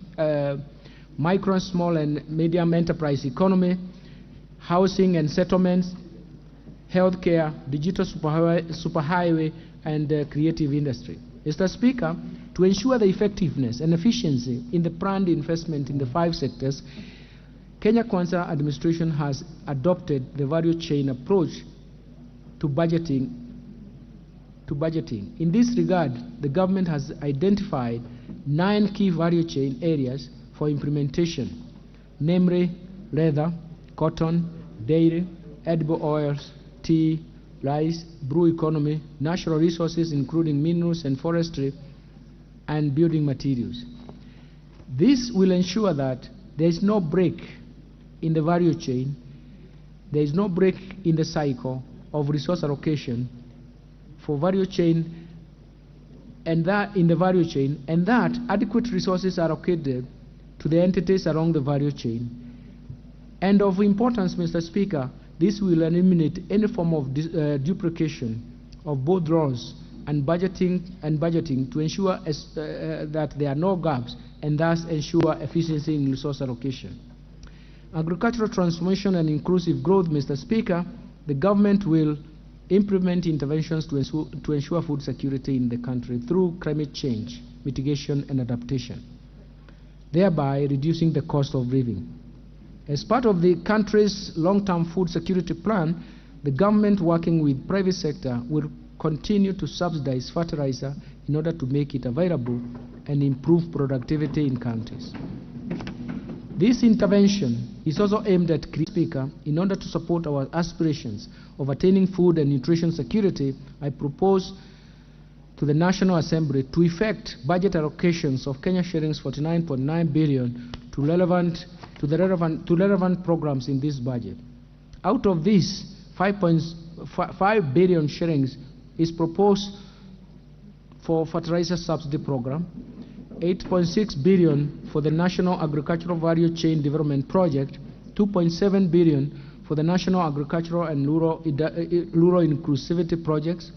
micro, small, and medium enterprise economy, housing and settlements, healthcare, digital superhighway, and creative industry. Mr. Speaker, to ensure the effectiveness and efficiency in the planned investment in the 5 sectors, Kenya Kwanza administration has adopted the value chain approach to budgeting. In this regard, the government has identified 9 key value chain areas for implementation, namely leather, cotton, dairy, edible oils, tea, rice, brew economy, natural resources including minerals and forestry, and building materials. This will ensure that there is no break in the value chain, there is no break in the cycle of resource allocation for value chain, and that in the value chain, and that adequate resources are allocated to the entities along the value chain. And of importance, Mr. Speaker, This will eliminate any form of duplication of both roles and budgeting to ensure that there are no gaps and thus ensure efficiency in resource allocation. Agricultural transformation and inclusive growth, Mr. Speaker, the government will implement interventions to ensure food security in the country through climate change, mitigation and adaptation, thereby reducing the cost of living. As part of the country's long-term food security plan, the government, working with private sector, will continue to subsidize fertilizer in order to make it available and improve productivity in counties. This intervention is also aimed at Speaker. In order to support our aspirations of attaining food and nutrition security, I propose to the National Assembly to effect budget allocations of Kenya shillings 49.9 billion to relevant programs in this budget. Out of this, 5.5 billion shillings is proposed for fertilizer subsidy program, 8.6 billion for the National Agricultural Value Chain Development Project, 2.7 billion for the National Agricultural and Rural Inclusivity Projects,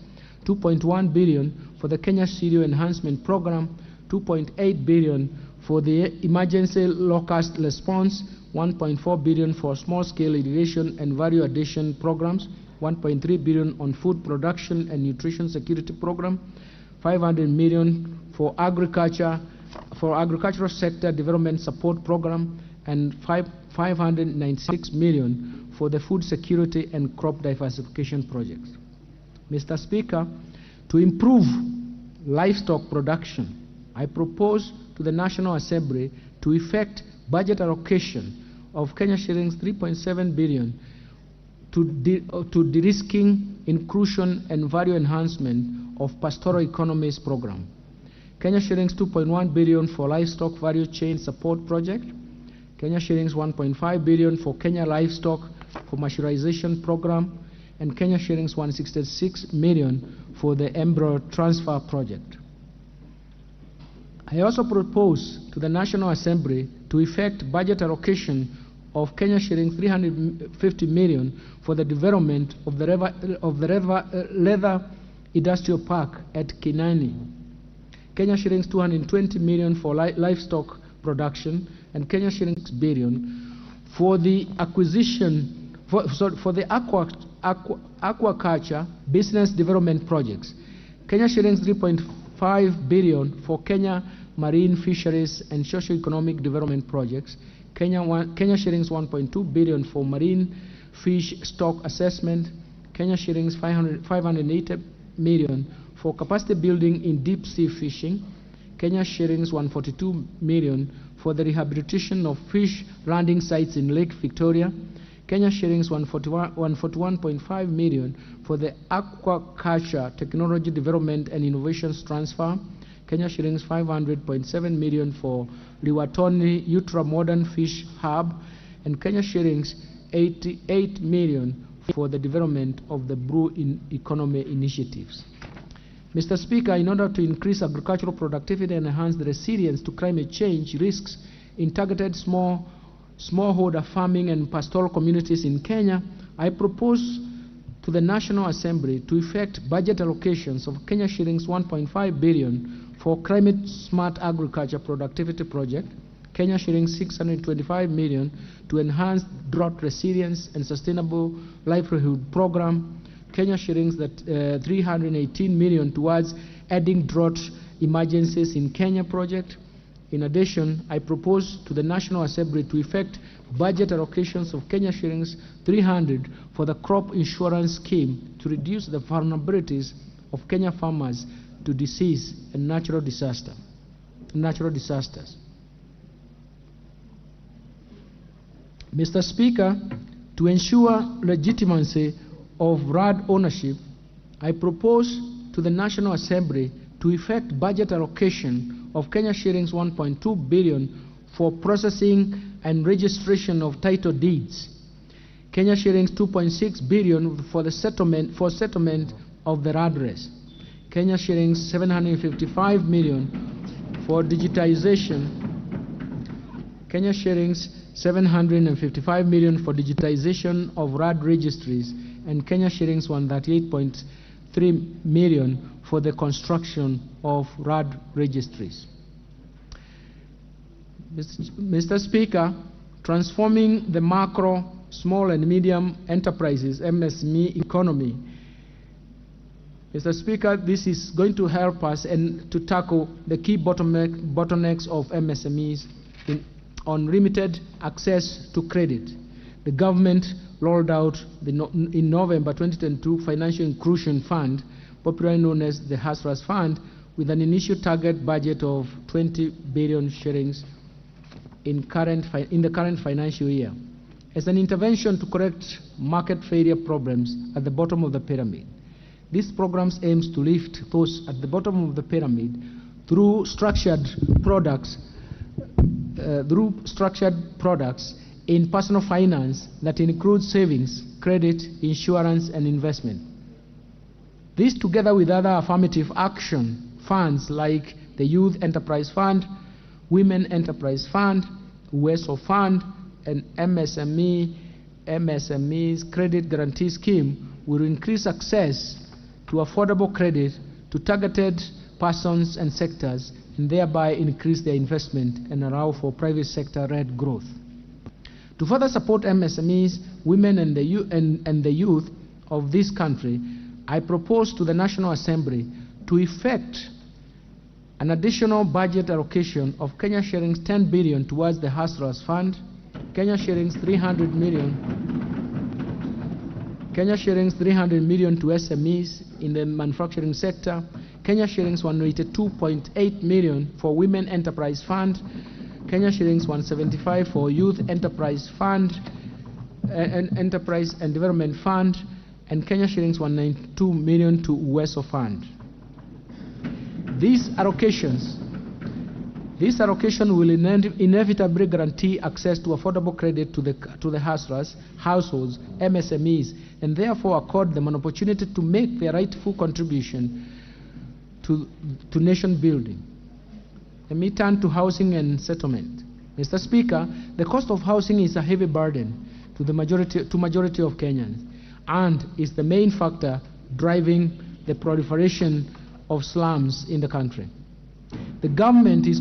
2.1 billion for the Kenya Cereal Enhancement Program, 2.8 billion for the Emergency Locust Response, 1.4 billion for small-scale irrigation and value addition programs, 1.3 billion on food production and nutrition security program, 500 million for agricultural sector development support program, and 596 million for the food security and crop diversification projects. Mr. Speaker, to improve livestock production, I propose to the National Assembly to effect budget allocation of Kenya shillings 3.7 billion to de-risking, inclusion and value enhancement of pastoral economies program. Kenya shillings 2.1 billion for livestock value chain support project. Kenya shillings 1.5 billion for Kenya livestock commercialization program, and Kenya shillings 166 million for the embryo transfer project. I also propose to the National Assembly to effect budget allocation of Kenya shillings 350 million for the development of the leather industrial park at Kinani. Kenya shillings 220 million for livestock production, and Kenya shillings billion for the acquisition for the aquaculture business development projects. Kenya shillings 3.5 billion for Kenya marine fisheries and socio-economic development projects. Kenya shillings 1.2 billion for marine fish stock assessment. Kenya shillings 580 million for capacity building in deep sea fishing. Kenya shillings 142 million for the rehabilitation of fish landing sites in Lake Victoria. Kenya shillings 141.5 million for the aquaculture technology development and innovations transfer. Kenya shillings 500.7 million for Liwatoni Ultra Modern Fish Hub, and Kenya shillings 88 million for the development of the Blue Economy initiatives. Mr. Speaker, in order to increase agricultural productivity and enhance the resilience to climate change risks in targeted smallholder farming and pastoral communities in Kenya, I propose to the National Assembly to effect budget allocations of Kenya shillings 1.5 billion for climate smart agriculture productivity project, Kenya shillings 625 million to enhance drought resilience and sustainable livelihood program, Kenya shillings 318 million towards adding drought emergencies in Kenya project. In addition, I propose to the National Assembly to effect budget allocations of Kenya shillings 300 for the crop insurance scheme to reduce the vulnerabilities of Kenya farmers to disease and natural disasters. Mr. Speaker, to ensure legitimacy of RAD ownership, I propose to the National Assembly to effect budget allocation of Kenya shillings 1.2 billion for processing and registration of title deeds, Kenya shillings 2.6 billion for the settlement of the RAD race, Kenya shillings 755 million for digitization, Kenya shillings 755 million for digitization of RAD registries, and Kenya shillings 138.3 million for the construction of RAD registries. Mr. Speaker, transforming the macro, small and medium enterprises, MSME economy. Mr. Speaker, this is going to help us and to tackle the key bottlenecks of MSMEs on limited access to credit. The government rolled out in November 2022 Financial Inclusion Fund, popularly known as the Hustlers Fund, with an initial target budget of 20 billion shillings in the current financial year, as an intervention to correct market failure problems at the bottom of the pyramid. This program aims to lift those at the bottom of the pyramid through structured products in personal finance that includes savings, credit, insurance, and investment. This, together with other affirmative action funds like the Youth Enterprise Fund, Women Enterprise Fund, UESO Fund, and MSME's Credit Guarantee Scheme, will increase access to affordable credit to targeted persons and sectors, and thereby increase their investment and allow for private sector-led growth. To further support MSMEs, women, and the youth of this country, I propose to the National Assembly to effect an additional budget allocation of Kenya shillings 10 billion towards the Hustlers Fund, Kenya shillings 300 million to SMEs in the manufacturing sector, Kenya shillings 182.8 million for Women Enterprise Fund, Kenya shillings 175 for Youth Enterprise Fund, Enterprise and Development Fund, and Kenya shillings 192 million to UESO Fund. These allocation will inevitably guarantee access to affordable credit to the hustlers, households, MSMEs, and therefore accord them an opportunity to make their rightful contribution to nation building. Let me turn to housing and settlement. Mr. Speaker, the cost of housing is a heavy burden to the majority of Kenyans, and is the main factor driving the proliferation of slums in the country. The government's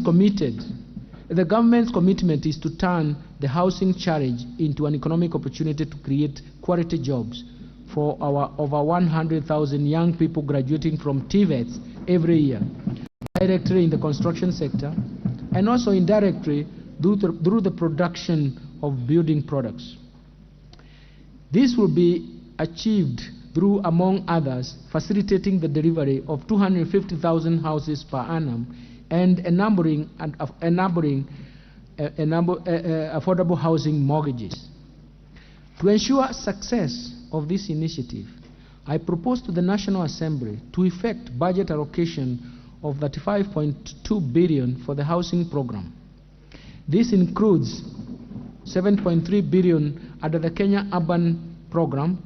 commitment is to turn the housing challenge into an economic opportunity to create quality jobs for our over 100,000 young people graduating from TVETs every year, directly in the construction sector, and also indirectly through the production of building products. This will be achieved through, among others, facilitating the delivery of 250,000 houses per annum and enabling affordable housing mortgages. To ensure success of this initiative, I propose to the National Assembly to effect budget allocation of 35.2 billion for the housing program. This includes 7.3 billion under the Kenya Urban Program,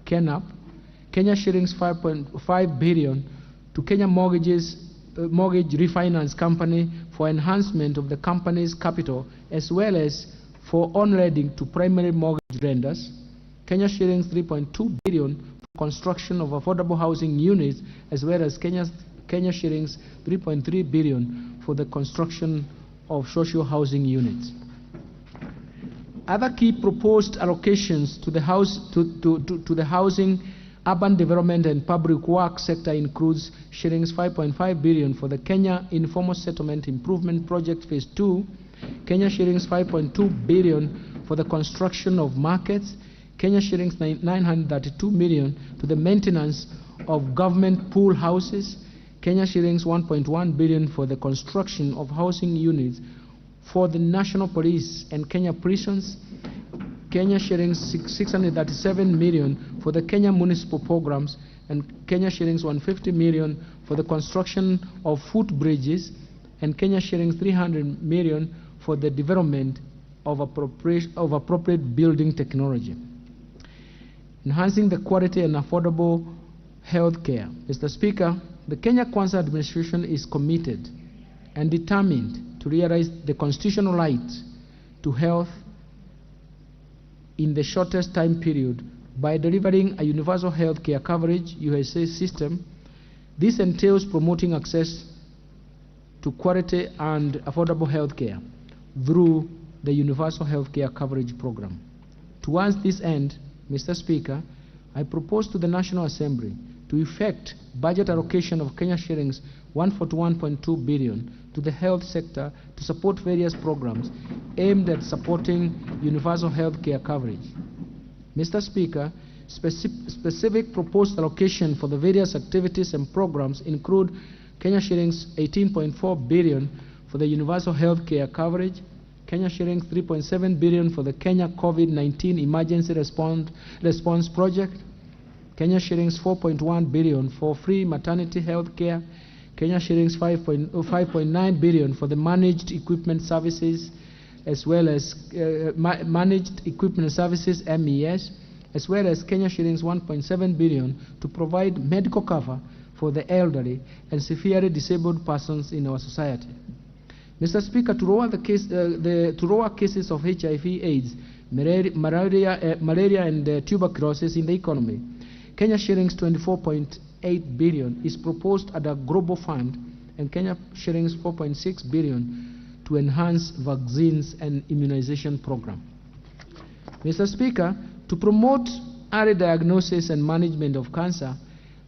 KENAP, Kenya shillings 5.5 billion to Kenya Mortgage Refinance Company for enhancement of the company's capital, as well as for on-lending to primary mortgage lenders, Kenya shillings 3.2 billion for construction of affordable housing units, as well as Kenya shillings 3.3 billion for the construction of social housing units. Other key proposed allocations to the housing, urban development and public works sector includes shillings 5.5 billion for the Kenya Informal Settlement Improvement Project Phase 2, Kenya shillings 5.2 billion for the construction of markets, Kenya shillings 932 million to the maintenance of government pool houses, Kenya shillings 1.1 billion for the construction of housing units for the National Police and Kenya prisons, Kenya shillings 637 million for the Kenya municipal programs, and Kenya shillings 150 million for the construction of footbridges, and Kenya shillings 300 million for the development of appropriate building technology. Enhancing the quality and affordable health care. Mr. Speaker, the Kenya Kwanza administration is committed and determined to realize the constitutional right to health in the shortest time period by delivering a universal health care coverage USA system. This entails promoting access to quality and affordable health care through the Universal Health Care Coverage Program. Towards this end, Mr. Speaker, I propose to the National Assembly to effect budget allocation of Kenya shillings 141.2 billion to the health sector to support various programs aimed at supporting universal health care coverage. Mr. Speaker, specific proposed allocation for the various activities and programs include Kenya shillings 18.4 billion for the universal health care coverage, Kenya shillings 3.7 billion for the Kenya COVID-19 emergency response project, Kenya shillings 4.1 billion for free maternity health care, Kenya shillings 5.9 billion for the managed equipment services, as well as managed equipment services MES, as well as Kenya shillings 1.7 billion to provide medical cover for the elderly and severely disabled persons in our society. Mr. Speaker, to lower cases of HIV/AIDS, malaria and tuberculosis in the economy, Kenya shillings 24.8 billion is proposed at a global fund, and Kenya shillings 4.6 billion to enhance vaccines and immunization program. Mr. Speaker, to promote early diagnosis and management of cancer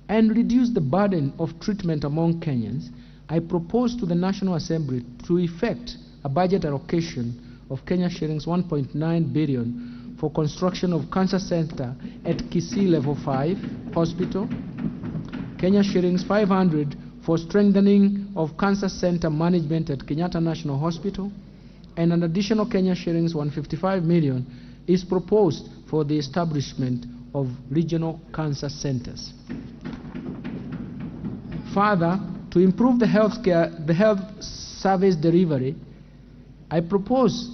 and reduce the burden of treatment among Kenyans, I propose to the National Assembly to effect a budget allocation of Kenya shillings 1.9 billion for construction of cancer center at Kisii Level 5 Hospital, Kenya shillings 500 for strengthening of cancer center management at Kenyatta National Hospital, and an additional Kenya shillings 155 million is proposed for the establishment of regional cancer centers. Further, to improve the health service delivery, I propose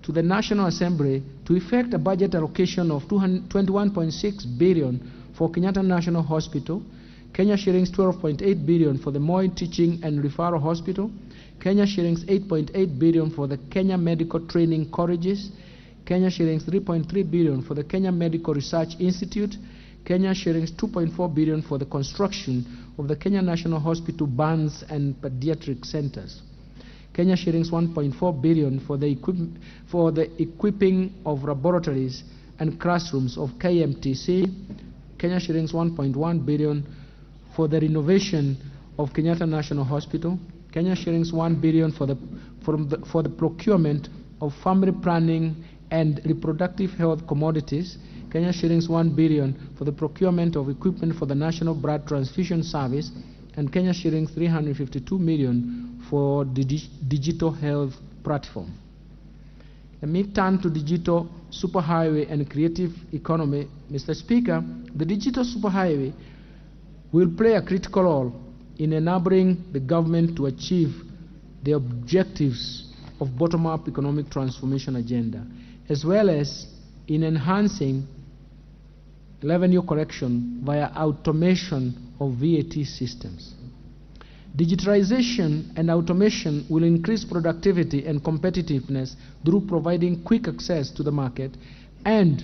to the National Assembly to effect a budget allocation of 21.6 billion for Kenyatta National Hospital, Kenya shillings 12.8 billion for the Moi Teaching and Referral Hospital, Kenya shillings 8.8 billion for the Kenya Medical Training Colleges, Kenya shillings 3.3 billion for the Kenya Medical Research Institute, Kenya shillings 2.4 billion for the construction of the Kenya National Hospital burns and pediatric centers, Kenya shillings 1.4 billion for the equipping of laboratories and classrooms of KMTC, Kenya shillings 1.1 billion for the renovation of Kenyatta National Hospital, Kenya shillings 1 billion for the procurement of family planning and reproductive health commodities, Kenya shillings 1 billion for the procurement of equipment for the National Blood Transfusion Service, and Kenya shillings 352 million for the digital health platform. Let me turn to digital superhighway and creative economy. Mr. Speaker, the digital superhighway will play a critical role in enabling the government to achieve the objectives of bottom-up economic transformation agenda, as well as in enhancing revenue collection via automation of VAT systems. Digitalization and automation will increase productivity and competitiveness through providing quick access to the market and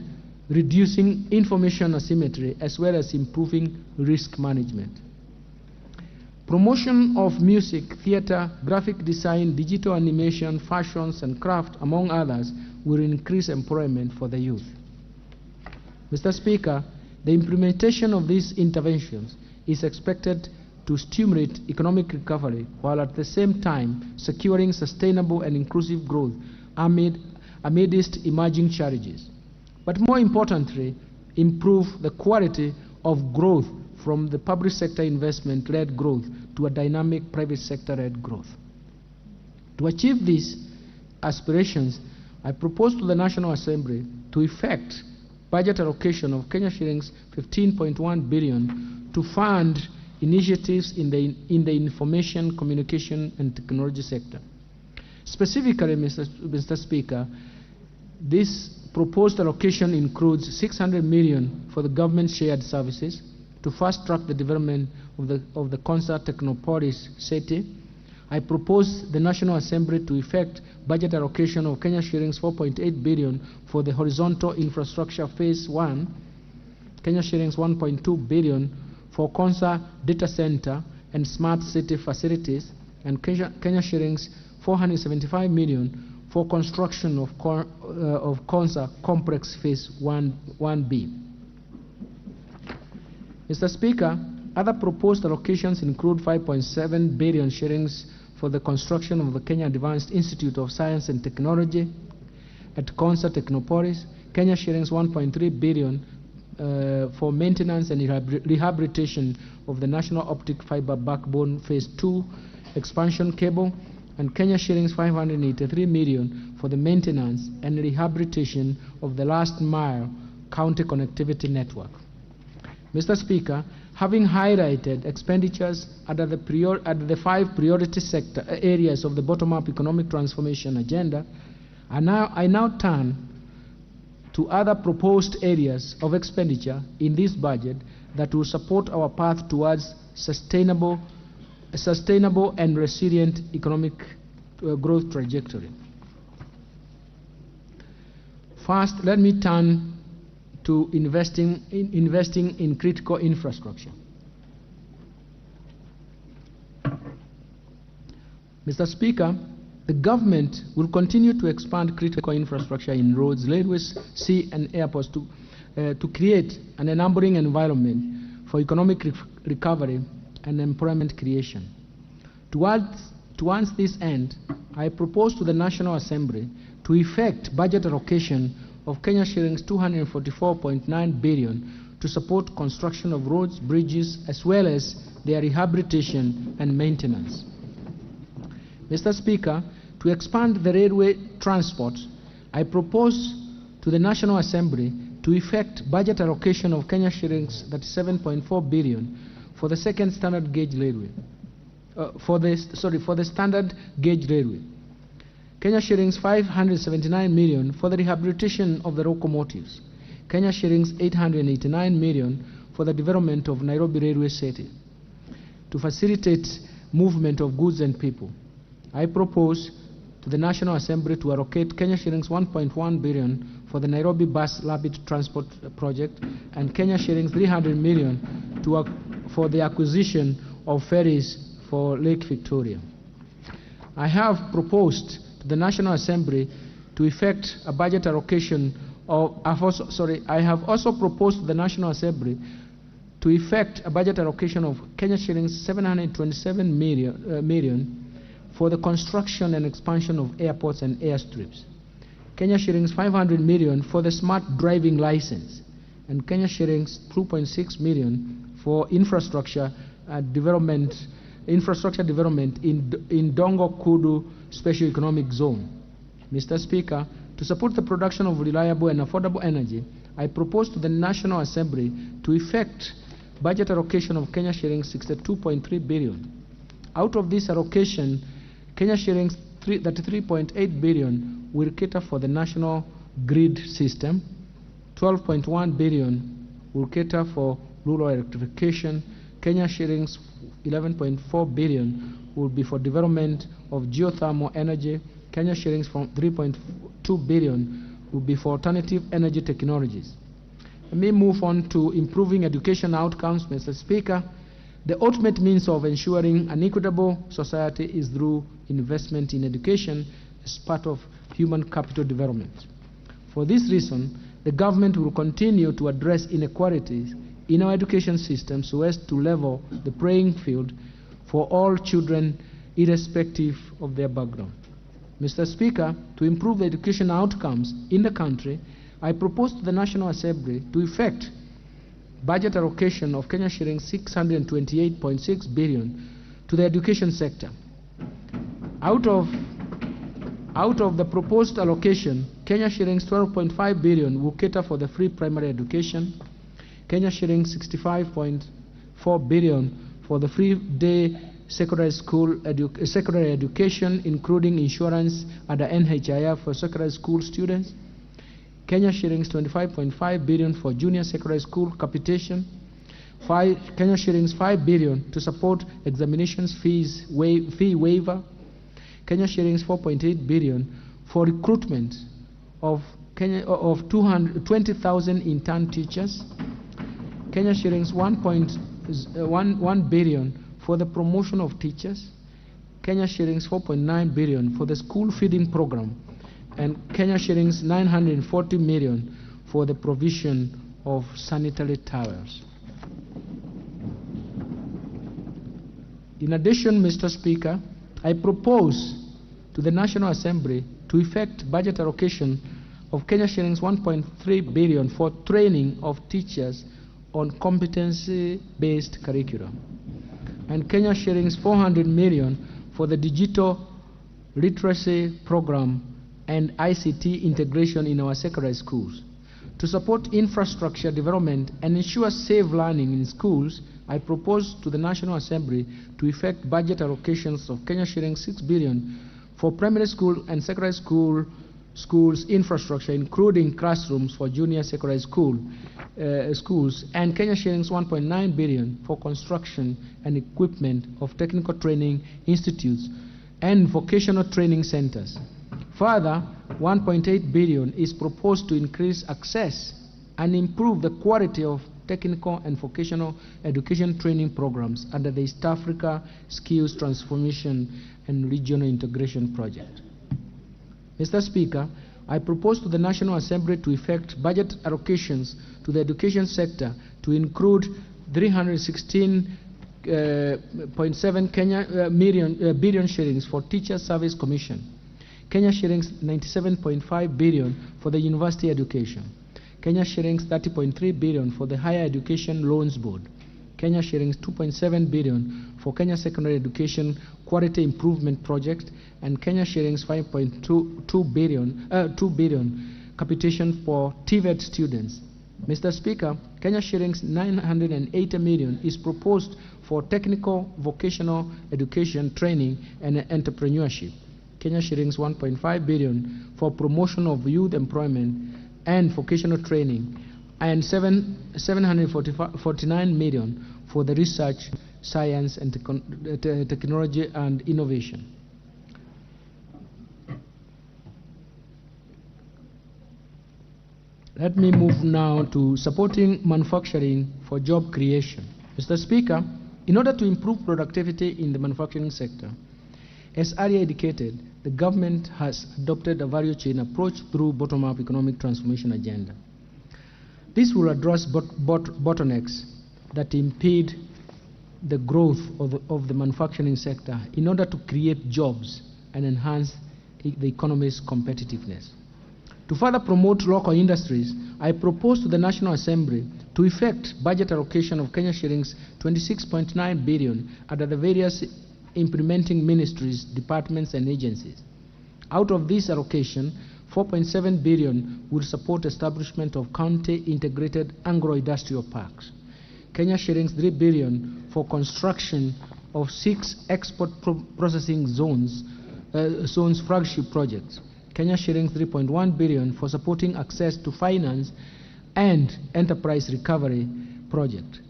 reducing information asymmetry, as well as improving risk management. Promotion of music, theater, graphic design, digital animation, fashions, and craft, among others, will increase employment for the youth. Mr. Speaker, the implementation of these interventions is expected to stimulate economic recovery while at the same time securing sustainable and inclusive growth amidst emerging challenges. But more importantly, improve the quality of growth from the public sector investment-led growth to a dynamic private sector-led growth. To achieve these aspirations, I propose to the National Assembly to effect budget allocation of Kenya shillings 15.1 billion to fund initiatives in the information, communication, and technology sector. Specifically, Mr. Speaker, this proposed allocation includes 600 million for the government shared services to fast-track the development of the Concert Technopolis city, I propose the National Assembly to effect budget allocation of Kenya shillings 4.8 billion for the horizontal infrastructure phase 1, Kenya shillings 1.2 billion for Konza data center and smart city facilities, and Kenya shillings 475 million for construction of Konza complex phase 1B. Mr. Speaker, other proposed allocations include 5.7 billion shillings for the construction of the Kenya Advanced Institute of Science and Technology at Konza Technopolis, Kenya shillings 1.3 billion for maintenance and rehabilitation of the National Optic Fiber Backbone Phase 2 expansion cable, and Kenya shillings 583 million for the maintenance and rehabilitation of the last mile county connectivity network. Mr. Speaker, having highlighted expenditures under the 5 priority sector areas of the bottom-up economic transformation agenda, I now turn to other proposed areas of expenditure in this budget that will support our path towards sustainable and resilient economic growth trajectory. First, let me turn to investing in critical infrastructure. Mr. Speaker, the government will continue to expand critical infrastructure in roads, railways, sea and airports to create an enabling environment for economic recovery and employment creation. Towards this end, I propose to the National Assembly to effect budget allocation of Kenya shillings 244.9 billion to support construction of roads, bridges, as well as their rehabilitation and maintenance. Mr. Speaker, to expand the railway transport, I propose to the National Assembly to effect budget allocation of Kenya shillings 37.4 billion for the second standard gauge railway, for the standard gauge railway. Kenya shillings 579 million for the rehabilitation of the locomotives. Kenya shillings 889 million for the development of Nairobi Railway City to facilitate movement of goods and people. I propose to the National Assembly to allocate Kenya shillings 1.1 billion for the Nairobi Bus Rapid Transport Project and Kenya shillings 300 million for the acquisition of ferries for Lake Victoria. I have proposed to the National Assembly to effect a budget allocation of, I have also proposed to the National Assembly to effect a budget allocation of Kenya shillings 727 million for the construction and expansion of airports and airstrips, Kenya shillings 500 million for the smart driving license, and Kenya shillings 2.6 million for infrastructure development in Dongo Kudu Special Economic Zone. Mr. Speaker, to support the production of reliable and affordable energy, I propose to the National Assembly to effect budget allocation of Kenya shillings 62.3 billion. Out of this allocation, Kenya shillings 33.8 billion will cater for the national grid system, 12.1 billion will cater for rural electrification, Kenya shillings 11.4 billion will be for development of geothermal energy, Kenya shillings from 3.2 billion will be for alternative energy technologies. Let me move on to improving education outcomes, Mr. Speaker. The ultimate means of ensuring an equitable society is through investment in education as part of human capital development. For this reason, the government will continue to address inequalities in our education system so as to level the playing field for all children irrespective of their background. Mr. Speaker, to improve the education outcomes in the country, I propose to the National Assembly to effect budget allocation of Kenya shillings 628.6 billion to the education sector. Out of the proposed allocation, Kenya shillings 12.5 billion will cater for the free primary education, Kenya shillings 65.4 billion for the free day secondary education, including insurance under NHIF for secondary school students, Kenya shillings 25.5 billion for junior secondary school capitation, Kenya shillings 5 billion to support examinations fee waiver, Kenya shillings 4.8 billion for recruitment of 20,000 intern teachers, Kenya shillings 1 billion for the promotion of teachers, Kenya shillings 4.9 billion for the school feeding program, and Kenya shillings 940 million for the provision of sanitary towels. In addition, Mr. Speaker, I propose to the National Assembly to effect budget allocation of Kenya shillings 1.3 billion for training of teachers on competency-based curriculum, and Kenya shillings 400 million for the digital literacy program and ICT integration in our secondary schools. To support infrastructure development and ensure safe learning in schools, I propose to the National Assembly to effect budget allocations of Kenya shillings 6 billion for primary school and secondary schools infrastructure, including classrooms for junior secondary schools, and Kenya shillings 1.9 billion for construction and equipment of technical training institutes and vocational training centers. Further, 1.8 billion is proposed to increase access and improve the quality of technical and vocational education training programs under the East Africa Skills Transformation and Regional Integration Project. Mr. Speaker, I propose to the National Assembly to effect budget allocations to the education sector to include 316.7 billion shillings for Teacher Service Commission, Kenya shillings 97.5 billion for the university education, Kenya shillings 30.3 billion for the Higher Education Loans Board, Kenya shillings 2.7 billion for Kenya Secondary Education Quality Improvement Project, and Kenya shillings 5.2 billion capitation for TVET students. Mr. Speaker, Kenya shillings 980 million is proposed for technical vocational education training and entrepreneurship, Kenya shillings 1.5 billion for promotion of youth employment and vocational training, and 749 million for the research, science, and technology and innovation. Let me move now to supporting manufacturing for job creation. Mr. Speaker, in order to improve productivity in the manufacturing sector, as earlier indicated, the government has adopted a value chain approach through bottom-up economic transformation agenda. This will address bottlenecks that impede the growth of the manufacturing sector in order to create jobs and enhance the economy's competitiveness. To further promote local industries, I propose to the National Assembly to effect budget allocation of Kenya shillings 26.9 billion under the various implementing ministries, departments, and agencies. Out of this allocation, 4.7 billion will support establishment of county integrated agro-industrial parks, Kenya shillings 3 billion for construction of 6 export processing zones flagship projects, Kenya shillings 3.1 billion for supporting access to finance and enterprise recovery project,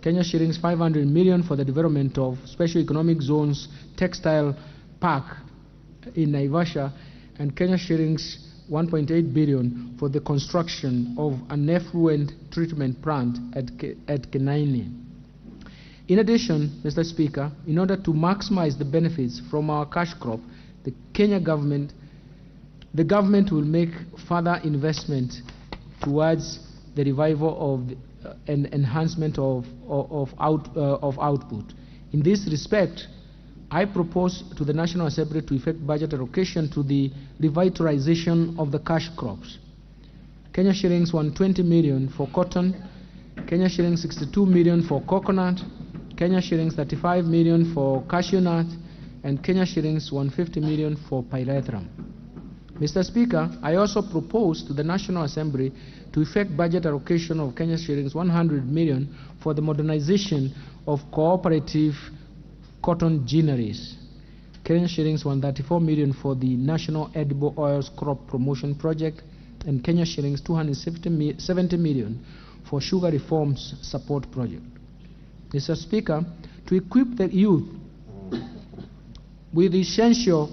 Kenya shillings 500 million for the development of special economic zones textile park in Naivasha, and Kenya shillings 1.8 billion for the construction of an effluent treatment plant at Kenaini. In addition, Mr. Speaker, in order to maximize the benefits from our cash crop, the government will make further investment towards the revival of and enhancement of output. In this respect, I propose to the National Assembly to effect budget allocation to the revitalization of the cash crops. Kenya shillings 120 million for cotton, Kenya shillings 62 million for coconut, Kenya shillings 35 million for cashew nut, and Kenya shillings 150 million for pyrethrum. Mr. Speaker, I also propose to the National Assembly to effect budget allocation of Kenya shillings 100 million for the modernization of cooperative cotton ginneries, Kenya shillings 134 million for the National Edible Oils Crop Promotion Project, and Kenya shillings 270 million for sugar reforms support project. Mr. Speaker, to equip the youth with essential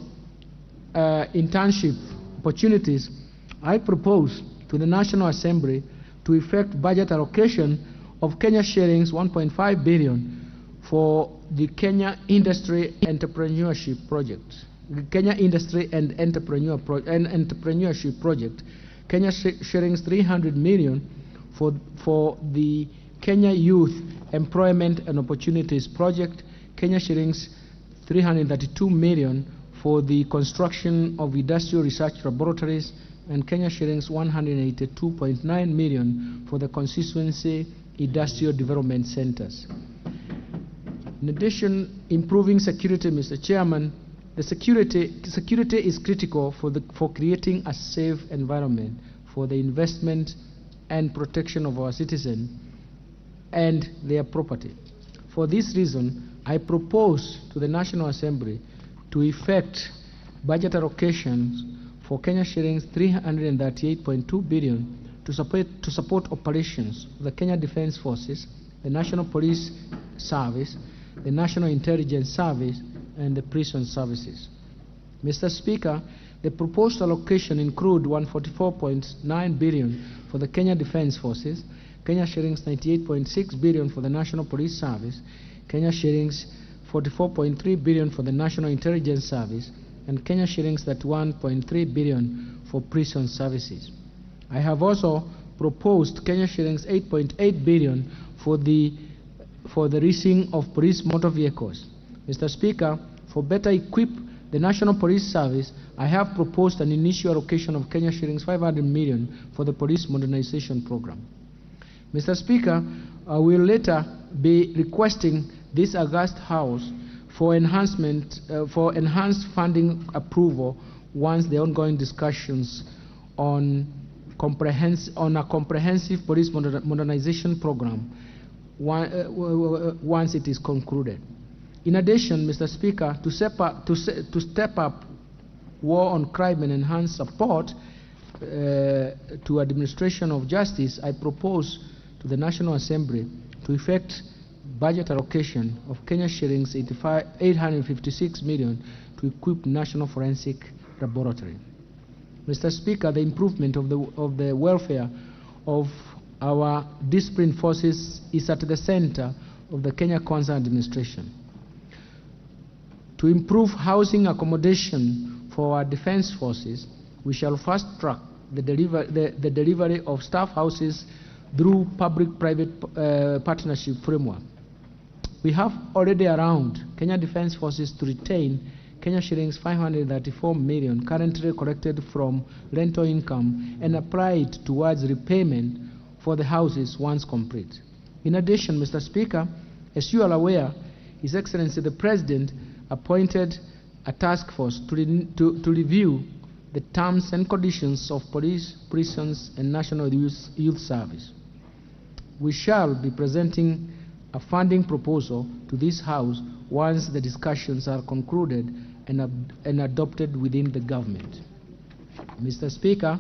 internship opportunities, I propose to the National Assembly to effect budget allocation of Kenya shillings 1.5 billion for the Kenya Industry Entrepreneurship Project. The Kenya Industry and Entrepreneurship Project, Kenya shillings 300 million for the Kenya Youth Employment and Opportunities Project, Kenya shillings 332 million for the construction of industrial research laboratories, and Kenya shillings 182.9 million for the constituency industrial development centers. In addition, improving security, Mr. Chairman, the security is critical for creating a safe environment for the investment and protection of our citizens and their property. For this reason, I propose to the National Assembly to effect budget allocations for Kenya shillings 338.2 billion to support operations of the Kenya Defence Forces, the National Police Service, the National Intelligence Service, and the prison services. Mr. Speaker, the proposed allocation include 144.9 billion for the Kenya Defence Forces, Kenya shillings 98.6 billion for the National Police Service, Kenya shillings 44.3 billion for the National Intelligence Service, and Kenya shillings 31.3 billion for prison services. I have also proposed Kenya shillings 8.8 billion for the leasing of police motor vehicles. Mr. Speaker, for better equip the National Police Service, I have proposed an initial allocation of Kenya shillings 500 million for the police modernization program. Mr. Speaker, I will later be requesting this august House for enhanced funding approval once the ongoing discussions on a comprehensive police modernization program once it is concluded. In addition, Mr. Speaker, to step up war on crime and enhance support to administration of justice, I propose to the National Assembly to effect budget allocation of Kenya shillings 856 million to equip National Forensic Laboratory. Mr. Speaker, the improvement of the welfare of our disciplined forces is at the center of the Kenya Kwanza administration. To improve housing accommodation for our defense forces, we shall fast track the delivery of staff houses through public-private partnership framework. We have already around Kenya Defence Forces to retain Kenya shillings 534 million currently collected from rental income and applied towards repayment for the houses once complete. In addition, Mr. Speaker, as you are aware, His Excellency the President appointed a task force to review the terms and conditions of police, prisons, and national youth service. We shall be presenting a funding proposal to this House once the discussions are concluded and adopted within the government. Mr. Speaker,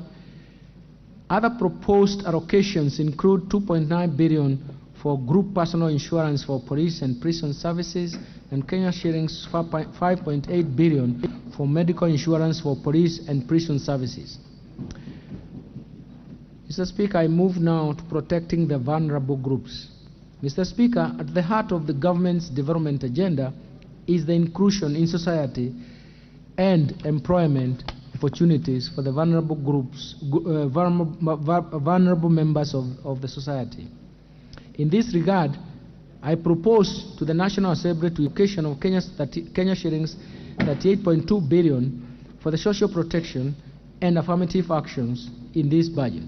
other proposed allocations include 2.9 billion for group personal insurance for police and prison services, and Kenya shillings 5.8 billion for medical insurance for police and prison services. Mr. Speaker, I move now to protecting the vulnerable groups. Mr. Speaker, at the heart of the government's development agenda is the inclusion in society and employment opportunities for the vulnerable groups, vulnerable members of the society. In this regard, I propose to the National Assembly to allocation of Kenya shillings 38.2 billion for the social protection and affirmative actions in this budget.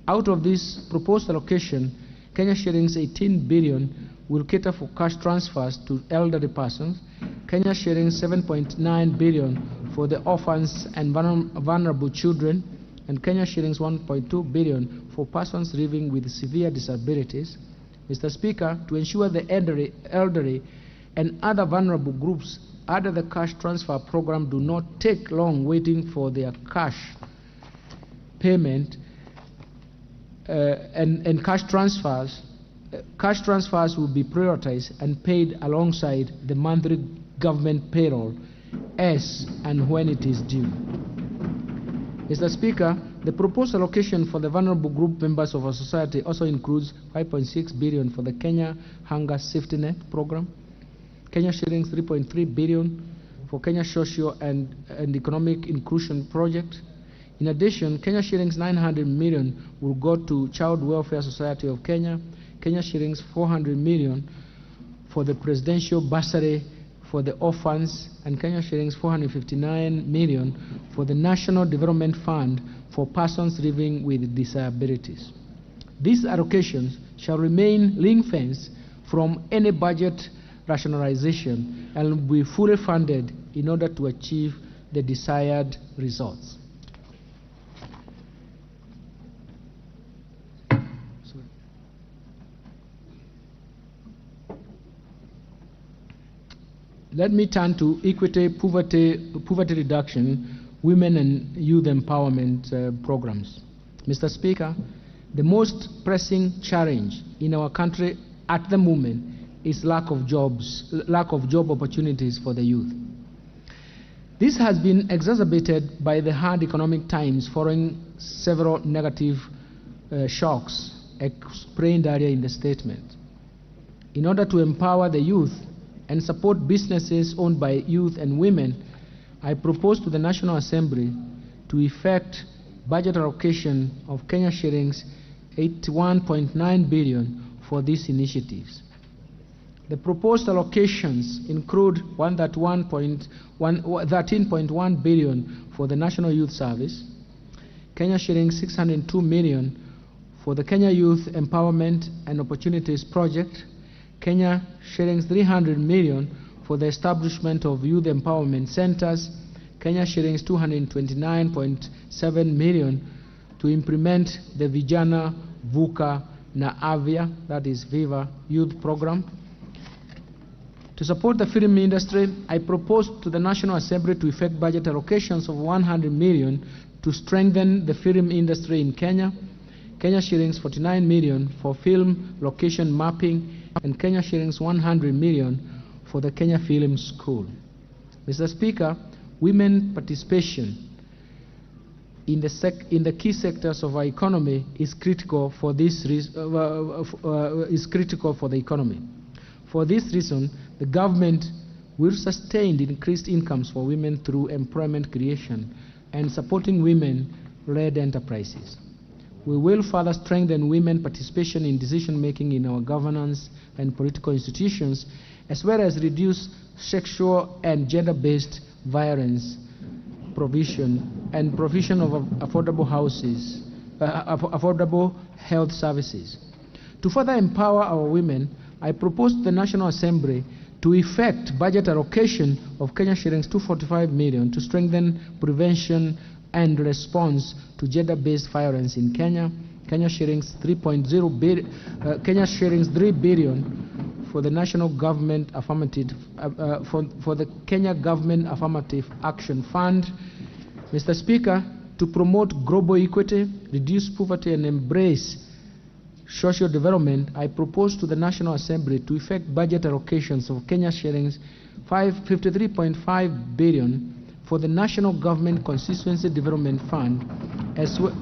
Out of this proposed allocation, Kenya shillings 18 billion will cater for cash transfers to elderly persons, Kenya shillings 7.9 billion for the orphans and vulnerable children, and Kenya shillings 1.2 billion for persons living with severe disabilities. Mr. Speaker, to ensure the elderly and other vulnerable groups under the cash transfer program do not take long waiting for their cash payment and cash transfers, cash transfers will be prioritized and paid alongside the monthly government payroll as and when it is due. Mr. Speaker, the proposed allocation for the vulnerable group members of our society also includes 5.6 billion for the Kenya Hunger Safety Net program, Kenya shillings 3.3 billion for Kenya Social and Economic Inclusion Project. In addition, Kenya shillings 900 million will go to Child Welfare Society of Kenya, Kenya shillings 400 million for the Presidential Bursary for the Orphans, and Kenya shillings 459 million for the National Development Fund for persons living with disabilities. These allocations shall remain ring-fenced from any budget rationalization and will be fully funded in order to achieve the desired results. Let me turn to equity, poverty reduction, women and youth empowerment programs. Mr. Speaker, the most pressing challenge in our country at the moment is lack of job opportunities for the youth. This has been exacerbated by the hard economic times following several negative shocks explained earlier in the statement. In order to empower the youth and support businesses owned by youth and women, I propose to the National Assembly to effect budget allocation of Kenya shillings 81.9 billion for these initiatives. The proposed allocations include 13.1 billion for the National Youth Service, Kenya shillings 602 million for the Kenya Youth Empowerment and Opportunities Project, Kenya shillings 300 million for the establishment of youth empowerment centers, Kenya shillings 229.7 million to implement the Vijana Vuka na Avya, that is Viva youth program. To support the film industry, I propose to the National Assembly to effect budget allocations of 100 million to strengthen the film industry in Kenya, Kenya shillings 49 million for film location mapping, and Kenya shillings 100 million for the Kenya Film School. Mr. Speaker, women participation in the key sectors of our economy is critical for the economy. For this reason, the government will sustain the increased incomes for women through employment creation and supporting women-led enterprises. We will further strengthen women participation in decision-making in our governance and political institutions, as well as reduce sexual and gender-based violence, provision of affordable houses, affordable health services. To further empower our women, I propose to the National Assembly to effect budget allocation of Kenya shillings 245 million to strengthen prevention and response to gender-based violence in Kenya, Kenya shillings 3 billion for the national government affirmative for the Kenya Government Affirmative Action Fund. Mr. Speaker, to promote global equity, reduce poverty, and embrace social development, I propose to the National Assembly to effect budget allocations of Kenya shillings 53.5 billion for the National Government Constituency Development Fund, as well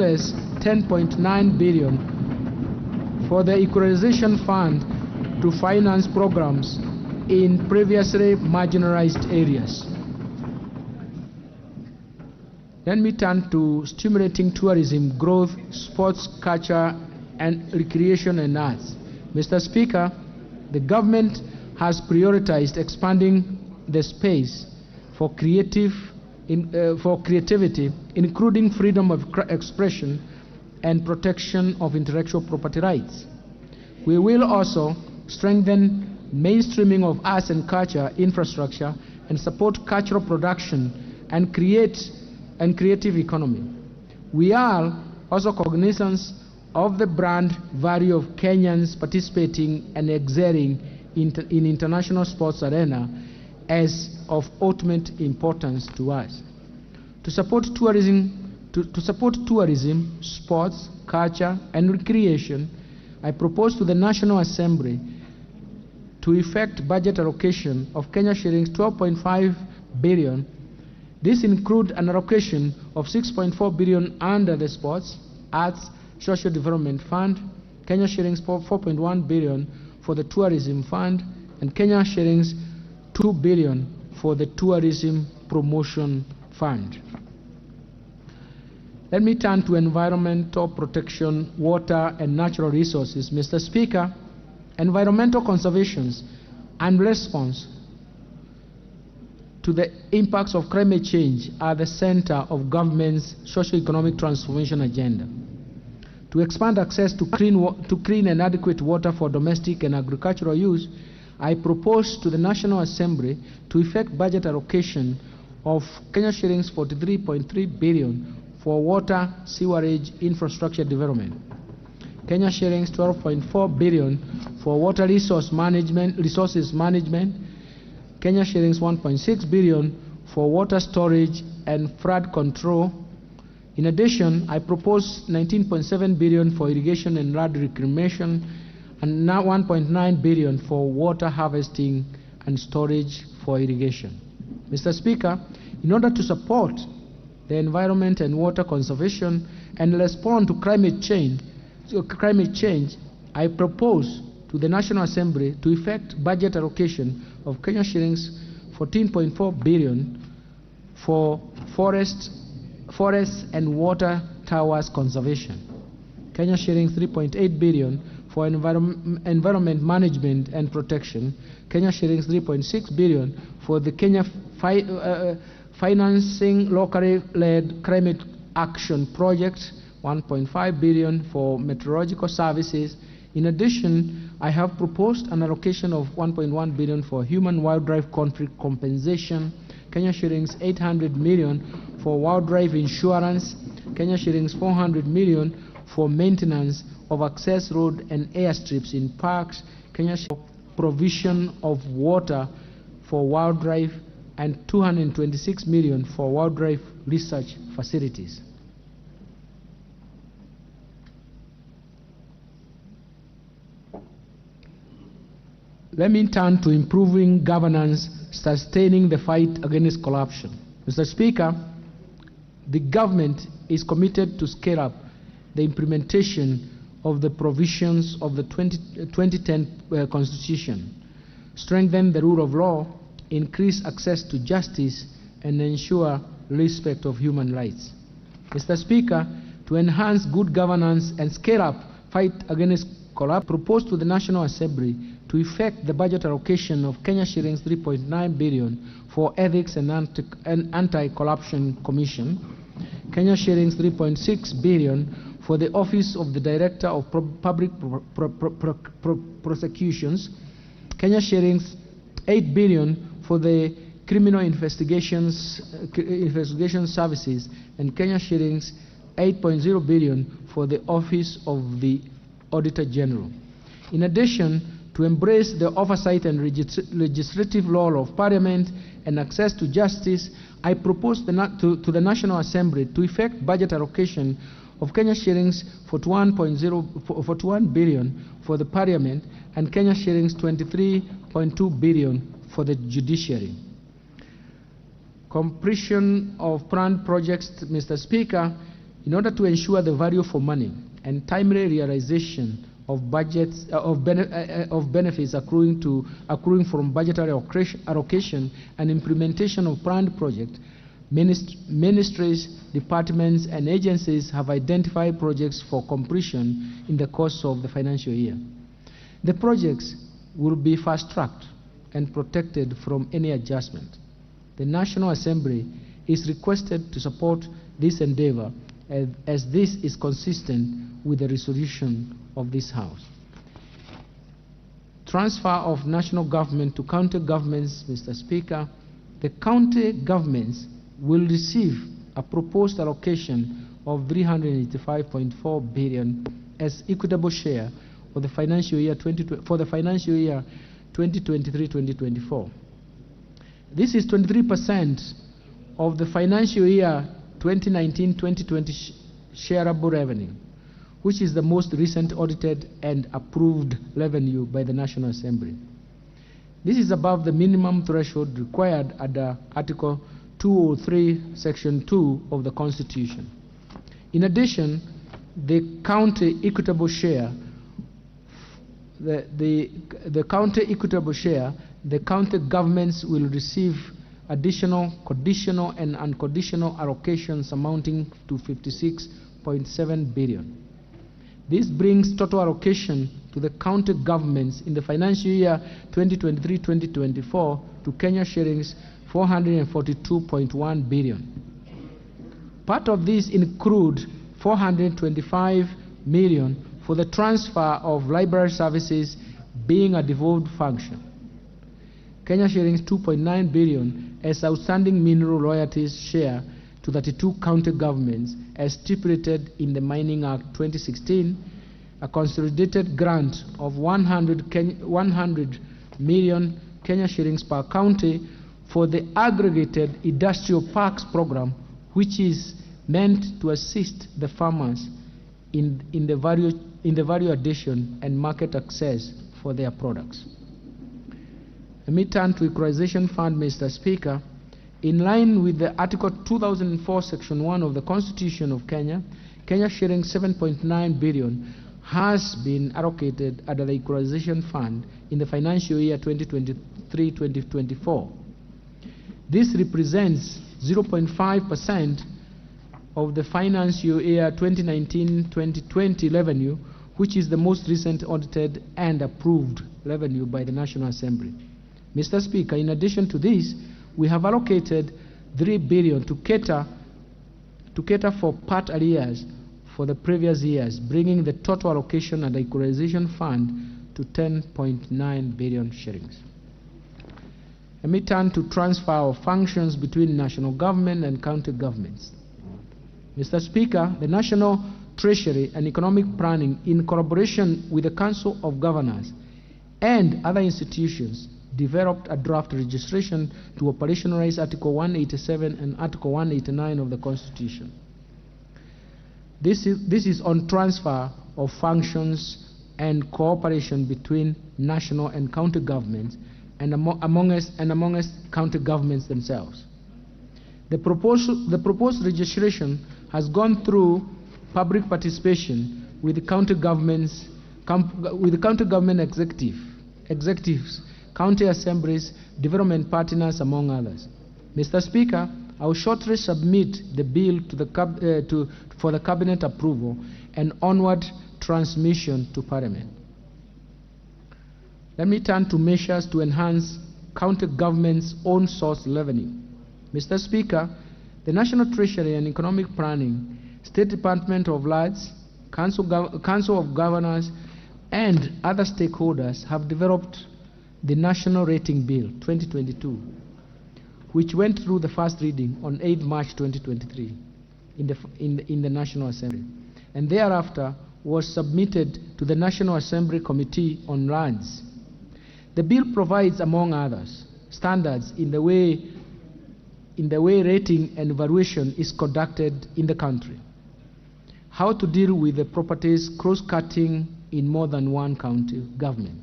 as 10.9 billion for the Equalization Fund to finance programs in previously marginalized areas. Let me turn to stimulating tourism, growth, sports, culture, and recreation and arts. Mr. Speaker, the government has prioritized expanding the space for creativity, including freedom of expression and protection of intellectual property rights. We will also strengthen mainstreaming of arts and culture infrastructure and support cultural production and creative economy. We are also cognizant of the brand value of Kenyans participating and excelling in international sports arena as of ultimate importance to us. To support tourism To support tourism, sports, culture, and recreation, I propose to the National Assembly to effect budget allocation of Kenya shillings 12.5 billion. This includes an allocation of 6.4 billion under the Sports, Arts, Social Development Fund, Kenya shillings 4.1 billion for the Tourism Fund, and Kenya shillings 2 billion for the Tourism Promotion Fund. Let me turn to environmental protection, water, and natural resources. Mr. Speaker, environmental conservation and response to the impacts of climate change are the center of government's socio-economic transformation agenda. To expand access to clean and adequate water for domestic and agricultural use, I propose to the National Assembly to effect budget allocation of Kenya shillings 43.3 billion for water sewerage infrastructure development, Kenya shillings 12.4 billion for water resources management, Kenya shillings 1.6 billion for water storage and flood control. In addition, I propose 19.7 billion for irrigation and flood reclamation, and now 1.9 billion for water harvesting and storage for irrigation. Mr. Speaker, in order to support the environment and water conservation and respond to climate change, I propose to the National Assembly to effect budget allocation of Kenya shillings 14.4 billion for forests and water towers conservation, Kenya shillings 3.8 billion for environment management and protection, Kenya shillings 3.6 billion for the Kenya financing locally led climate action projects, 1.5 billion for meteorological services. In addition, I have proposed an allocation of 1.1 billion for human wildlife conflict compensation, Kenya shillings 800 million for wildlife insurance, Kenya shillings 400 million for maintenance of access road and airstrips in parks, Kenya shillings provision of water for wildlife, and 226 million for wildlife research facilities. Let me turn to improving governance, sustaining the fight against corruption. Mr. Speaker, the government is committed to scale up the implementation of the provisions of the 2010 Constitution, strengthen the rule of law, increase access to justice, and ensure respect of human rights. Mr. Speaker, to enhance good governance and scale up fight against corruption, propose to the National Assembly to effect the budget allocation of Kenya shillings 3.9 billion for Ethics and Anti-Corruption Commission, Kenya shillings 3.6 billion for the Office of the Director of Public Prosecutions, Kenya shillings 8 billion for the Criminal Investigation Services, and Kenya shillings 8.0 billion for the Office of the Auditor General. In addition, to embrace the oversight and legislative role of Parliament and access to justice, I propose to the National Assembly to effect budget allocation of Kenya shillings 41 billion for the Parliament and Kenya shillings 23.2 billion for the judiciary. Completion of planned projects, Mr. Speaker, in order to ensure the value for money and timely realization of budgets of benefits accruing from budgetary allocation and implementation of planned projects, ministries, departments, and agencies have identified projects for completion in the course of the financial year. The projects will be fast-tracked and protected from any adjustment. The National Assembly is requested to support this endeavor as this is consistent with the resolution of this House. Transfer of national government to county governments, Mr. Speaker. The county governments will receive a proposed allocation of 385.4 billion as equitable share for the financial year 2023-2024. This is 23% of the financial year 2019-2020 shareable revenue, which is the most recent audited and approved revenue by the National Assembly. This is above the minimum threshold required under Article 203, Section 2 of the Constitution. In addition, the county equitable share, the county governments will receive additional conditional and unconditional allocations amounting to 56.7 billion. This brings total allocation to the county governments in the financial year 2023-2024 to Kenya shillings 442.1 billion. Part of this include 425 million for the transfer of library services being a devolved function. Kenya shillings 2.9 billion as outstanding mineral royalties share to 32 county governments as stipulated in the Mining Act 2016, a consolidated grant of 100 million Kenya shillings per county for the aggregated industrial parks program, which is meant to assist the farmers in the value addition and market access for their products. Let me turn to Equalization Fund, Mr. Speaker. In line with the Article 2004, Section 1 of the Constitution of Kenya, Kenya shillings 7.9 billion has been allocated under the Equalization Fund in the financial year 2023-2024. This represents 0.5% of the financial year 2019-2020 revenue, which is the most recent audited and approved revenue by the National Assembly. Mr. Speaker, in addition to this, we have allocated 3 billion to cater for part arrears for the previous years, bringing the total allocation under the Equalization Fund to 10.9 billion shillings. Let me turn to transfer of functions between national government and county governments. Mr. Speaker, the National Treasury and Economic Planning, in collaboration with the Council of Governors and other institutions, developed a draft registration to operationalize Article 187 and Article 189 of the Constitution. This is on transfer of functions and cooperation between national and county governments and amongst county governments themselves. The proposed registration has gone through public participation with the county government executives, county assemblies, development partners, among others. Mr. Speaker, I will shortly submit the bill for the Cabinet approval and onward transmission to Parliament. Let me turn to measures to enhance county government's own source revenue. Mr. Speaker, the National Treasury and Economic Planning, State Department of Lands, Council of Governors, and other stakeholders have developed the National Rating Bill 2022, which went through the first reading on 8 March 2023 in the National Assembly, and thereafter was submitted to the National Assembly Committee on Lands. The bill provides, among others, standards in the way rating and evaluation is conducted in the country, how to deal with the properties cross-cutting in more than one county government,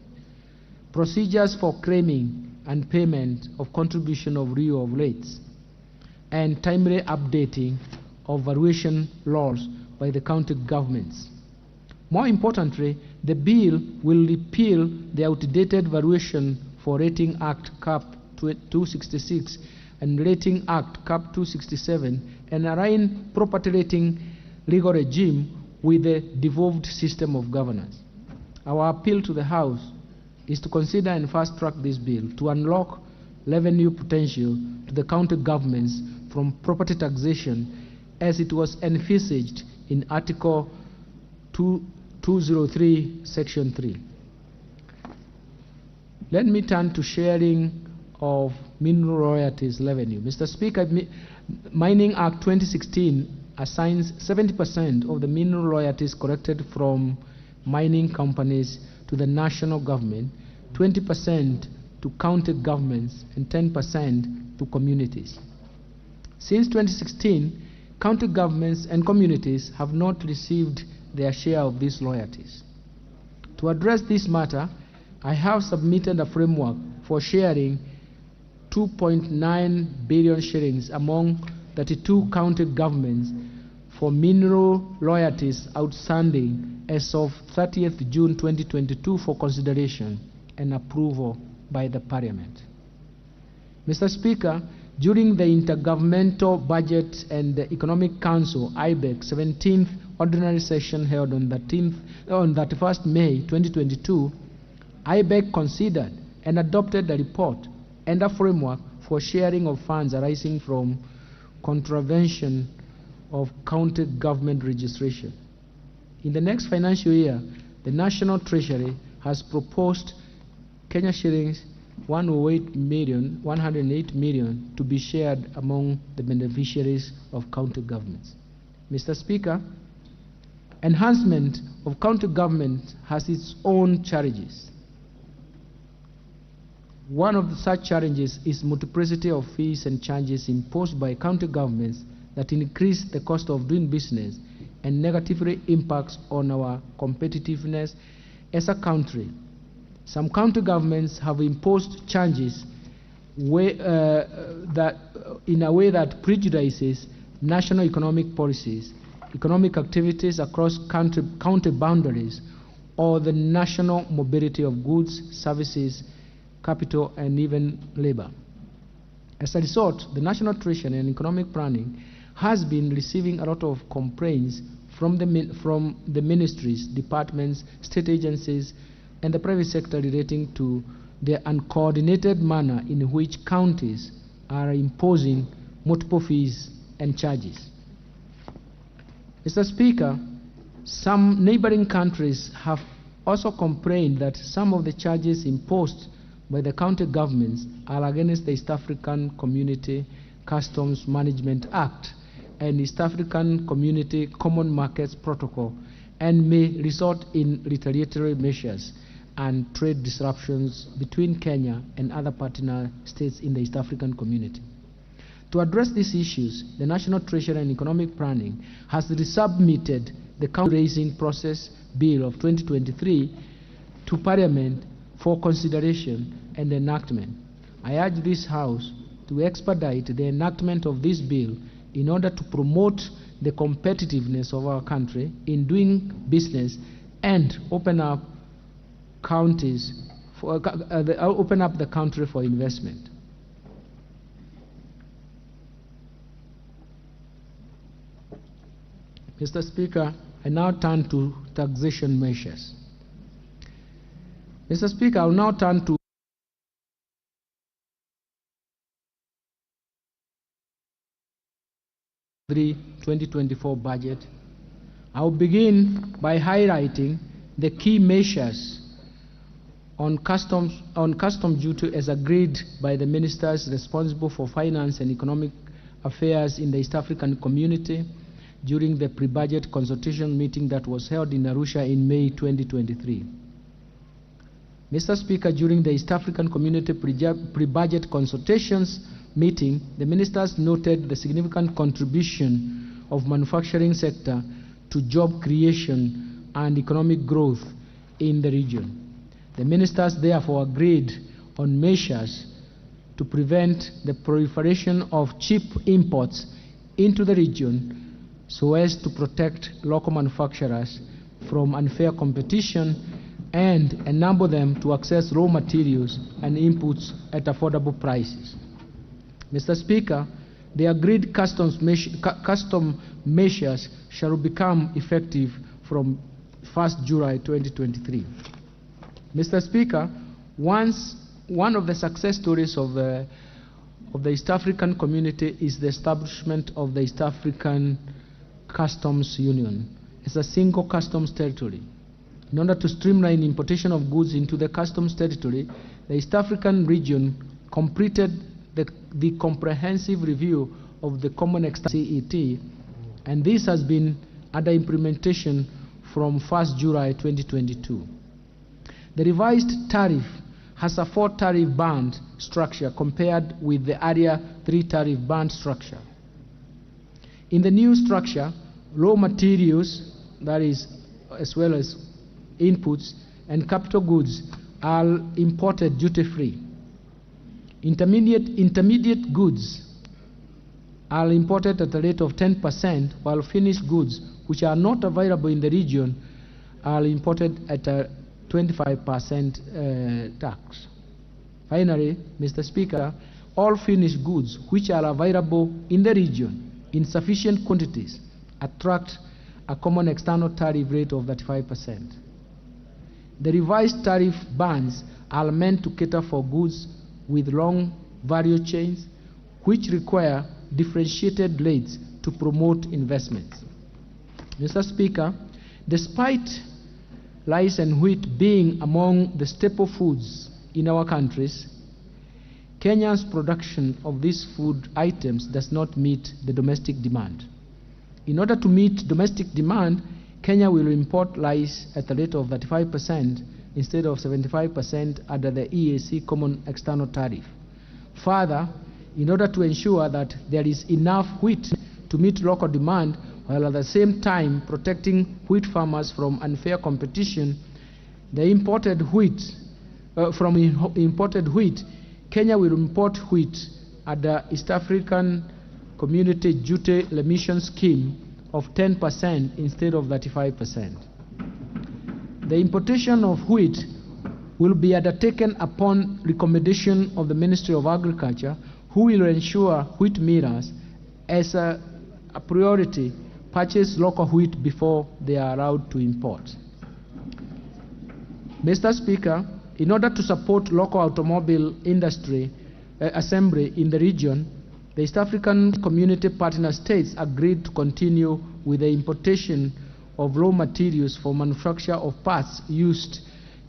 procedures for claiming and payment of contribution of real of rates, and timely updating of valuation laws by the county governments. More importantly, the bill will repeal the outdated Valuation for Rating Act Cap 266 and Rating Act Cap 267 and align property rating legal regime with the devolved system of governance. Our appeal to the House is to consider and fast-track this bill to unlock revenue potential to the county governments from property taxation as it was envisaged in Article 203, Section 3. Let me turn to sharing of mineral royalties revenue. Mr. Speaker, Mining Act 2016 assigns 70% of the mineral royalties collected from mining companies to the national government, 20% to county governments, and 10% to communities. Since 2016, county governments and communities have not received their share of these royalties. To address this matter, I have submitted a framework for sharing 2.9 billion shillings among 32 county governments for mineral royalties outstanding as of 30th June 2022 for consideration and approval by the Parliament. Mr. Speaker, during the Intergovernmental Budget and the Economic Council (IBEC) 17th Ordinary Session held on 31st May 2022, IBEC considered and adopted a report and a framework for sharing of funds arising from contravention of county government registration. In the next financial year, the National Treasury has proposed Kenya shillings 108 million to be shared among the beneficiaries of county governments. Mr. Speaker, enhancement of county government has its own challenges. One of such challenges is multiplicity of fees and charges imposed by county governments that increase the cost of doing business and negatively impacts on our competitiveness as a country. Some county governments have imposed charges in a way that prejudices national economic policies, economic activities across county boundaries, or the national mobility of goods, services, capital, and even labor. As a result, the National Treasury and Economic Planning has been receiving a lot of complaints from the ministries, departments, state agencies, and the private sector relating to the uncoordinated manner in which counties are imposing multiple fees and charges. Mr. Speaker, some neighboring countries have also complained that some of the charges imposed by the county governments are against the East African Community Customs Management Act and East African Community Common Markets Protocol, and may result in retaliatory measures and trade disruptions between Kenya and other partner states in the East African community. To address these issues, the National Treasury and Economic Planning has resubmitted the County Raising Process Bill of 2023 to Parliament for consideration and enactment. I urge this House to expedite the enactment of this bill in order to promote the competitiveness of our country in doing business and open up the country for investment. Mr. Speaker, I now turn to taxation measures. Mr. Speaker, I will now turn to 2024 budget. I will begin by highlighting the key measures on custom duty as agreed by the ministers responsible for finance and economic affairs in the East African community during the pre-budget consultation meeting that was held in Arusha in May 2023. Mr. Speaker, during the East African Community pre-budget consultations meeting, the ministers noted the significant contribution of manufacturing sector to job creation and economic growth in the region. The ministers therefore agreed on measures to prevent the proliferation of cheap imports into the region so as to protect local manufacturers from unfair competition and enable them to access raw materials and inputs at affordable prices. Mr. Speaker, the agreed custom measures shall become effective from 1st July 2023. Mr. Speaker, one of the success stories of the East African community is the establishment of the East African Customs Union as a single customs territory. In order to streamline importation of goods into the customs territory, the East African region completed the comprehensive review of the Common External CET, and this has been under implementation from 1st July 2022. The revised tariff has a 4-tariff band structure compared with the earlier 3-tariff band structure. In the new structure, raw materials, that is, as well as inputs and capital goods, are imported duty-free. Intermediate goods are imported at a rate of 10%, while finished goods, which are not available in the region, are imported at a 25% tax. Finally, Mr. Speaker, all finished goods which are available in the region in sufficient quantities attract a common external tariff rate of 35%. The revised tariff bands are meant to cater for goods with long value chains, which require differentiated rates to promote investments. Mr. Speaker, despite rice and wheat being among the staple foods in our countries, Kenya's production of these food items does not meet the domestic demand. In order to meet domestic demand, Kenya will import rice at a rate of 35% instead of 75% under the EAC Common External Tariff. Further, in order to ensure that there is enough wheat to meet local demand, while at the same time protecting wheat farmers from unfair competition, Kenya will import wheat at the East African Community Duty Remission Scheme of 10% instead of 35%. The importation of wheat will be undertaken upon recommendation of the Ministry of Agriculture, who will ensure wheat millers, as a priority, purchase local wheat before they are allowed to import. Mr. Speaker, in order to support local automobile industry assembly in the region, the East African Community Partner States agreed to continue with the importation of raw materials for manufacture of parts used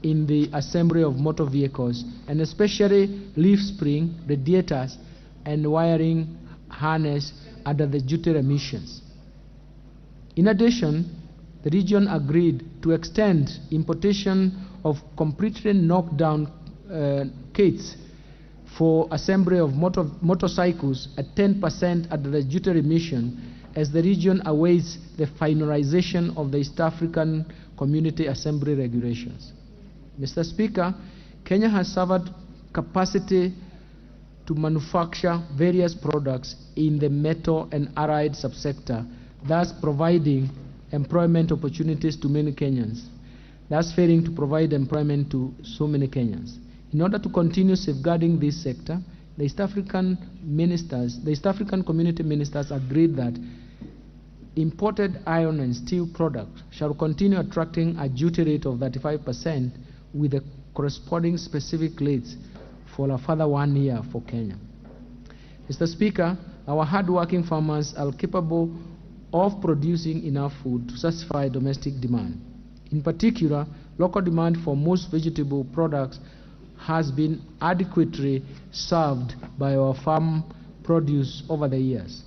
in the assembly of motor vehicles, and especially leaf spring, radiators, and wiring harness under the duty remissions. In addition, the region agreed to extend importation of completely knocked down kits for assembly of motorcycles at 10% under the duty remission, as the region awaits the finalization of the East African Community Assembly regulations. Mr. Speaker, Kenya has suffered capacity to manufacture various products in the metal and allied subsector, thus providing employment opportunities to many Kenyans, thus failing to provide employment to so many Kenyans. In order to continue safeguarding this sector, the East African community ministers agreed that imported iron and steel products shall continue attracting a duty rate of 35% with the corresponding specific rates for a further 1 year for Kenya. Mr. Speaker, our hard-working farmers are capable of producing enough food to satisfy domestic demand. In particular, local demand for most vegetable products has been adequately served by our farm produce over the years.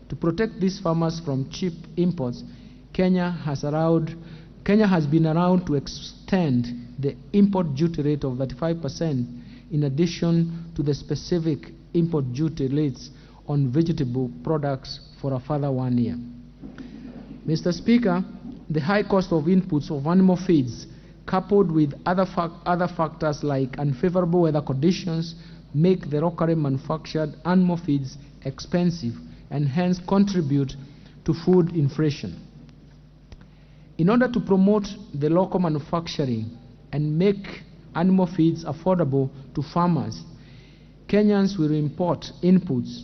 To protect these farmers from cheap imports, Kenya has been around to extend the import duty rate of 35% in addition to the specific import duty rates on vegetable products for a further 1 year. Mr. Speaker, the high cost of inputs of animal feeds, coupled with other factors like unfavorable weather conditions, make the locally manufactured animal feeds expensive and hence contribute to food inflation. In order to promote the local manufacturing and make animal feeds affordable to farmers, Kenyans will import inputs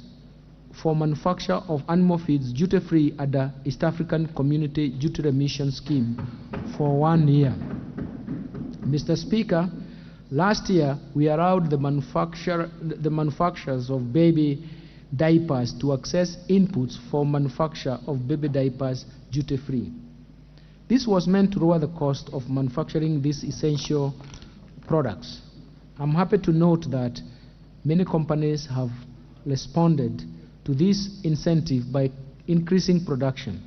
for manufacture of animal feeds duty-free at the East African Community Duty Remission Scheme for 1 year. Mr. Speaker, last year we allowed the manufacturers of baby diapers to access inputs for manufacture of baby diapers duty-free. This was meant to lower the cost of manufacturing these essential products. I'm happy to note that many companies have responded to this incentive by increasing production.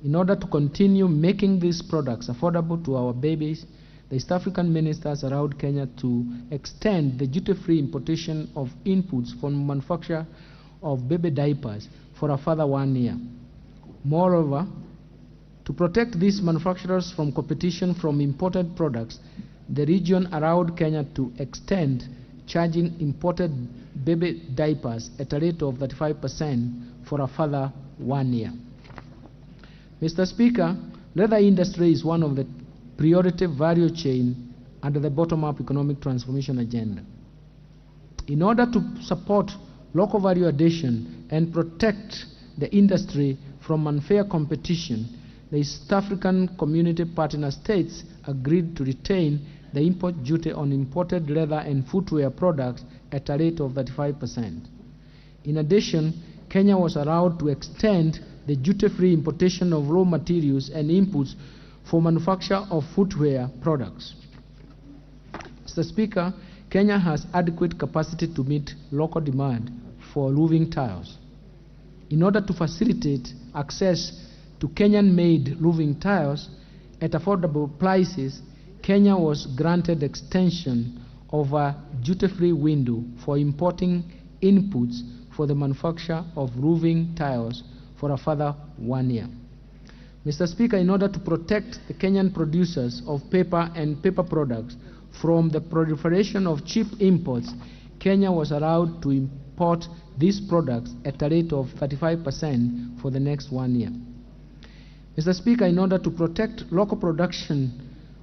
In order to continue making these products affordable to our babies, the East African ministers allowed Kenya to extend the duty-free importation of inputs for manufacture of baby diapers for a further 1 year. Moreover, to protect these manufacturers from competition from imported products, the region allowed Kenya to extend charging imported baby diapers at a rate of 35% for a further 1 year. Mr. Speaker, leather industry is one of the priority value chain under the bottom-up economic transformation agenda. In order to support local value addition and protect the industry from unfair competition, the East African Community Partner States agreed to retain the import duty on imported leather and footwear products at a rate of 35%. In addition, Kenya was allowed to extend the duty-free importation of raw materials and inputs for manufacture of footwear products. Mr. Speaker, Kenya has adequate capacity to meet local demand for roofing tiles. In order to facilitate access to Kenyan-made roofing tiles at affordable prices, Kenya was granted extension of a duty-free window for importing inputs for the manufacture of roofing tiles for a further 1 year. Mr. Speaker, in order to protect the Kenyan producers of paper and paper products from the proliferation of cheap imports, Kenya was allowed to import these products at a rate of 35% for the next 1 year. Mr. Speaker, in order to protect local production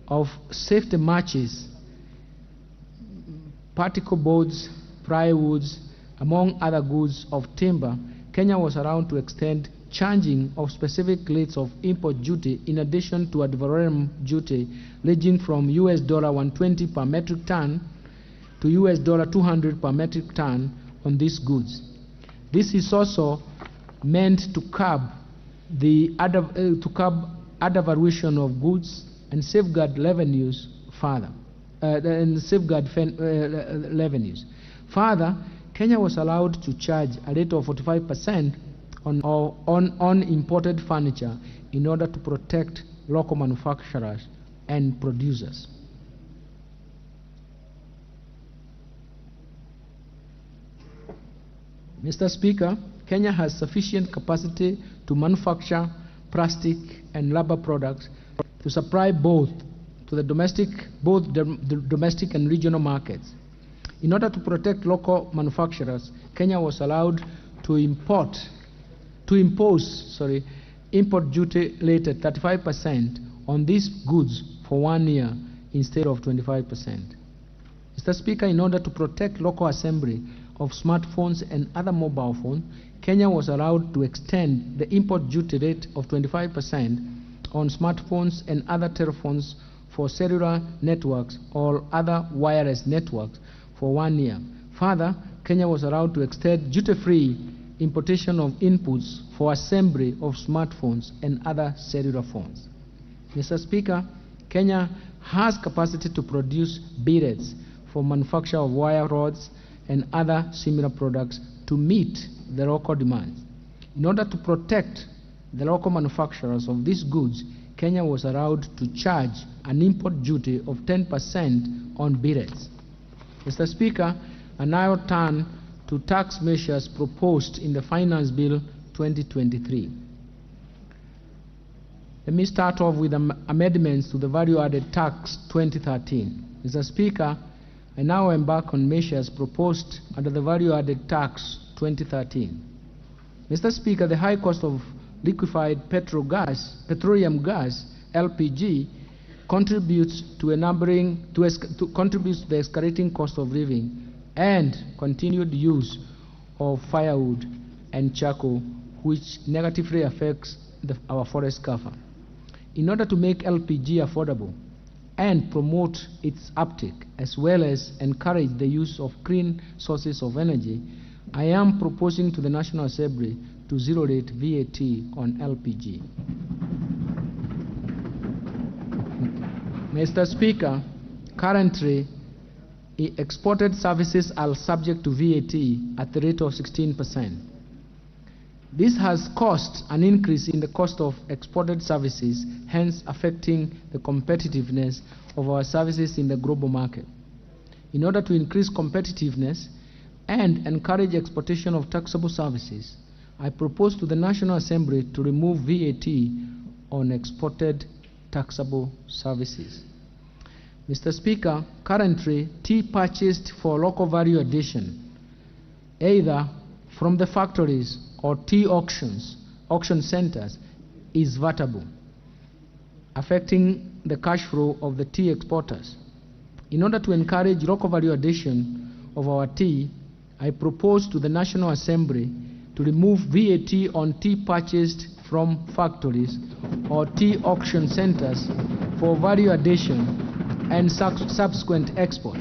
of safety matches, particle boards, plywoods, among other goods of timber, Kenya was allowed to extend charging of specific rates of import duty in addition to ad valorem duty ranging from US $120 per metric ton to US $200 per metric ton on these goods. This is also meant to curb the other valuation of goods and safeguard revenues further. Further, Kenya was allowed to charge a rate of 45% on imported furniture in order to protect local manufacturers and producers. Mr. Speaker, Kenya has sufficient capacity to manufacture plastic and rubber products to supply both the domestic and regional markets. In order to protect local manufacturers, Kenya was allowed to impose import duty rate at 35% on these goods for 1 year instead of 25%. Mr. Speaker, in order to protect local assembly of smartphones and other mobile phones, Kenya was allowed to extend the import duty rate of 25% on smartphones and other telephones for cellular networks or other wireless networks for 1 year. Further, Kenya was allowed to extend duty-free importation of inputs for assembly of smartphones and other cellular phones. Mr. Speaker, Kenya has capacity to produce billets for manufacture of wire rods and other similar products to meet the local demands. In order to protect the local manufacturers of these goods, Kenya was allowed to charge an import duty of 10% on billets. Mr. Speaker, I now turn to tax measures proposed in the Finance Bill 2023. Let me start off with amendments to the Value-Added Tax 2013. Mr. Speaker, I now embark on measures proposed under the Value-Added Tax 2013. Mr. Speaker, the high cost of liquefied petroleum gas, LPG, contributes to the escalating cost of living and continued use of firewood and charcoal, which negatively affects our forest cover. In order to make LPG affordable and promote its uptake, as well as encourage the use of clean sources of energy, I am proposing to the National Assembly to zero-rate VAT on LPG. Mr. Speaker, currently, exported services are subject to VAT at the rate of 16%. This has caused an increase in the cost of exported services, hence affecting the competitiveness of our services in the global market. In order to increase competitiveness and encourage exportation of taxable services, I propose to the National Assembly to remove VAT on exported taxable services. Mr. Speaker, currently, tea purchased for local value addition, either from the factories or tea auction centers, is vatable, affecting the cash flow of the tea exporters. In order to encourage local value addition of our tea, I propose to the National Assembly to remove VAT on tea purchased from factories or tea auction centers for value addition and subsequent export.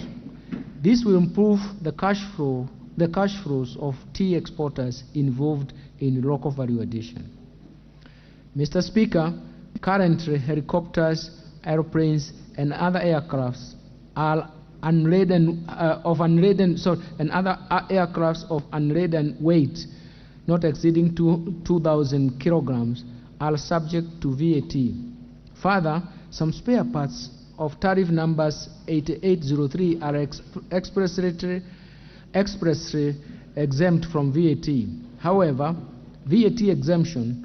This will improve the cash flows of tea exporters involved in local value addition. Mr. Speaker, currently helicopters, aeroplanes, and other aircrafts are unladen and other aircrafts of unladen weight not exceeding 2,000 kilograms are subject to VAT. Further, some spare parts of tariff numbers 8803 are expressly exempt from VAT. However, VAT exemption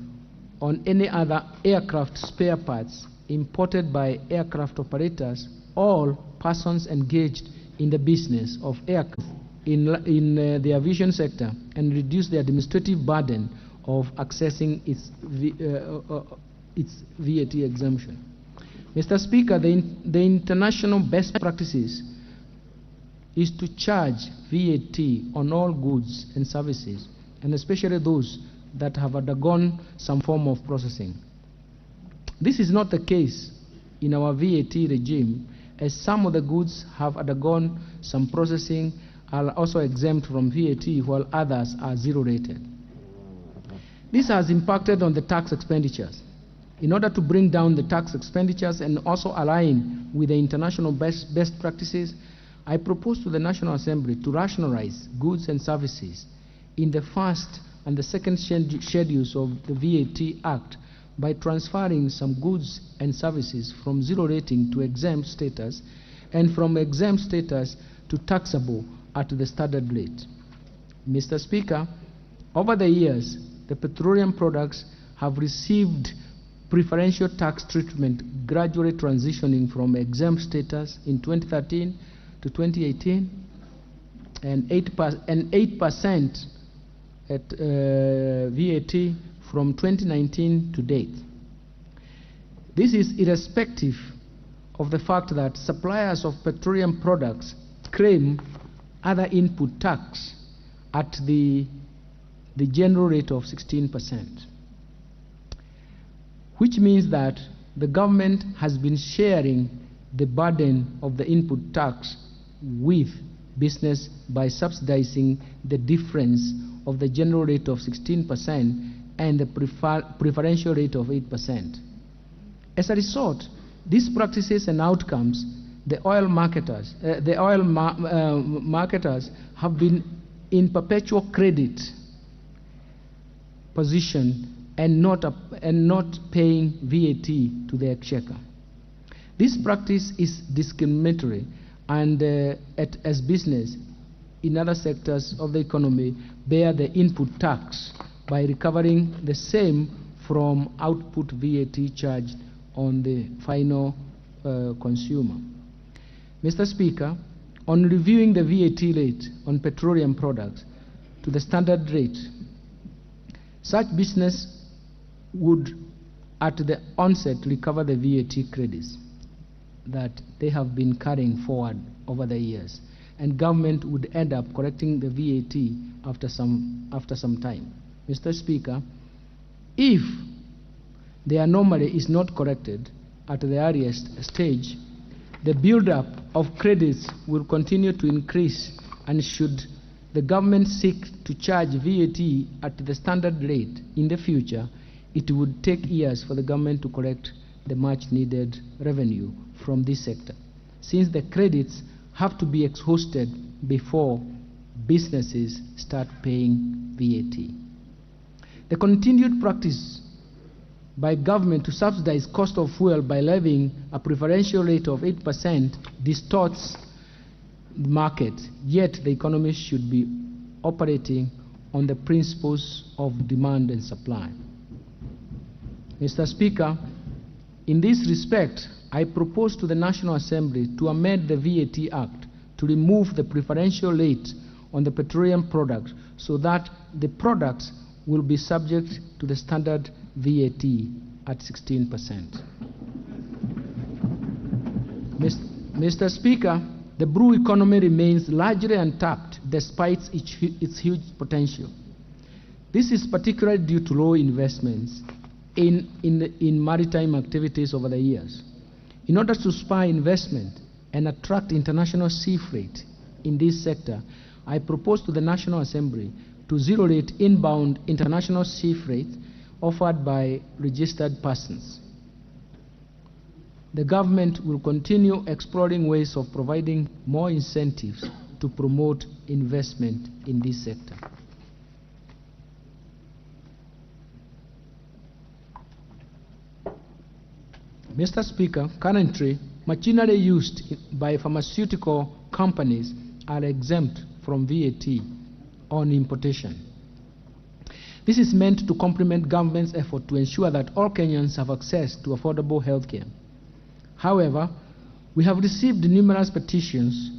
on any other aircraft spare parts imported by aircraft operators, all persons engaged in the business of aircraft in the aviation sector, and reduce the administrative burden of accessing its VAT exemption. Mr. Speaker, the international best practices is to charge VAT on all goods and services, and especially those that have undergone some form of processing. This is not the case in our VAT regime, as some of the goods have undergone some processing are also exempt from VAT, while others are zero rated. This has impacted on the tax expenditures. In order to bring down the tax expenditures and also align with the international best practices, I propose to the National Assembly to rationalize goods and services in the first and the second schedules of the VAT Act by transferring some goods and services from zero rating to exempt status and from exempt status to taxable at the standard rate. Mr. Speaker, over the years, the petroleum products have received preferential tax treatment, gradually transitioning from exempt status in 2013 to 2018 and 8% at VAT from 2019 to date. This is irrespective of the fact that suppliers of petroleum products claim other input tax at the general rate of 16%, which means that the government has been sharing the burden of the input tax with business by subsidizing the difference of the general rate of 16% and the preferential rate of 8%. As a result, these practices and outcomes, the oil marketers have been in perpetual credit position and not paying VAT to the exchequer. This practice is discriminatory, and as business in other sectors of the economy bear the input tax by recovering the same from output VAT charged on the final consumer. Mr. Speaker, on reviewing the VAT rate on petroleum products to the standard rate, such business would at the onset recover the VAT credits that they have been carrying forward over the years, and government would end up correcting the VAT after some time. Mr. Speaker, if the anomaly is not corrected at the earliest stage, the build-up of credits will continue to increase, and should the government seek to charge VAT at the standard rate in the future, it would take years for the government to collect the much-needed revenue from this sector, since the credits have to be exhausted before businesses start paying VAT. The continued practice by government to subsidize cost of fuel by levying a preferential rate of 8% distorts the market, yet the economy should be operating on the principles of demand and supply. Mr. Speaker, in this respect, I propose to the National Assembly to amend the VAT Act to remove the preferential rate on the petroleum products so that the products will be subject to the standard VAT at 16%. Mr. Speaker, the brew economy remains largely untapped despite its huge potential. This is particularly due to low investments in maritime activities over the years. In order to spur investment and attract international sea freight in this sector, I propose to the National Assembly to zero-rate inbound international sea freight offered by registered persons. The government will continue exploring ways of providing more incentives to promote investment in this sector. Mr. Speaker, currently, machinery used by pharmaceutical companies are exempt from VAT on importation. This is meant to complement government's effort to ensure that all Kenyans have access to affordable health care. However, we have received numerous petitions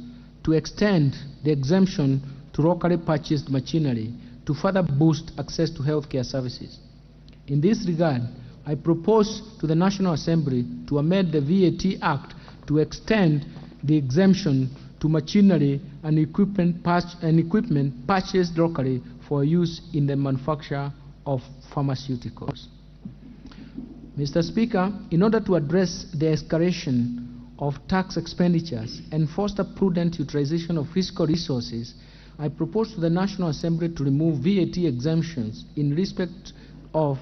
to extend the exemption to locally purchased machinery to further boost access to health care services. In this regard, I propose to the National Assembly to amend the VAT Act to extend the exemption to machinery and equipment purchased locally for use in the manufacture of pharmaceuticals. Mr. Speaker, in order to address the escalation of tax expenditures and foster prudent utilization of fiscal resources, I propose to the National Assembly to remove VAT exemptions in respect of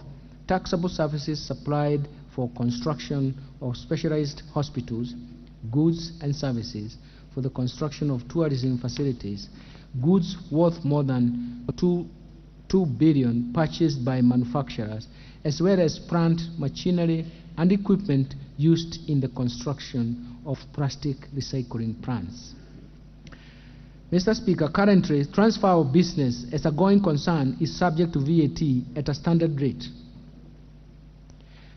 taxable services supplied for construction of specialized hospitals, goods and services for the construction of tourism facilities, goods worth more than 2 billion purchased by manufacturers, as well as plant, machinery and equipment used in the construction of plastic recycling plants. Mr. Speaker, currently, transfer of business as a going concern is subject to VAT at a standard rate.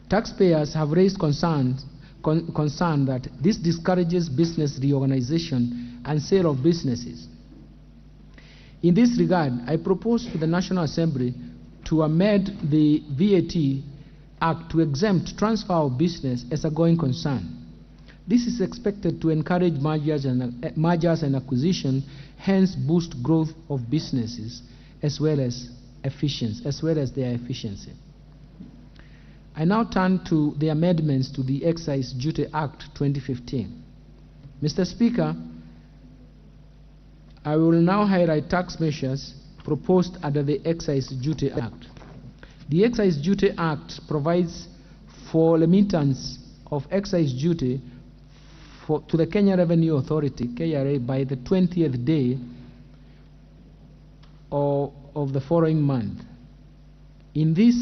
Taxpayers have raised concern that this discourages business reorganization and sale of businesses. In this regard, I propose to the National Assembly to amend the VAT Act to exempt transfer of business as a going concern. This is expected to encourage mergers and acquisition, hence boost growth of businesses as well as their efficiency. I now turn to the amendments to the Excise Duty Act 2015. Mr. Speaker, I will now highlight tax measures proposed under the Excise Duty Act. The Excise Duty Act provides for remittance of excise duty to the Kenya Revenue Authority, KRA, by the 20th day of the following month. In this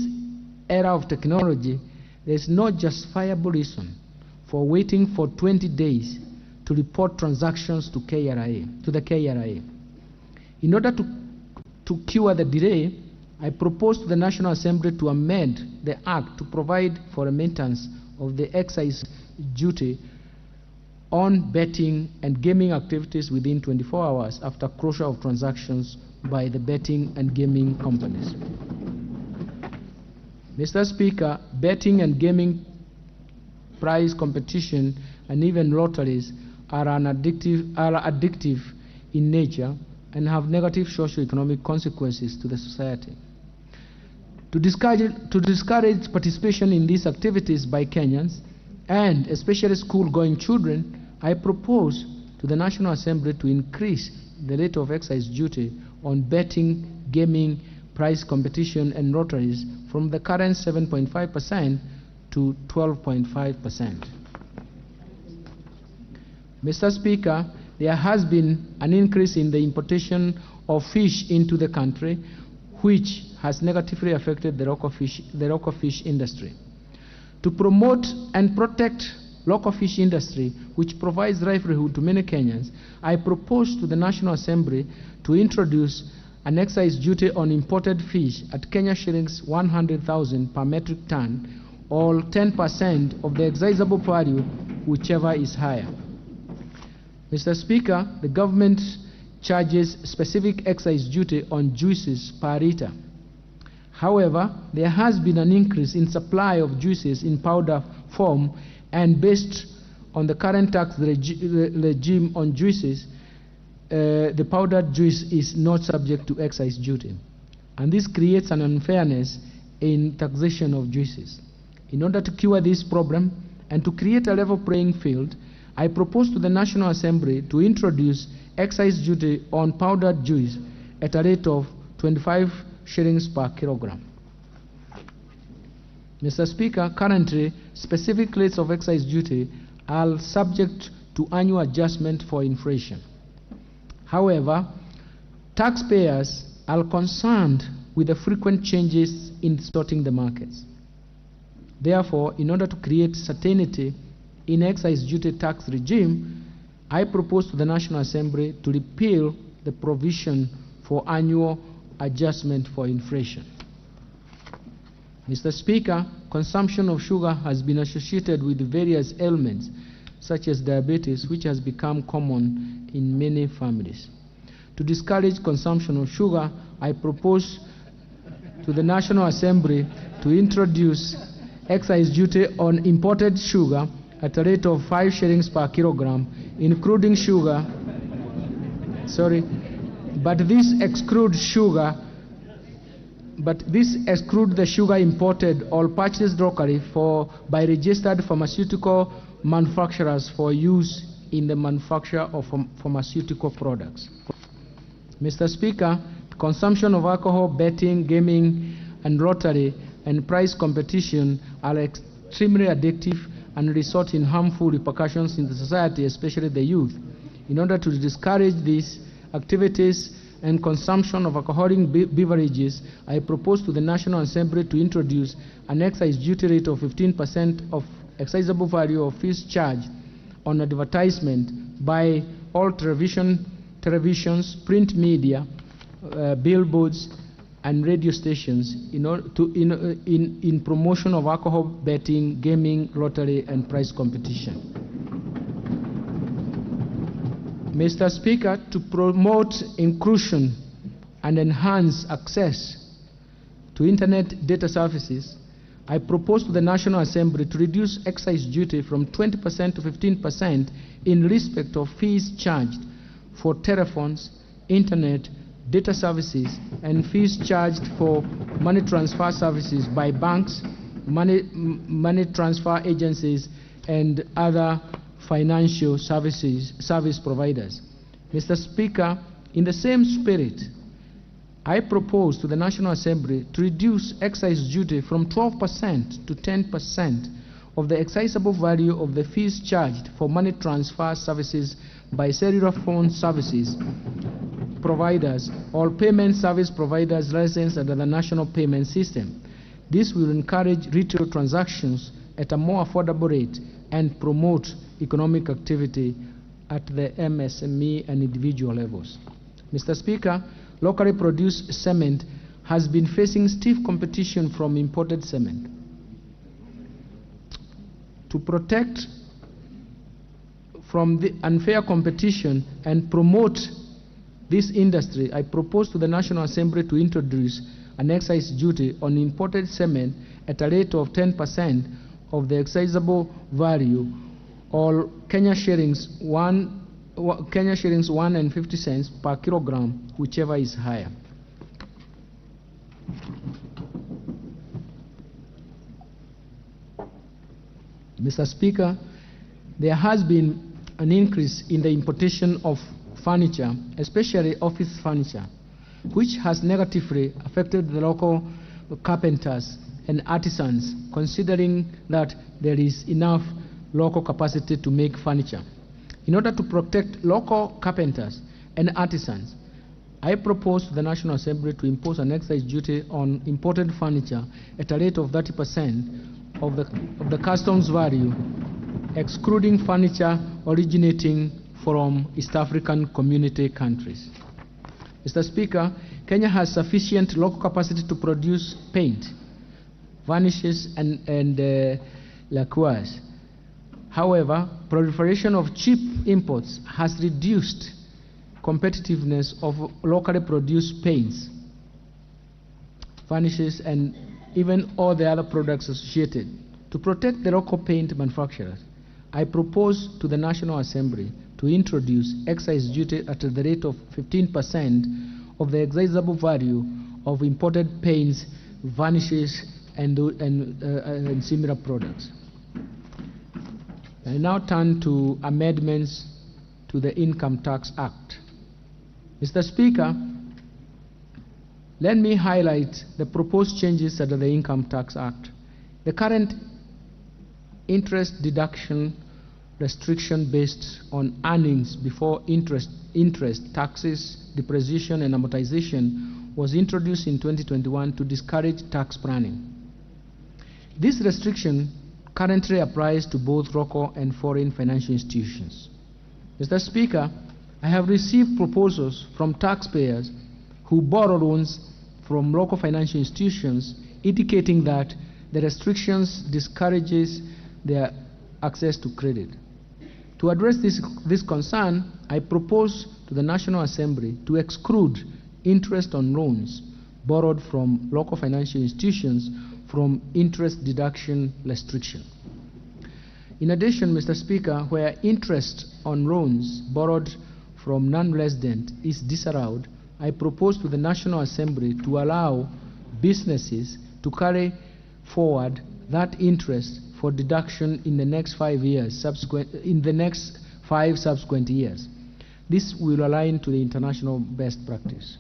era of technology, there is no justifiable reason for waiting for 20 days to report transactions to the KRA. In order to cure the delay, I propose to the National Assembly to amend the Act to provide for remittance of the excise duty on betting and gaming activities within 24 hours after closure of transactions by the betting and gaming companies. Mr. Speaker, betting and gaming prize competition and even lotteries are addictive in nature and have negative socio-economic consequences to the society. To discourage participation in these activities by Kenyans, and especially school-going children, I propose to the National Assembly to increase the rate of excise duty on betting, gaming, prize competition and lotteries from the current 7.5% to 12.5%. Mr. Speaker, there has been an increase in the importation of fish into the country, which has negatively affected the local fish industry. To promote and protect local fish industry, which provides livelihood to many Kenyans, I propose to the National Assembly to introduce an excise duty on imported fish at Kenya shillings 100,000 per metric ton, or 10% of the excisable value, whichever is higher. Mr. Speaker, the government charges specific excise duty on juices per litre. However, there has been an increase in supply of juices in powder form, and based on the current tax regime on juices, the powdered juice is not subject to excise duty. And this creates an unfairness in taxation of juices. In order to cure this problem and to create a level playing field, I propose to the National Assembly to introduce excise duty on powdered juice at a rate of 25 shillings per kilogram. Mr. Speaker, currently, specific rates of excise duty are subject to annual adjustment for inflation. However, taxpayers are concerned with the frequent changes in distorting the markets. Therefore, in order to create certainty in excise duty tax regime, I propose to the National Assembly to repeal the provision for annual adjustment for inflation. Mr. Speaker, consumption of sugar has been associated with various ailments such as diabetes, which has become common in many families. To discourage consumption of sugar, I propose to the National Assembly to introduce excise duty on imported sugar at a rate of 5 shillings per kilogram, including sugar, but this excludes the sugar imported or purchased locally by registered pharmaceutical manufacturers for use in the manufacture of pharmaceutical products. Mr. Speaker, consumption of alcohol, betting, gaming, and lottery and prize competition are extremely addictive and result in harmful repercussions in the society, especially the youth. In order to discourage these activities and consumption of alcoholic beverages, I propose to the National Assembly to introduce an excise duty rate of 15% of excisable value of fees charged on advertisement by all televisions, print media, billboards, and radio stations in promotion of alcohol, betting, gaming, lottery, and prize competition. Mr. Speaker, to promote inclusion and enhance access to Internet data services, I propose to the National Assembly to reduce excise duty from 20% to 15% in respect of fees charged for telephones, Internet, data services, and fees charged for money transfer services by banks, money transfer agencies, and other financial service providers. Mr. Speaker, in the same spirit, I propose to the National Assembly to reduce excise duty from 12% to 10% of the excisable value of the fees charged for money transfer services by cellular phone services providers or payment service providers licensed under the national payment system. This will encourage retail transactions at a more affordable rate and promote economic activity at the MSME and individual levels. Mr. Speaker, locally produced cement has been facing stiff competition from imported cement. To protect from the unfair competition and promote this industry, I propose to the National Assembly to introduce an excise duty on imported cement at a rate of 10% of the excisable value, or Kenya shillings 1.50 cents per kilogram, whichever is higher. Mr. Speaker, there has been an increase in the importation of furniture, especially office furniture, which has negatively affected the local carpenters and artisans, considering that there is enough local capacity to make furniture. In order to protect local carpenters and artisans, I propose to the National Assembly to impose an excise duty on imported furniture at a rate of 30% of the customs value, excluding furniture originating from East African community countries. Mr. Speaker, Kenya has sufficient local capacity to produce paint, varnishes, and lacquers. However, proliferation of cheap imports has reduced competitiveness of locally produced paints, varnishes, and even all the other products associated. To protect the local paint manufacturers, I propose to the National Assembly to introduce excise duty at the rate of 15% of the excisable value of imported paints, varnishes, and similar products. I now turn to amendments to the Income Tax Act. Mr. Speaker, let me highlight the proposed changes under the Income Tax Act. The current interest deduction restriction based on earnings before interest, taxes, depreciation, and amortization was introduced in 2021 to discourage tax planning. This restriction currently applies to both local and foreign financial institutions. Mr. Speaker, I have received proposals from taxpayers who borrow loans from local financial institutions indicating that the restrictions discourages their access to credit. To address this concern, I propose to the National Assembly to exclude interest on loans borrowed from local financial institutions from interest deduction restriction. In addition, Mr. Speaker, where interest on loans borrowed from non-resident is disallowed, I propose to the National Assembly to allow businesses to carry forward that interest for deduction in the next 5 years, subsequent years. This will align to the international best practice.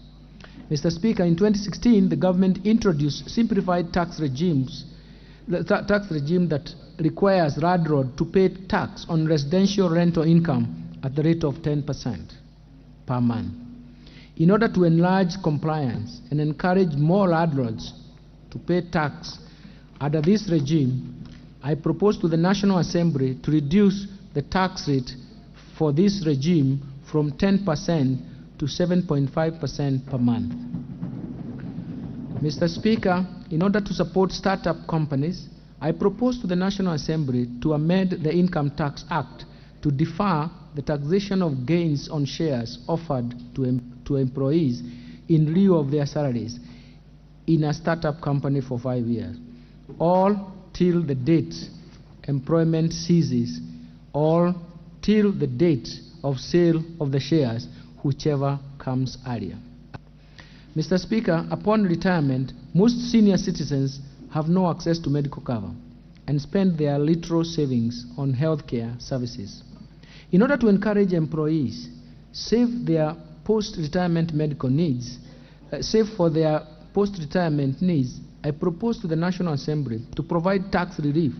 Mr. Speaker, in 2016, the government introduced simplified tax regimes, tax regime that requires landlord to pay tax on residential rental income at the rate of 10% per month. In order to enlarge compliance and encourage more landlords to pay tax under this regime, I propose to the National Assembly to reduce the tax rate for this regime from 10% to 7.5% per month. Mr. Speaker, in order to support startup companies, I propose to the National Assembly to amend the Income Tax Act to defer the taxation of gains on shares offered to employees in lieu of their salaries in a startup company for 5 years, all till the date employment ceases, or till the date of sale of the shares, whichever comes earlier. Mr. Speaker, upon retirement, most senior citizens have no access to medical cover and spend their little savings on healthcare services. In order to encourage employees save for their post-retirement needs, I propose to the National Assembly to provide tax relief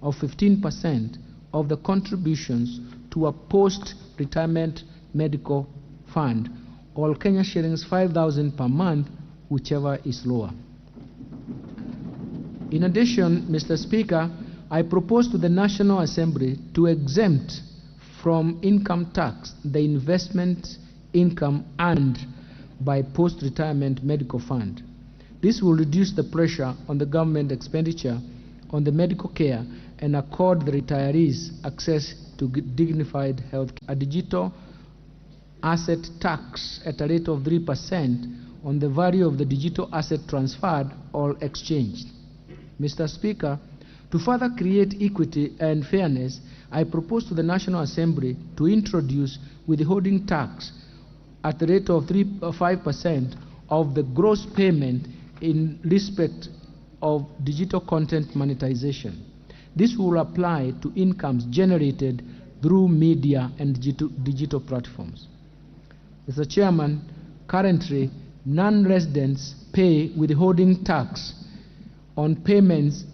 of 15% of the contributions to a post-retirement medical fund, or Kenya shillings 5,000 per month, whichever is lower. In addition, Mr. Speaker, I propose to the National Assembly to exempt from income tax the investment income earned by post-retirement medical fund. This will reduce the pressure on the government expenditure on the medical care and accord the retirees access to dignified health care. A digital asset tax at a rate of 3% on the value of the digital asset transferred or exchanged. Mr. Speaker, to further create equity and fairness, I propose to the National Assembly to introduce withholding tax at the rate of 5% of the gross payment in respect of digital content monetization. This will apply to incomes generated through media and digital platforms. Mr. Chairman, currently non-residents pay withholding tax on payments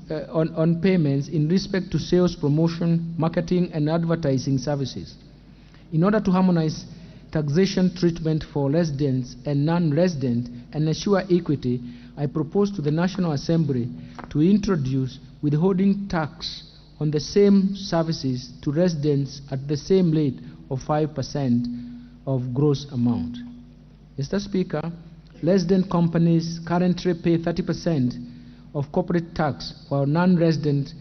in respect to sales, promotion, marketing, and advertising services. In order to harmonize taxation treatment for residents and non-residents and ensure equity, I propose to the National Assembly to introduce withholding tax on the same services to residents at the same rate of 5% of gross amount. Mr. Speaker, resident companies currently pay 30% of corporate tax, while non-resident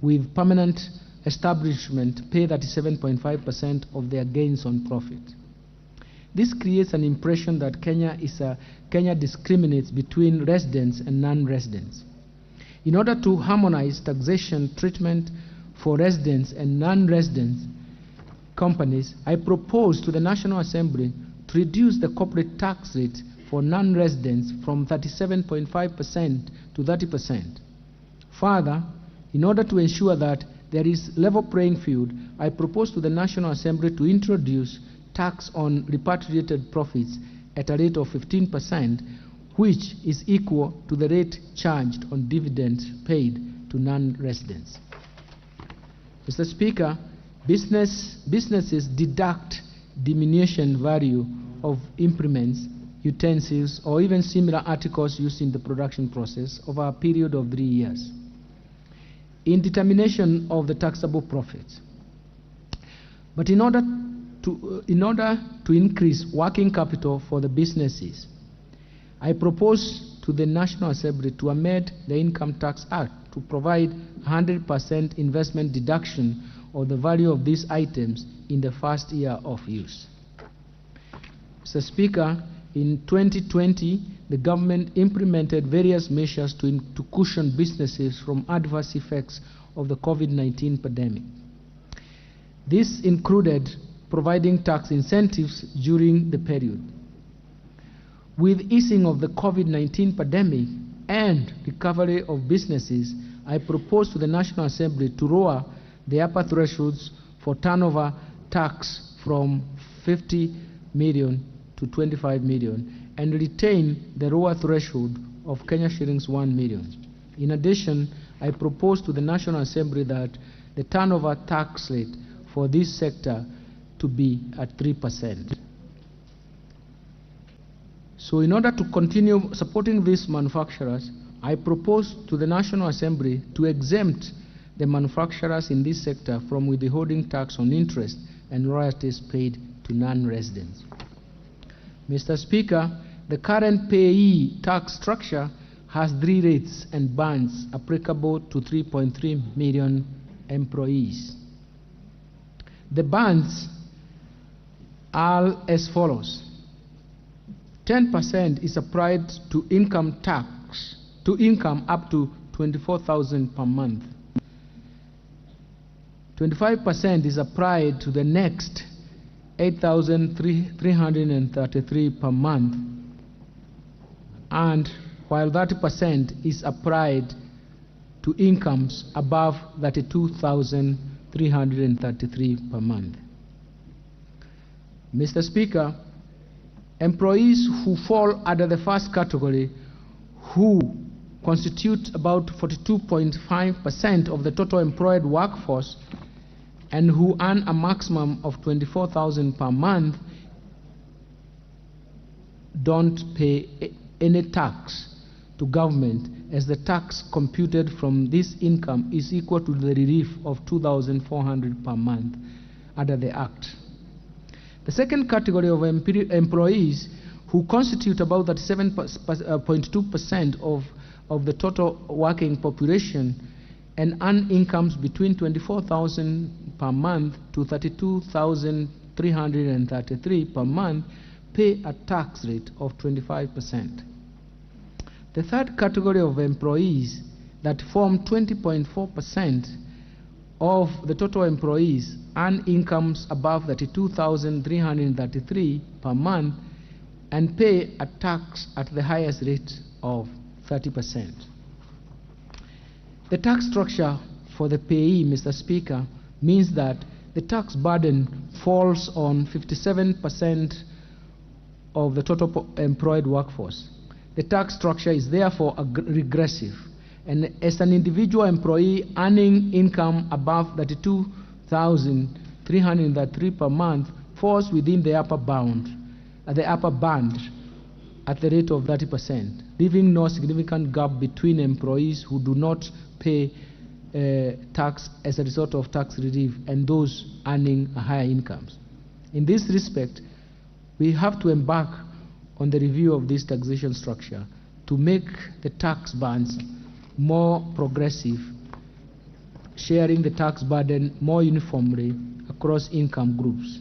with permanent establishment pay 37.5% of their gains on profit. This creates an impression that Kenya discriminates between residents and non-residents. In order to harmonize taxation treatment for residents and non-residents companies, I propose to the National Assembly to reduce the corporate tax rate for non-residents from 37.5% to 30%. Further, in order to ensure that there is level playing field, I propose to the National Assembly to introduce tax on repatriated profits at a rate of 15%, which is equal to the rate charged on dividends paid to non-residents. Mr. Speaker, businesses deduct diminution value of implements, utensils, or even similar articles used in the production process over a period of 3 years in determination of the taxable profits. But in order to increase working capital for the businesses, I propose to the National Assembly to amend the Income Tax Act to provide 100% investment deduction of the value of these items in the first year of use. Mr. Speaker, in 2020, the government implemented various measures to cushion businesses from adverse effects of the COVID-19 pandemic. This included providing tax incentives during the period. With easing of the COVID-19 pandemic and recovery of businesses, I propose to the National Assembly to lower the upper thresholds for turnover tax from 50 million to 25 million and retain the lower threshold of Kenya shillings 1 million. In addition, I propose to the National Assembly that the turnover tax rate for this sector to be at 3%. So in order to continue supporting these manufacturers, I propose to the National Assembly to exempt the manufacturers in this sector from withholding tax on interest and royalties paid to non-residents. Mr. Speaker, the current payee tax structure has 3 rates and bands applicable to 3.3 million employees. The bands are as follows. 10% is applied to income tax, to income up to 24,000 per month. 25% is applied to the next 8,333 per month, and while 30% is applied to incomes above 32,333 per month. Mr. Speaker, employees who fall under the first category, who constitute about 42.5% of the total employed workforce and who earn a maximum of 24,000 per month, don't pay any tax to government, as the tax computed from this income is equal to the relief of 2,400 per month under the Act. The second category of employees, who constitute about 37.2% of the total working population and earn incomes between 24,000 per month to 32,333 per month, pay a tax rate of 25%. The third category of employees, that form 20.4% of the total employees, earn incomes above 32,333 per month and pay a tax at the highest rate of 30%. The tax structure for the payee, Mr. Speaker, means that the tax burden falls on 57% of the total employed workforce. The tax structure is therefore regressive, and as an individual employee earning income above 32,333 per month falls within the upper band at the rate of 30%, leaving no significant gap between employees who do not pay tax as a result of tax relief and those earning higher incomes. In this respect, we have to embark on the review of this taxation structure to make the tax bands more progressive, sharing the tax burden more uniformly across income groups.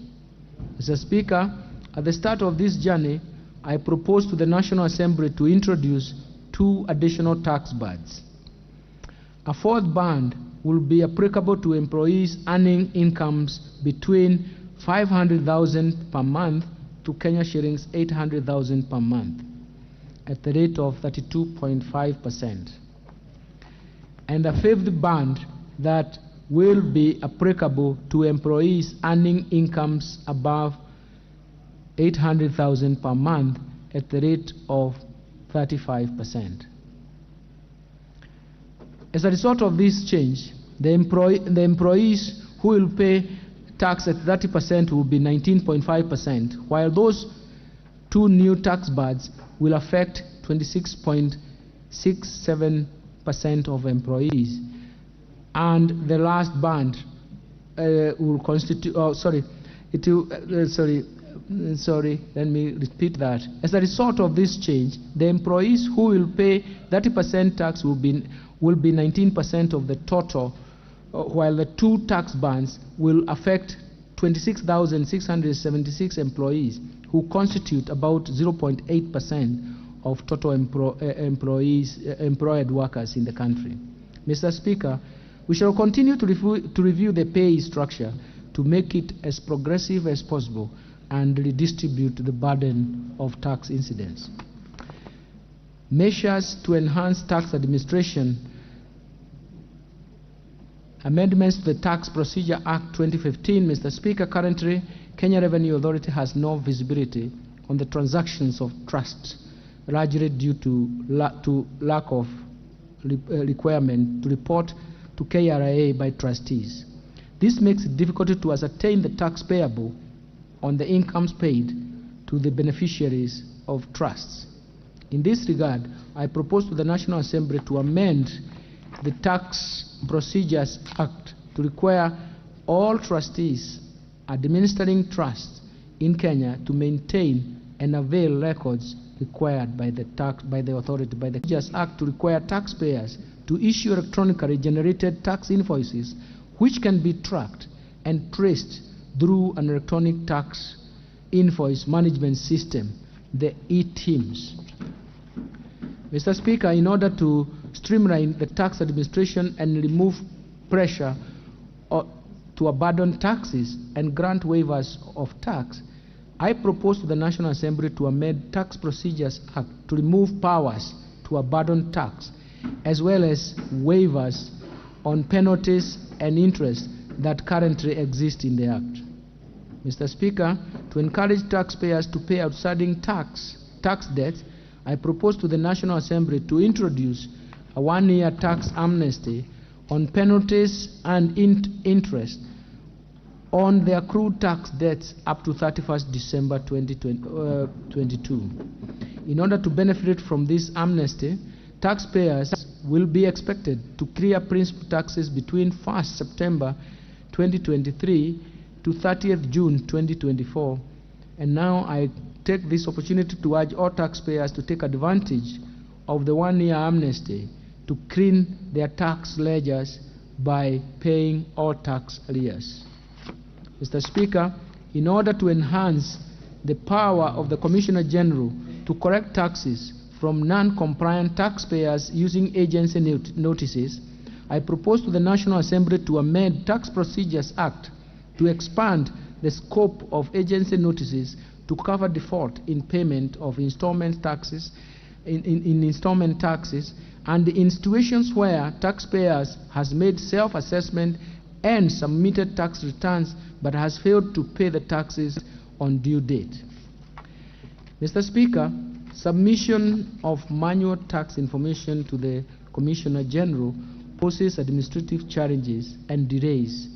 Mr. Speaker, at the start of this journey, I propose to the National Assembly to introduce 2 additional tax bands. A 4th band will be applicable to employees earning incomes between 500,000 per month to Kenya shillings 800,000 per month at the rate of 32.5%. And a 5th band that will be applicable to employees earning incomes above 800,000 per month at the rate of 35%. As a result of this change, the employees who will pay tax at 30% will be 19.5%, while those 2 new tax bands will affect 26.67% of employees. And the last band will constitute, let me repeat that. As a result of this change, the employees who will pay 30% tax will be 19% of the total, while the 2 tax bands will affect 26,676 employees, who constitute about 0.8% of total employed workers in the country. Mr. Speaker, we shall continue to review the pay structure to make it as progressive as possible and redistribute the burden of tax incidents. Measures to enhance tax administration. Amendments to the Tax Procedure Act 2015, Mr. Speaker. Currently, Kenya Revenue Authority has no visibility on the transactions of trusts, largely due to lack of requirement to report to KRA by trustees. This makes it difficult to ascertain the tax payable on the incomes paid to the beneficiaries of trusts. In this regard, I propose to the National Assembly to amend the Tax Procedures Act to require all trustees administering trusts in Kenya to maintain and avail records required by the authority. By the Procedures Act to require taxpayers to issue electronically generated tax invoices which can be tracked and traced through an electronic tax invoice management system, the e-TIMS. Mr. Speaker, in order to streamline the tax administration and remove pressure to abandon taxes and grant waivers of tax, I propose to the National Assembly to amend Tax Procedures Act to remove powers to abandon tax, as well as waivers on penalties and interest that currently exist in the Act. Mr. Speaker, to encourage taxpayers to pay outstanding tax debts, I propose to the National Assembly to introduce a 1-year tax amnesty on penalties and interest on the accrued tax debts up to 31st December 2022. In order to benefit from this amnesty, taxpayers will be expected to clear principal taxes between 1st September 2023 to 30th June 2024. And now I take this opportunity to urge all taxpayers to take advantage of the 1-year amnesty to clean their tax ledgers by paying all tax arrears. Mr. Speaker, in order to enhance the power of the Commissioner General to correct taxes from non-compliant taxpayers using agency notices, I propose to the National Assembly to amend Tax Procedures Act to expand the scope of agency notices to cover default in payment of installment taxes, installment taxes, and in situations where taxpayers has made self-assessment and submitted tax returns but has failed to pay the taxes on due date. Mr. Speaker, submission of manual tax information to the Commissioner General poses administrative challenges and delays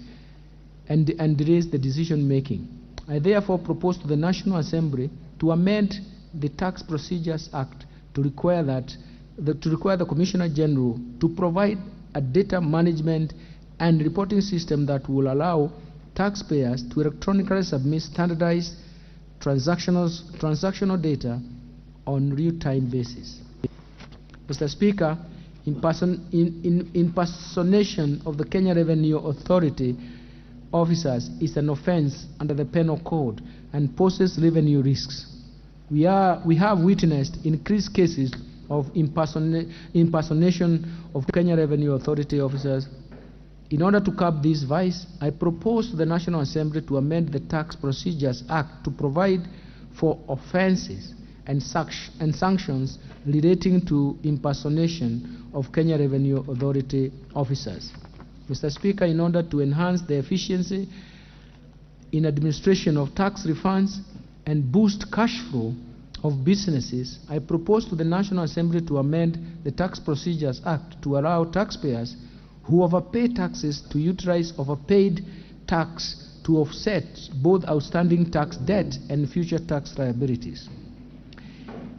the decision making. I therefore propose to the National Assembly to amend the Tax Procedures Act to require the Commissioner General to provide a data management and reporting system that will allow taxpayers to electronically submit standardized transactional data on real-time basis. Mr. Speaker, impersonation of the Kenya Revenue Authority officers is an offense under the Penal Code and poses revenue risks. We have witnessed increased cases of impersonation of Kenya Revenue Authority officers. In order to curb this vice, I propose to the National Assembly to amend the Tax Procedures Act to provide for offenses and sanctions relating to impersonation of Kenya Revenue Authority officers. Mr. Speaker, in order to enhance the efficiency in administration of tax refunds and boost cash flow of businesses, I propose to the National Assembly to amend the Tax Procedures Act to allow taxpayers who overpay taxes to utilize overpaid tax to offset both outstanding tax debt and future tax liabilities.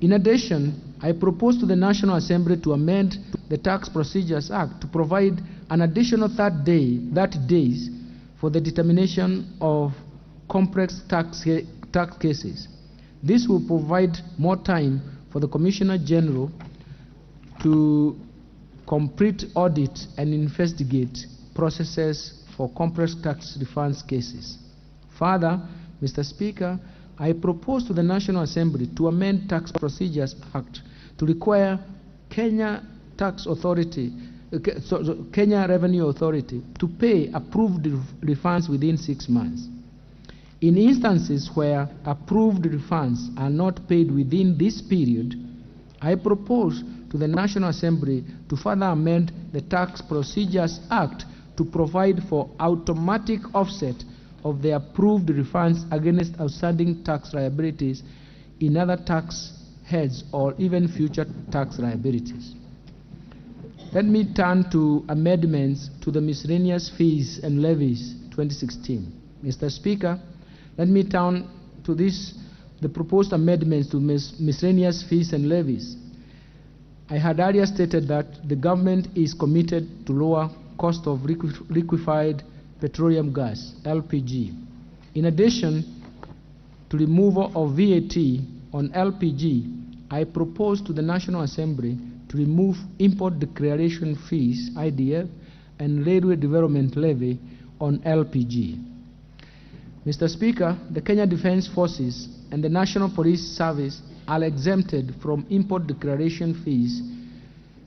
In addition, I propose to the National Assembly to amend the Tax Procedures Act to provide an additional 30 days for the determination of complex tax cases. This will provide more time for the Commissioner General to complete audit and investigate processes for complex tax refunds cases. Further, Mr. Speaker, I propose to the National Assembly to amend Tax Procedures Act to require Kenya Revenue Authority to pay approved refunds within 6 months. In instances where approved refunds are not paid within this period, I propose to the National Assembly to further amend the Tax Procedures Act to provide for automatic offset of the approved refunds against outstanding tax liabilities in other tax heads or even future tax liabilities. Let me turn to amendments to the Miscellaneous Fees and Levies 2016. Mr. Speaker, let me turn to the proposed amendments to miscellaneous fees and levies. I had earlier stated that the government is committed to lower cost of liquefied petroleum gas, LPG. In addition to removal of VAT on LPG, I propose to the National Assembly to remove import declaration fees, IDF, and railway development levy on LPG. Mr. Speaker, the Kenya Defence Forces and the National Police Service are exempted from import declaration fees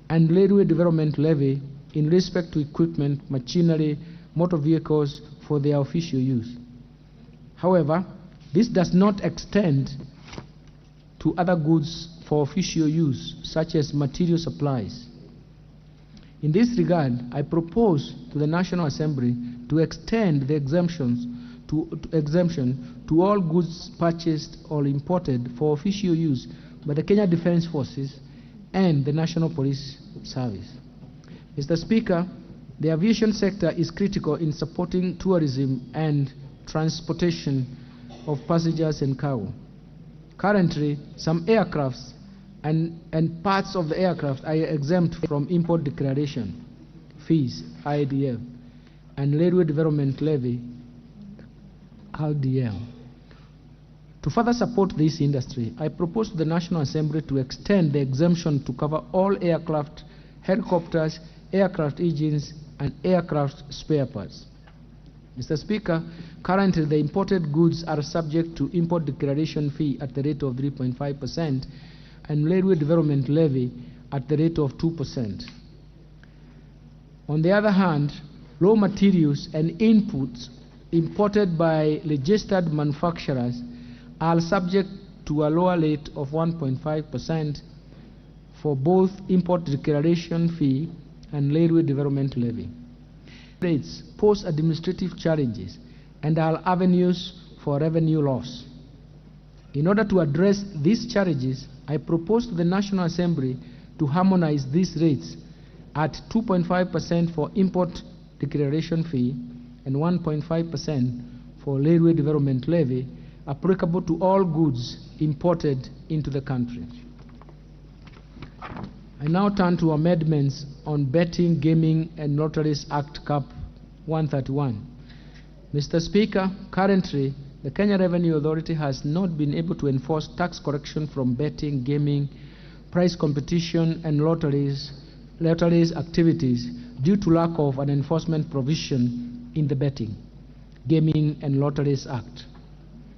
and railway development levy in respect to equipment, machinery, motor vehicles for their official use. However, this does not extend to other goods for official use, such as material supplies. In this regard, I propose to the National Assembly to extend the exemption to all goods purchased or imported for official use by the Kenya Defence Forces and the National Police Service. Mr. Speaker, the aviation sector is critical in supporting tourism and transportation of passengers and cargo. Currently, some aircrafts and parts of the aircraft are exempt from import declaration fees, IDF, and railway development levy, RDL. To further support this industry, I propose to the National Assembly to extend the exemption to cover all aircraft, helicopters, aircraft engines, and aircraft spare parts. Mr. Speaker, currently the imported goods are subject to import declaration fee at the rate of 3.5% and railway development levy at the rate of 2%. On the other hand, raw materials and inputs imported by registered manufacturers are subject to a lower rate of 1.5% for both import declaration fee and railway development levy. Rates pose administrative challenges and are avenues for revenue loss. In order to address these challenges, I propose to the National Assembly to harmonize these rates at 2.5% for import declaration fee and 1.5% for railway development levy applicable to all goods imported into the country. I now turn to amendments on Betting, Gaming and Lotteries Act Cap 131. Mr. Speaker, currently the Kenya Revenue Authority has not been able to enforce tax correction from betting, gaming, prize competition, and lotteries activities due to lack of an enforcement provision in the Betting, Gaming, and Lotteries Act.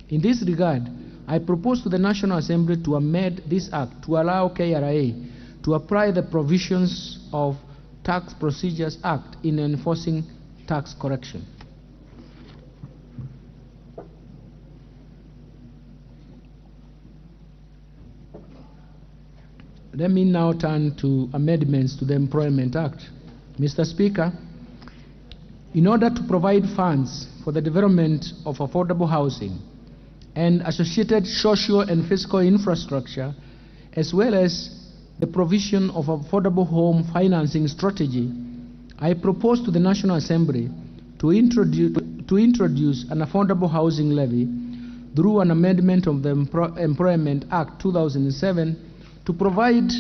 In this regard, I propose to the National Assembly to amend this Act to allow KRA to apply the provisions of Tax Procedures Act in enforcing tax correction. Let me now turn to amendments to the Employment Act. Mr. Speaker, in order to provide funds for the development of affordable housing and associated social and physical infrastructure, as well as the provision of affordable home financing strategy, I propose to the National Assembly to introduce an affordable housing levy through an amendment of the Employment Act 2007 to provide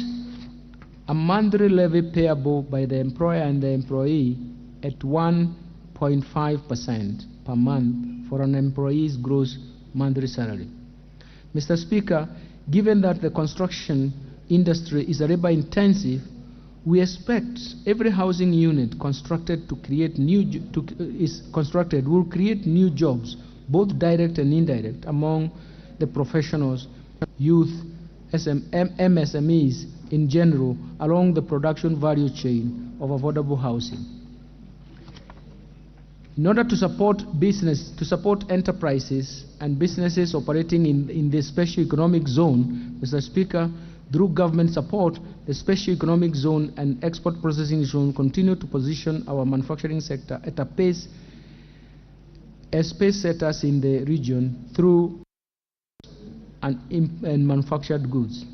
a monthly levy payable by the employer and the employee at 1.5% per month for an employee's gross monthly salary. Mr. Speaker, given that the construction industry is labor intensive, we expect every housing unit constructed will create new jobs, both direct and indirect, among the professionals, youth, MSMEs in general, along the production value chain of affordable housing. In order to support enterprises and businesses operating in the special economic zone, Mr. Speaker, through government support, the special economic zone and export processing zone continue to position our manufacturing sector at a pace as pace setters in the region through and manufactured goods.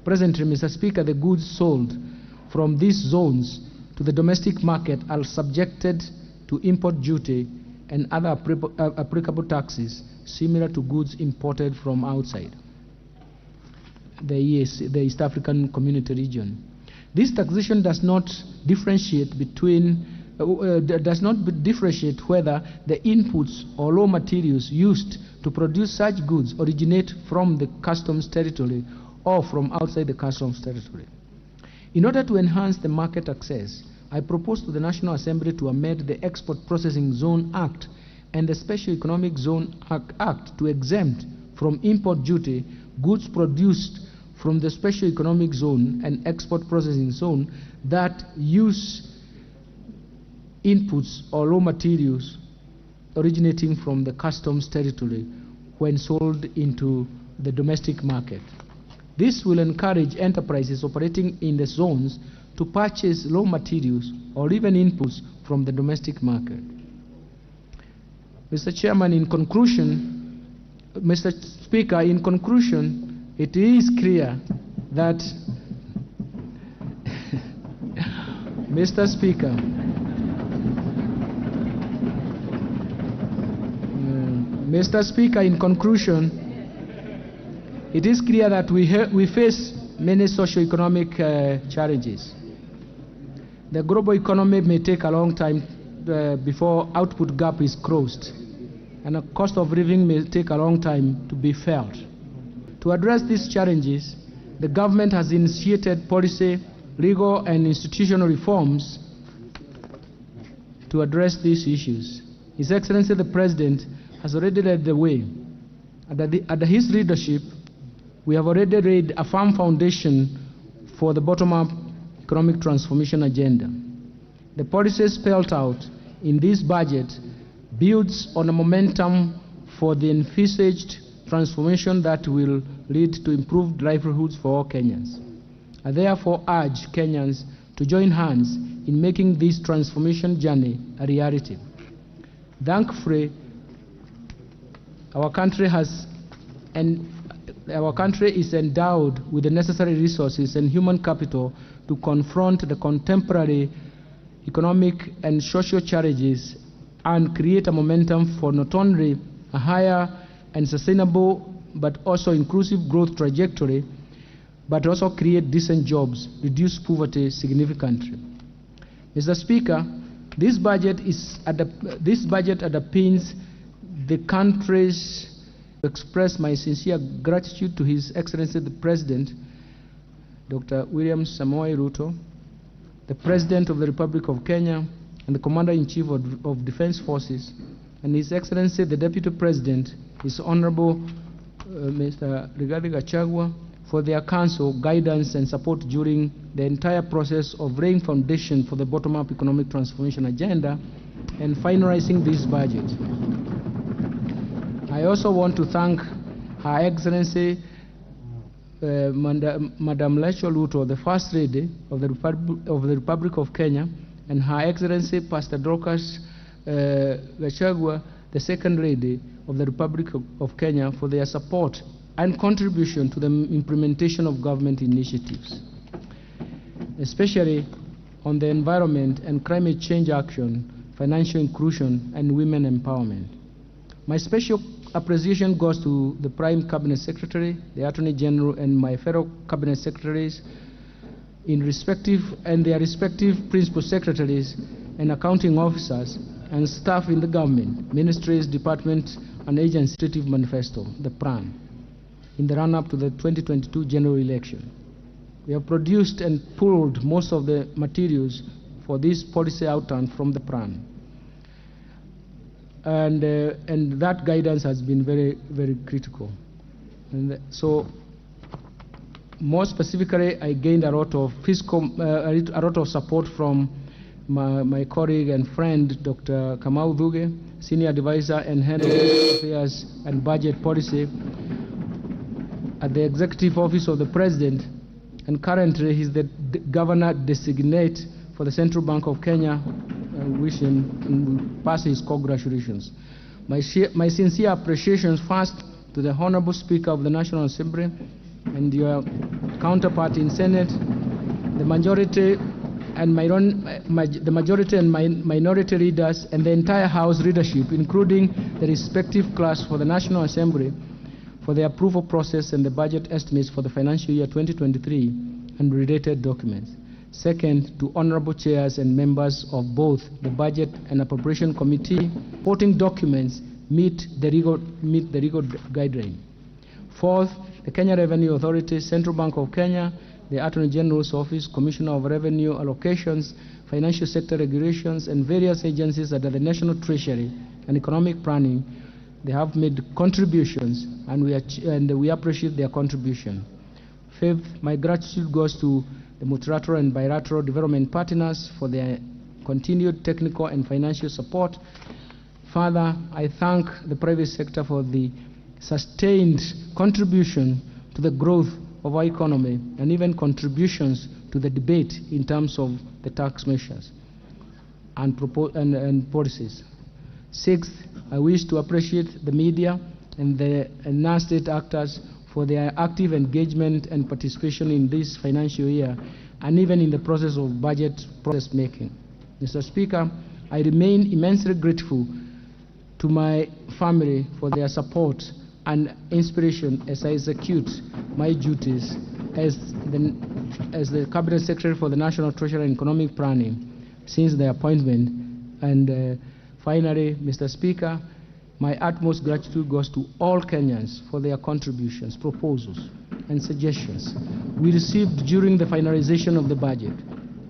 Presently, Mr. Speaker, the goods sold from these zones to the domestic market are subjected to import duty and other applicable taxes similar to goods imported from outside the East African Community region. This taxation does not differentiate whether the inputs or raw materials used to produce such goods originate from the customs territory or from outside the customs territory. In order to enhance the market access, I propose to the National Assembly to amend the Export Processing Zone Act and the Special Economic Zone Act to exempt from import duty goods produced from the Special Economic Zone and Export Processing Zone that use inputs or raw materials originating from the customs territory when sold into the domestic market. This will encourage enterprises operating in the zones to purchase raw materials or even inputs from the domestic market. Mr. Chairman, in conclusion, Mr. Speaker, in conclusion, it is clear that Mr. Speaker, Mr. Speaker, in conclusion, it is clear that we face many socio-economic challenges. The global economy may take a long time before output gap is crossed, and the cost of living may take a long time to be felt. To address these challenges, the government has initiated policy, legal, and institutional reforms to address these issues. His Excellency the President has already led the way. Under his leadership, we have already laid a firm foundation for the bottom-up economic transformation agenda. The policies spelled out in this budget builds on a momentum for the envisaged transformation that will lead to improved livelihoods for all Kenyans. I therefore urge Kenyans to join hands in making this transformation journey a reality. Thankfully, our country is endowed with the necessary resources and human capital to confront the contemporary economic and social challenges and create a momentum for not only a higher and sustainable but also inclusive growth trajectory, but also create decent jobs, reduce poverty significantly. Mr. Speaker, this budget underpins the countries express my sincere gratitude to His Excellency the President, Dr. William Samoei Ruto, the President of the Republic of Kenya, and the Commander-in-Chief of Defense Forces, and His Excellency the Deputy President, His Honorable Mr. Rigathi Gachagua, for their counsel, guidance, and support during the entire process of laying foundation for the bottom-up economic transformation agenda and finalizing this budget. I also want to thank Her Excellency Madam Rachel Ruto, the First Lady of the Republic of Kenya, and Her Excellency Pastor Dorcas Gachagua, the Second Lady of the Republic of Kenya, for their support and contribution to the implementation of government initiatives, especially on the environment and climate change action, financial inclusion, and women empowerment. My special appreciation goes to the Prime Cabinet Secretary, the Attorney General, and my fellow Cabinet Secretaries in their respective Principal Secretaries and accounting officers and staff in the government, ministries, departments, and agencies' Administrative Manifesto, the PRAN, in the run-up to the 2022 general election. We have produced and pulled most of the materials for this policy outturn from the PRAN. And that guidance has been very, very critical. And so, more specifically, I gained a lot of a lot of support from my colleague and friend, Dr. Kamau Thuge, Senior Advisor and Head of Affairs and Budget Policy at the Executive Office of the President, and currently he's the Governor Designate for the Central Bank of Kenya. I wish him pass his congratulations. My sincere appreciations first to the Honorable Speaker of the National Assembly and your counterpart in Senate, the majority and minority leaders, and the entire House leadership, including the respective class for the National Assembly, for the approval process and the budget estimates for the financial year 2023 and related documents. Second, to honorable chairs and members of both the Budget and Appropriation Committee, supporting documents meet the legal guideline. Fourth, the Kenya Revenue Authority, Central Bank of Kenya, the Attorney General's Office, Commissioner of Revenue Allocations, Financial Sector Regulations, and various agencies under the National Treasury and Economic Planning. They have made contributions, and we appreciate their contribution. Fifth, my gratitude goes to the multilateral and bilateral development partners for their continued technical and financial support. Further, I thank the private sector for the sustained contribution to the growth of our economy and even contributions to the debate in terms of the tax measures and policies. Sixth, I wish to appreciate the media and the non-state actors for their active engagement and participation in this financial year and even in the process of budget process making. Mr. Speaker, I remain immensely grateful to my family for their support and inspiration as I execute my duties as the Cabinet Secretary for the National Treasury and Economic Planning since the appointment. And finally, Mr. Speaker, my utmost gratitude goes to all Kenyans for their contributions, proposals, and suggestions we received during the finalization of the budget.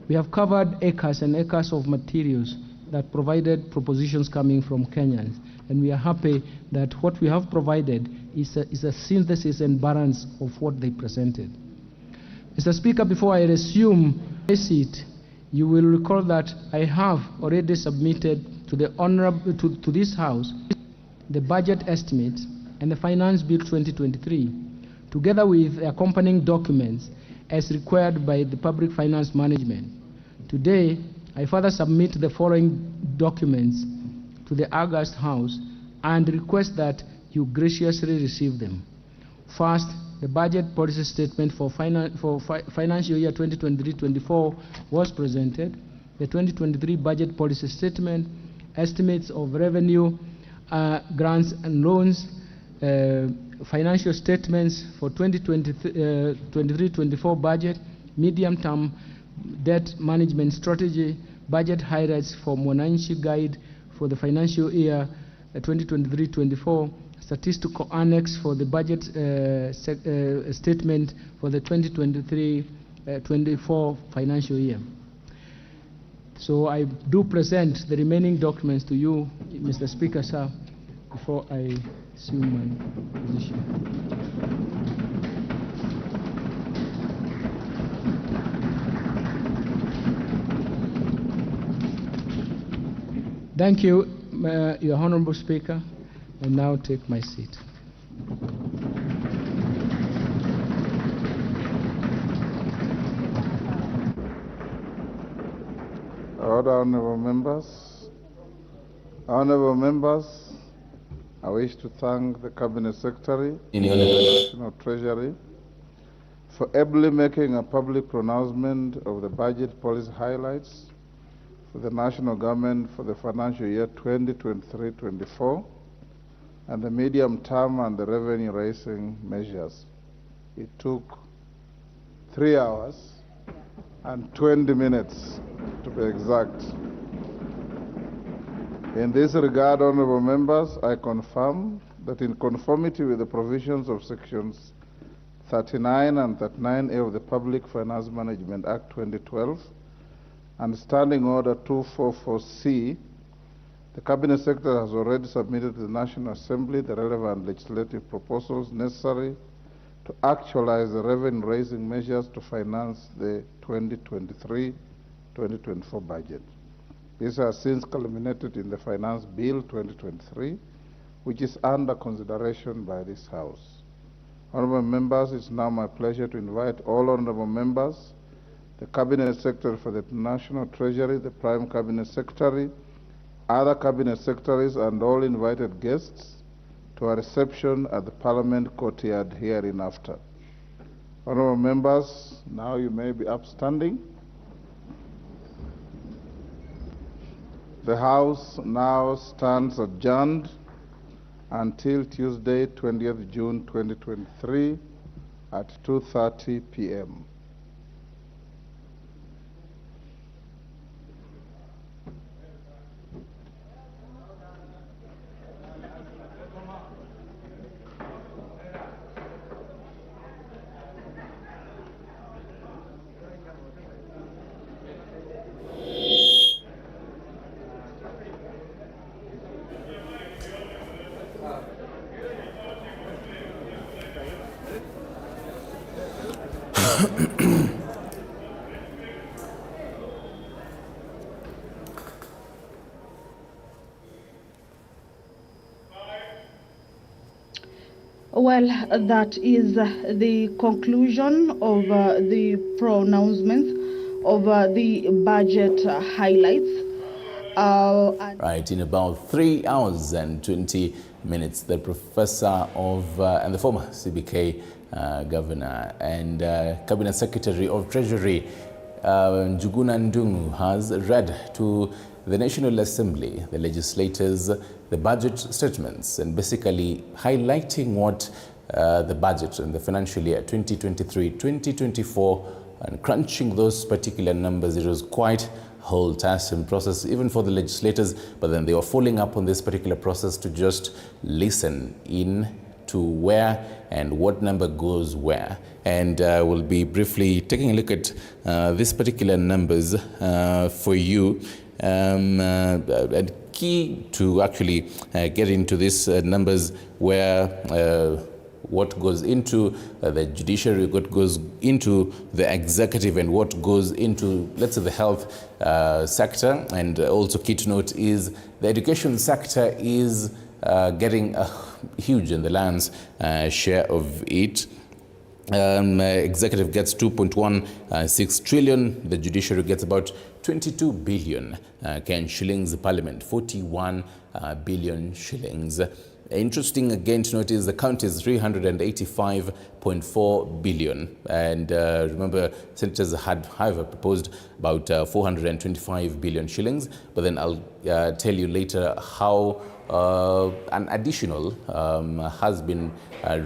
We have covered acres and acres of materials that provided propositions coming from Kenyans, and we are happy that what we have provided is a synthesis and balance of what they presented. Mr. Speaker, before I resume my seat, you will recall that I have already submitted to this House the budget estimate and the Finance Bill 2023, together with the accompanying documents as required by the Public Finance Management. Today, I further submit the following documents to the August House and request that you graciously receive them. First, the budget policy statement for financial year 2023-24 was presented. The 2023 budget policy statement, estimates of revenue, grants and loans, financial statements for 2023-24 budget, medium-term debt management strategy, budget highlights for Mwananchi Guide for the financial year 2023-24 statistical annex for the budget statement for the 2023-24 financial year. So I do present the remaining documents to you, Mr. Speaker, sir, before I assume my position. Thank you, Your Honorable Speaker. I now take my seat. Order, honorable members. Honorable members, I wish to thank the Cabinet Secretary in the National Treasury for ably making a public pronouncement of the budget policy highlights for the national government for the financial year 2023-24 and the medium term and the revenue raising measures. It took 3 hours and 20 minutes to be exact. In this regard, honorable members, I confirm that in conformity with the provisions of sections 39 and 39A of the Public Finance Management Act 2012 and Standing Order 244C, the Cabinet Secretary has already submitted to the National Assembly the relevant legislative proposals necessary to actualize the revenue-raising measures to finance the 2023-2024 budget. These are since culminated in the Finance Bill 2023, which is under consideration by this House. Honorable members, it's now my pleasure to invite all honorable members, the Cabinet Secretary for the National Treasury, the Prime Cabinet Secretary, other Cabinet Secretaries, and all invited guests to a reception at the Parliament courtyard hereinafter. Honorable members, now you may be upstanding. The House now stands adjourned until Tuesday, 20th June 2023 at 2:30 p.m. Well, that is the conclusion of the pronouncements of the budget highlights. Right, in about 3 hours and 20 minutes, the professor of and the former CBK governor and Cabinet Secretary of Treasury, Njuguna Ndung'u, has read to the National Assembly, the legislators, the budget statements, and basically highlighting what the budget in the financial year 2023-2024 and crunching those particular numbers. It was quite a whole tiresome process, even for the legislators, but then they were following up on this particular process to just listen in to where and what number goes where. And we'll be briefly taking a look at these particular numbers for you. And key to actually get into these numbers where what goes into the judiciary, what goes into the executive, and what goes into, let's say, the health sector. And also key to note is the education sector is getting a huge in the land's share of it. Executive gets 2.16 trillion. The judiciary gets about 22 billion Kenyan shillings. The parliament 41 billion shillings. Interesting again to note is the county is 385.4 billion. And remember, senators had, however, proposed about 425 billion shillings. But then I'll tell you later how an additional has been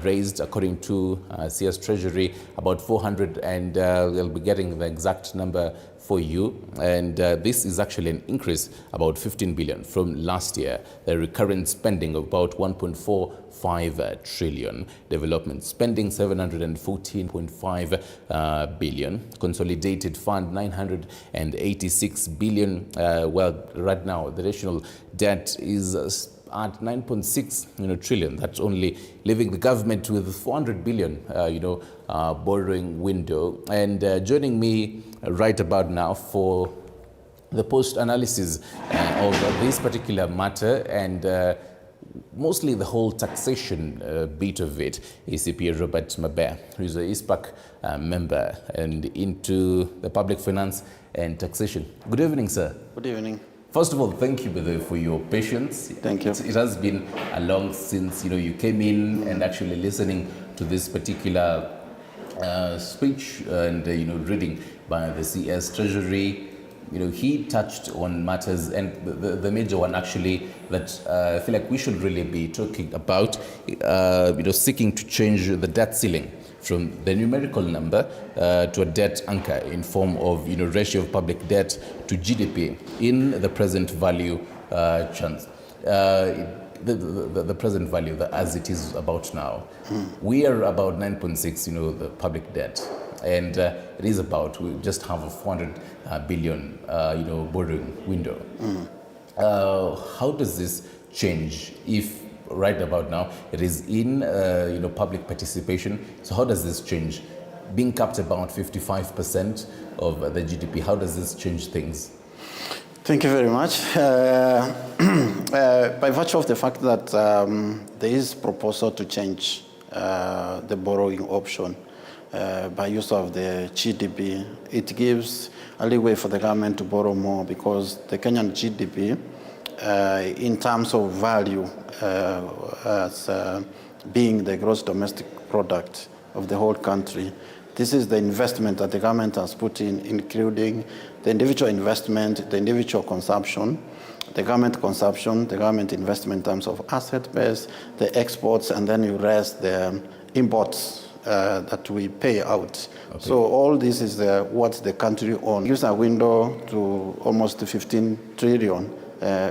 raised according to CS Treasury, about 400, and they'll be getting the exact number for you, and this is actually an increase about 15 billion from last year. The recurrent spending of about 1.45 trillion, development spending 714.5 billion, consolidated fund 986 billion. Well, right now the national debt is at 9.6 trillion. That's only leaving the government with 400 billion borrowing window. And joining me right about now for the post-analysis of this particular matter and mostly the whole taxation bit of it is CPA Robert Mabea, who is a ISPAC member and into the public finance and taxation. Good evening, sir. Good evening. First of all, thank you, by the way, for your patience. Thank you. It has been a long since you came in and actually listening to this particular speech and reading by the CS Treasury. He touched on matters, and the major one actually that I feel like we should really be talking about, seeking to change the debt ceiling from the numerical number to a debt anchor in form of ratio of public debt to GDP in the present value chance. The present value as it is about now. We are about 9.6, the public debt. And it is about, we just have a 400 billion, borrowing window. How does this change if right about now it is in, public participation? So how does this change? Being capped about 55% of the GDP, how does this change things? Thank you very much. By virtue of the fact that there is proposal to change the borrowing option by use of the GDP, it gives a leeway for the government to borrow more because the Kenyan GDP, in terms of value, as being the gross domestic product of the whole country, this is the investment that the government has put in, including the individual investment, the individual consumption, the government consumption, the government investment in terms of asset base, the exports, and then you rest the imports that we pay out. Okay. So all this is what the country owns. Gives a window to almost 15 trillion,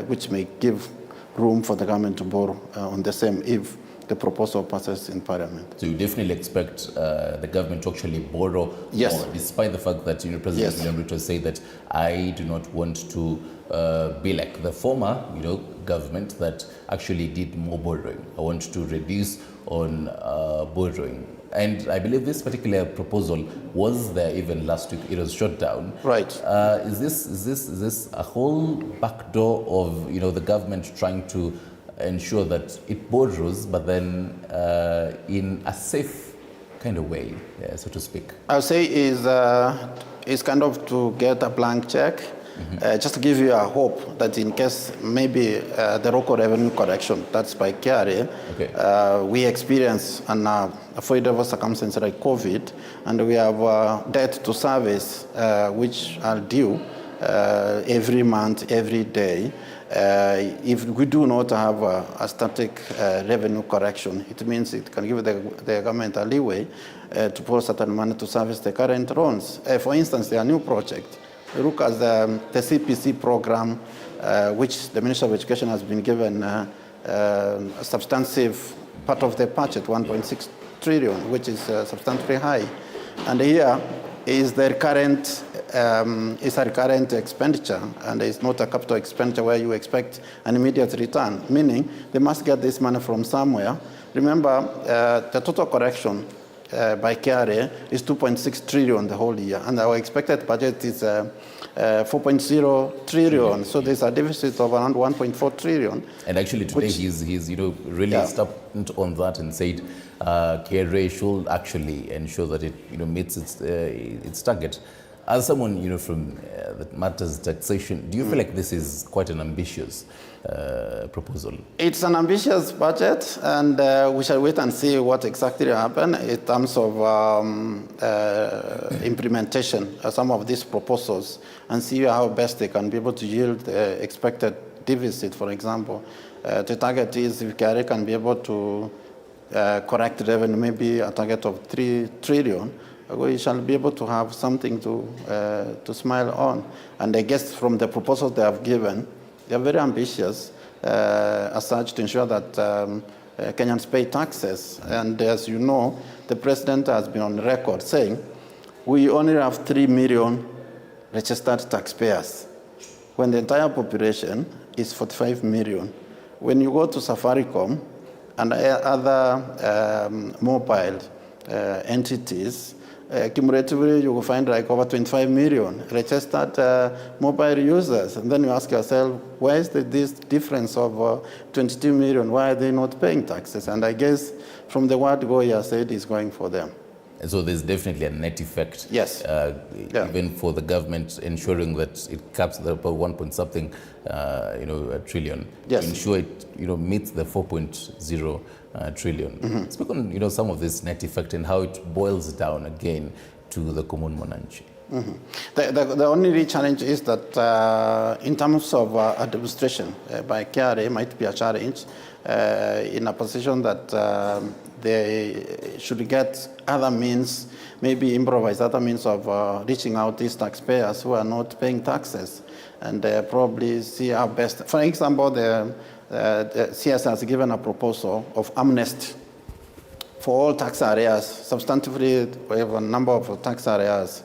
which may give room for the government to borrow on the same if the proposal passes in Parliament. So you definitely expect the government to actually borrow more, despite the fact that President William Ruto said that I do not want to be like the former government that actually did more borrowing. I want to reduce on borrowing. And I believe this particular proposal was there even last week. It was shut down. Right. Is this a whole backdoor of the government trying to ensure that it borrows, but then in a safe kind of way, so to speak? I would say is kind of to get a blank check. Just to give you a hope that in case maybe the local revenue correction, that's by KRA, we experience an avoidable circumstance like COVID, and we have debt to service which are due every month, every day. If we do not have a static revenue correction, it means it can give the government a leeway to pour certain money to service the current loans. For instance, there are new projects. Look at the CPC program, which the Minister of Education has been given a substantive part of the budget, 1.6 trillion, which is substantially high. And here is the current expenditure, and it's not a capital expenditure where you expect an immediate return, meaning they must get this money from somewhere. Remember, the total correction by KRA is 2.6 trillion the whole year, and our expected budget is 4.0 trillion. So there's a deficit of around 1.4 trillion. And actually today he's really stepped on that and said KRA should actually ensure that it meets its target. As someone from that matters taxation, do you feel like this is quite an ambitious proposal? It's an ambitious budget, and we shall wait and see what exactly happens in terms of implementation of some of these proposals, and see how best they can be able to yield the expected deficit. For example, the target is if KRA can be able to correct revenue, maybe a target of 3 trillion. we shall be able to have something to smile on. And I guess from the proposals they have given, they are very ambitious as such to ensure that Kenyans pay taxes. And as you know, the president has been on record saying, we only have 3 million registered taxpayers, when the entire population is 45 million. When you go to Safaricom and other mobile entities, cumulatively you will find like over 25 million registered mobile users. And then you ask yourself, why is this difference of 22 million? Why are they not paying taxes? And I guess from the word go, he has said he's going for them. And so there's definitely a net effect, yes, even for the government, ensuring that it caps the 1 point something, trillion. Yes. To ensure it, meets the 4.0 trillion. Speak on, some of this net effect and how it boils down again to the common mwananchi. The only real challenge is that in terms of administration by KRA might be a challenge in a position that they should get other means, maybe improvise other means of reaching out these taxpayers who are not paying taxes, and probably see how best. For example, the CS has given a proposal of amnesty for all tax areas. Substantively, we have a number of tax areas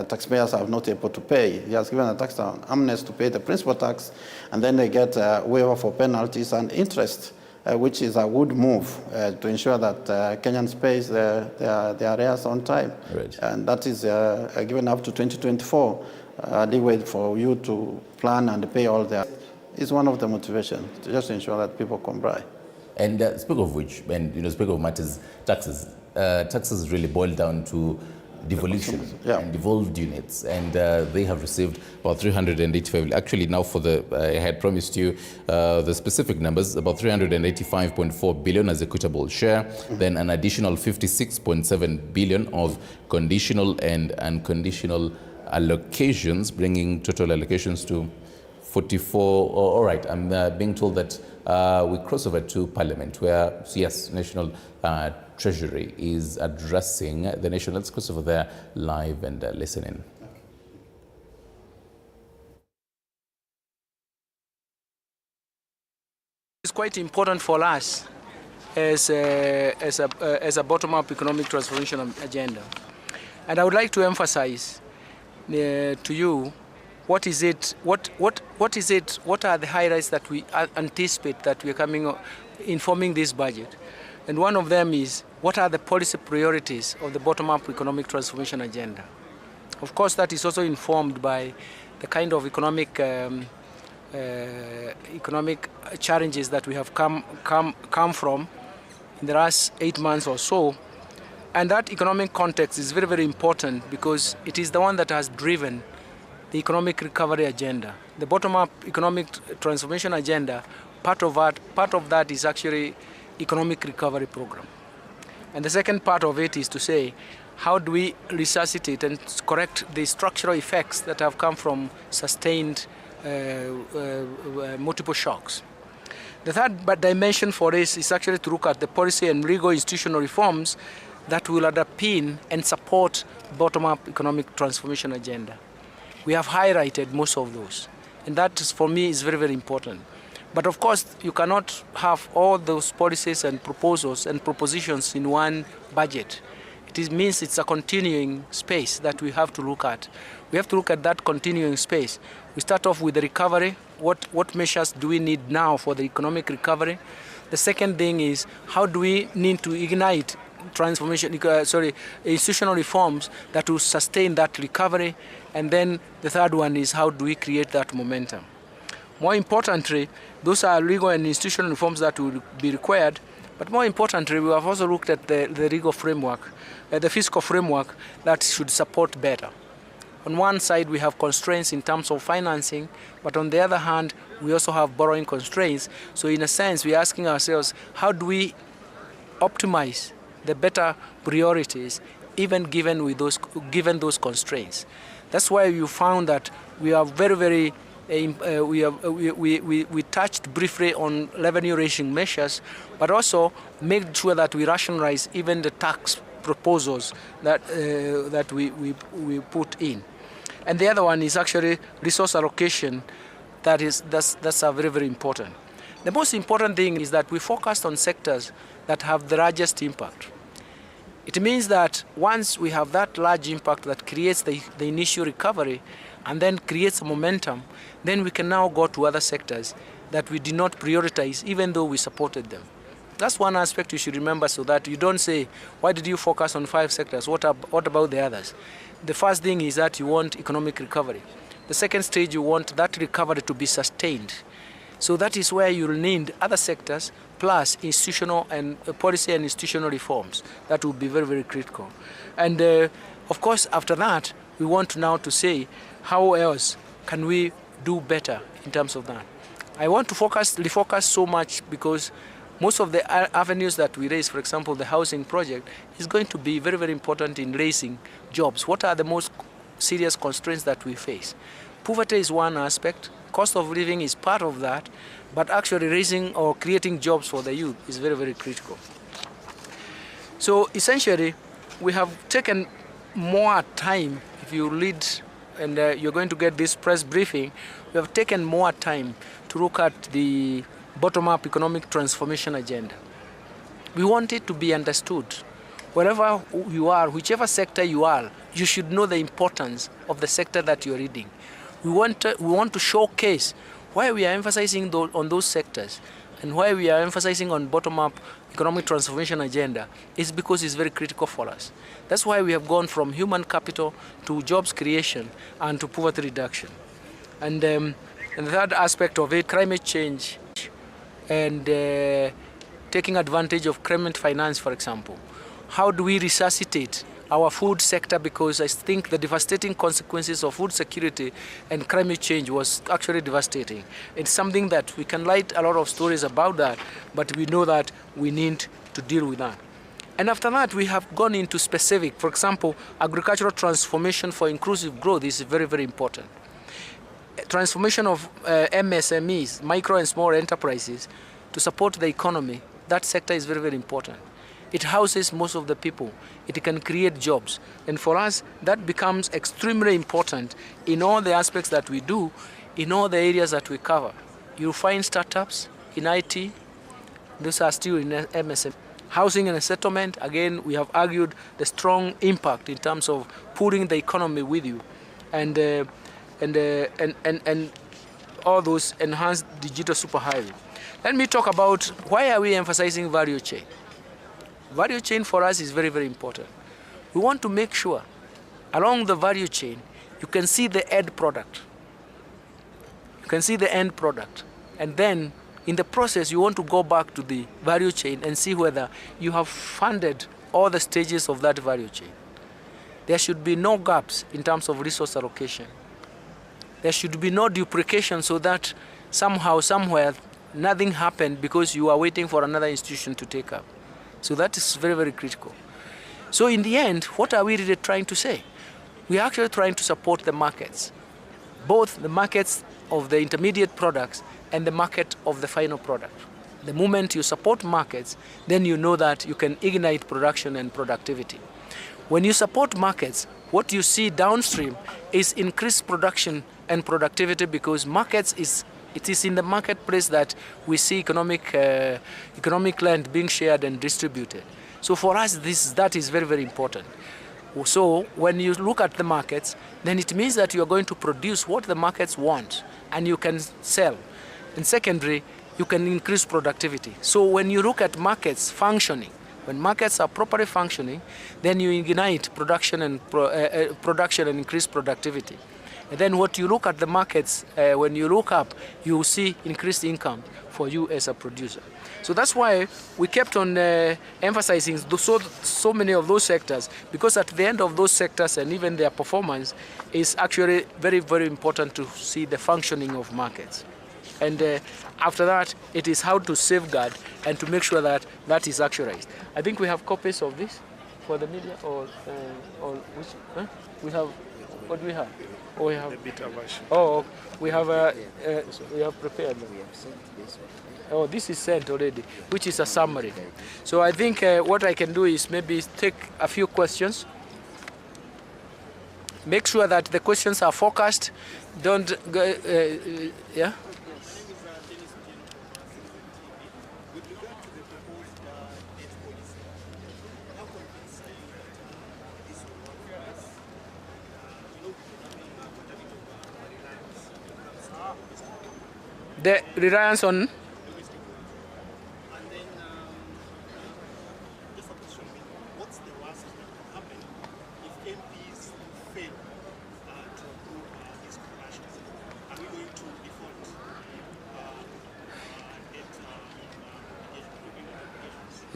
taxpayers are not able to pay. He has given a tax amnesty to pay the principal tax, and then they get a waiver for penalties and interest, which is a good move to ensure that Kenyans pay their areas on time. Right. And that is given up to 2024, leeway for you to plan and pay all their. It's one of the motivations to just ensure that people comply. And speak of which, and speak of matters, taxes. Taxes really boil down to devolution and devolved units, and they have received about 385. Actually, now for the I had promised you the specific numbers, about 385.4 billion as equitable share, then an additional 56.7 billion of conditional and unconditional allocations, bringing total allocations to 44. All right, I'm being told that we cross over to Parliament, where, yes, National Treasury is addressing the nation. Let's cross over there live and listen in. It's quite important for us as a bottom-up economic transformation agenda. And I would like to emphasize to you what is it, what are the highlights that we anticipate that we are coming informing this budget. And one of them is, what are the policy priorities of the bottom-up economic transformation agenda? Of course, that is also informed by the kind of economic challenges that we have come from in the last 8 months or so. And that economic context is very, very important because it is the one that has driven the economic recovery agenda. The bottom-up economic transformation agenda, part of that is actually economic recovery program. And the second part of it is to say, how do we resuscitate and correct the structural effects that have come from sustained multiple shocks. The third dimension for this is actually to look at the policy and legal institutional reforms that will underpin and support bottom-up economic transformation agenda. We have highlighted most of those, and that for me is very, very important. But of course, you cannot have all those policies and proposals and propositions in one budget. It means it's a continuing space that we have to look at. We have to look at that continuing space. We start off with the recovery. What measures do we need now for the economic recovery? The second thing is, how do we need to ignite institutional reforms that will sustain that recovery? And then the third one is, how do we create that momentum? More importantly, those are legal and institutional reforms that will be required. But more importantly, we have also looked at the legal framework, the fiscal framework that should support better. On one side, we have constraints in terms of financing, but on the other hand, we also have borrowing constraints. So in a sense, we're asking ourselves, how do we optimize the better priorities, even given those constraints? That's why you found that we are very, very we touched briefly on revenue raising measures, but also made sure that we rationalize even the tax proposals that, that we put in. And the other one is actually resource allocation. That's a very, very important. The most important thing is that we focused on sectors that have the largest impact. It means that once we have that large impact that creates the initial recovery and then creates a momentum, then we can now go to other sectors that we did not prioritize even though we supported them. That's one aspect you should remember, so that you don't say, why did you focus on 5 sectors? What about the others? The first thing is that you want economic recovery. The second stage, you want that recovery to be sustained. So that is where you'll need other sectors plus institutional and policy and institutional reforms. That will be very, very critical. And of course, after that, we want now to say, how else can we do better in terms of that? I want to refocus so much because most of the avenues that we raise, for example, the housing project, is going to be very, very important in raising jobs. What are the most serious constraints that we face? Poverty is one aspect. Cost of living is part of that. But actually raising or creating jobs for the youth is very, very critical. So essentially, we have taken more time. If you read, and you're going to get this press briefing, we have taken more time to look at the bottom-up economic transformation agenda. We want it to be understood. Wherever you are, whichever sector you are, you should know the importance of the sector that you're reading. We want to showcase why we are emphasizing on those sectors and why we are emphasizing on bottom-up economic transformation agenda is because it's very critical for us. That's why we have gone from human capital to jobs creation and to poverty reduction. And the third aspect of it, climate change and taking advantage of climate finance, for example. How do we resuscitate our food sector? Because I think the devastating consequences of food security and climate change was actually devastating. It's something that we can write a lot of stories about that, but we know that we need to deal with that. And after that, we have gone into specific. For example, agricultural transformation for inclusive growth is very, very important. Transformation of MSMEs, micro and small enterprises, to support the economy, that sector is very, very important. It houses most of the people. It can create jobs. And for us, that becomes extremely important in all the aspects that we do, in all the areas that we cover. You'll find startups in IT. Those are still in MSME. Housing and settlement, again, we have argued the strong impact in terms of pulling the economy with you. And all those enhanced digital superhighway. Let me talk about why are we emphasizing value chain. Value chain for us is very, very important. We want to make sure along the value chain you can see the end product. You can see the end product. And then in the process you want to go back to the value chain and see whether you have funded all the stages of that value chain. There should be no gaps in terms of resource allocation. There should be no duplication so that somehow, somewhere, nothing happened because you are waiting for another institution to take up. So that is very, very critical. So in the end, what are we really trying to say? We are actually trying to support the markets, both the markets of the intermediate products and the market of the final product. The moment you support markets, then you know that you can ignite production and productivity. When you support markets, what you see downstream is increased production and productivity, because it is in the marketplace that we see economic land being shared and distributed. So for us, that is very, very important. So when you look at the markets, then it means that you are going to produce what the markets want and you can sell. And secondly, you can increase productivity. So when you look at markets functioning, when markets are properly functioning, then you ignite production and increase productivity. And then what you look at the markets, when you look up, you see increased income for you as a producer. So that's why we kept on emphasizing so many of those sectors, because at the end of those sectors and even their performance is actually very, very important to see the functioning of markets. And after that, it is how to safeguard and to make sure that that is actualized. I think we have copies of this for the media, or which? Huh? We have. What do we have? Oh, we have a beta version. Oh, we have prepared. We have sent this one. Oh, this is sent already, which is a summary. So I think what I can do is maybe take a few questions. Make sure that the questions are focused. Don't go, yeah? The reliance on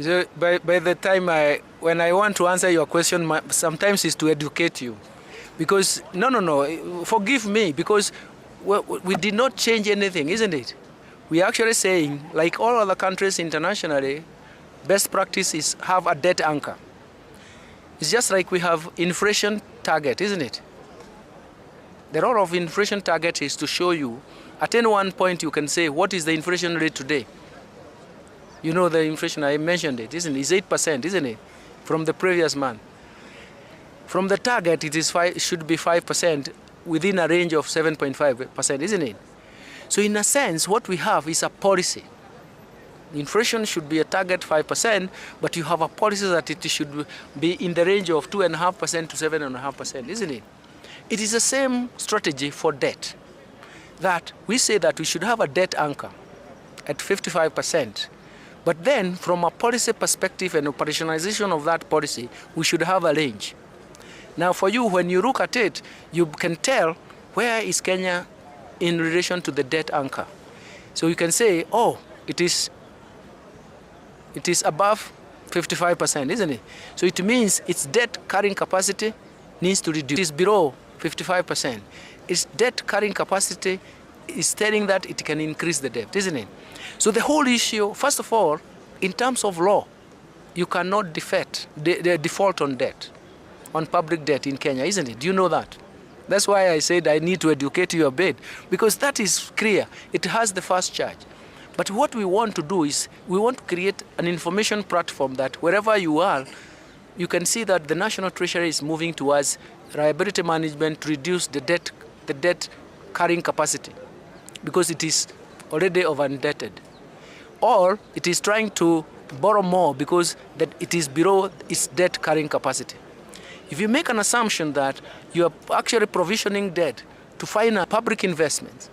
so by the time when I want to answer your question, sometimes it's to educate you. Because, no, forgive me, because we did not change anything, isn't it? We are actually saying, like all other countries internationally, best practice is have a debt anchor. It's just like we have inflation target, isn't it? The role of inflation target is to show you, at any one point you can say, what is the inflation rate today? You know the inflation, I mentioned it, isn't it? It's 8%, isn't it? From the previous month. From the target, it should be 5% within a range of 7.5%, isn't it? So in a sense, what we have is a policy. Inflation should be a target 5%, but you have a policy that it should be in the range of 2.5% to 7.5%, isn't it? It is the same strategy for debt. That we say that we should have a debt anchor at 55%. But then, from a policy perspective and operationalization of that policy, we should have a range. Now, for you, when you look at it, you can tell where is Kenya in relation to the debt anchor. So you can say, oh, it is above 55%, isn't it? So it means its debt carrying capacity needs to reduce. It is below 55%. Its debt carrying capacity is telling that it can increase the debt, isn't it? So the whole issue, first of all, in terms of law, you cannot default on debt, on public debt in Kenya, isn't it? Do you know that? That's why I said I need to educate you a bit, because that is clear. It has the first charge. But what we want to do is we want to create an information platform that wherever you are, you can see that the National Treasury is moving towards liability management to reduce the debt carrying capacity, because it is already over-indebted. Or it is trying to borrow more because that it is below its debt carrying capacity. If you make an assumption that you are actually provisioning debt to finance public investments,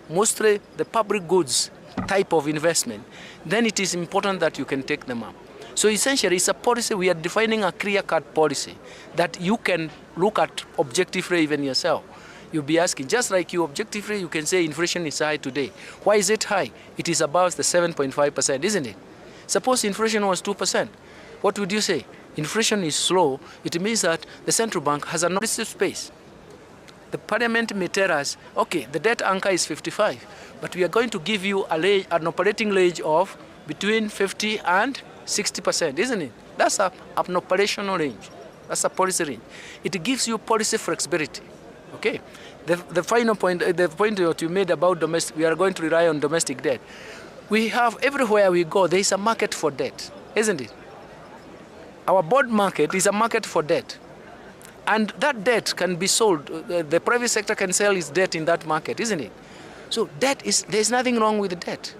mostly the public goods type of investment, then it is important that you can take them up. So essentially, it's a policy, we are defining a clear-cut policy that you can look at objectively even yourself. You'll be asking, just like you objectively, you can say inflation is high today. Why is it high? It is above the 7.5%, isn't it? Suppose inflation was 2%. What would you say? Inflation is slow. It means that the central bank has an operative space. The parliament may tell us, okay, the debt anchor is 55, but we are going to give you an operating range of between 50 and 60%, isn't it? That's an operational range. That's a policy range. It gives you policy flexibility. Okay. The final point, the point that you made about domestic, we are going to rely on domestic debt. We have, everywhere we go, there is a market for debt, isn't it? Our bond market is a market for debt. And that debt can be sold. The private sector can sell its debt in that market, isn't it? So there's nothing wrong with the debt.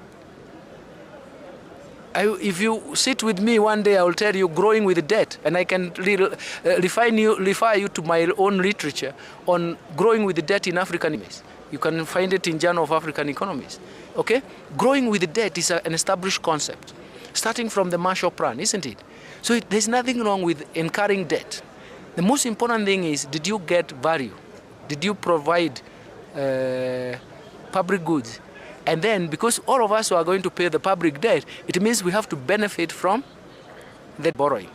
If you sit with me one day, I will tell you growing with debt, and I can refer you to my own literature on growing with debt in African economies. You can find it in Journal of African Economies. Okay? Growing with debt is an established concept, starting from the Marshall Plan, isn't it? So there's nothing wrong with incurring debt. The most important thing is, did you get value? Did you provide public goods? And then, because all of us are going to pay the public debt, it means we have to benefit from the borrowing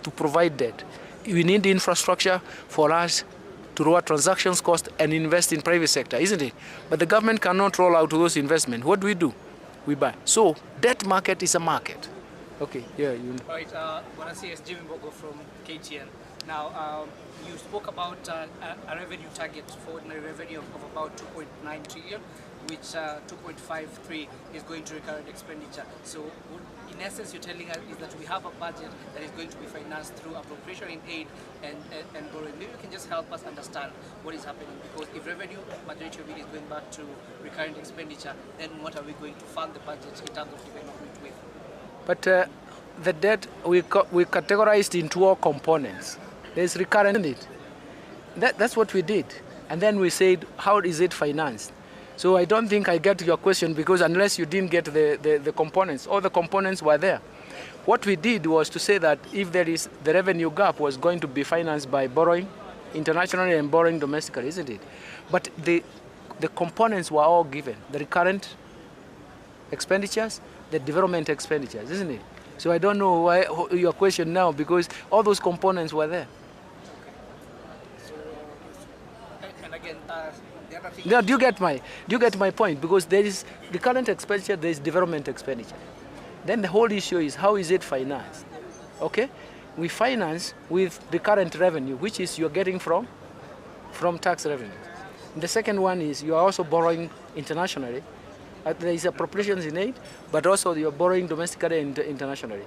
to provide debt. We need infrastructure for us to lower transactions cost and invest in private sector, isn't it? But the government cannot roll out those investments. What do? We buy. So, debt market is a market. Okay, yeah, you know. Right, Buenos Dias, Jimmy Bogo from KTN. Now, you spoke about a revenue target for ordinary revenue of about 2.9 trillion, which 2.53 is going to recurrent expenditure. So, in essence, you're telling us is that we have a budget that is going to be financed through appropriation in aid and borrowing. Maybe you can just help us understand what is happening, because if revenue, majority of it is going back to recurrent expenditure, then what are we going to fund the budget in terms of development with? But the debt we categorized into all components. There's recurrent in it. That's what we did. And then we said, how is it financed? So I don't think I get your question, because unless you didn't get the components, all the components were there. What we did was to say that if there is the revenue gap was going to be financed by borrowing internationally and borrowing domestically, isn't it? But the components were all given, the recurrent expenditures, the development expenditures, isn't it? So I don't know why your question now, because all those components were there. And again, the other thing. Now, do you get my point? Because there is recurrent expenditure, there is development expenditure. Then the whole issue is how is it financed? Okay, we finance with recurrent revenue, which is you're getting from tax revenue. The second one is you are also borrowing internationally. There is appropriations in aid, but also you're borrowing domestically and internationally.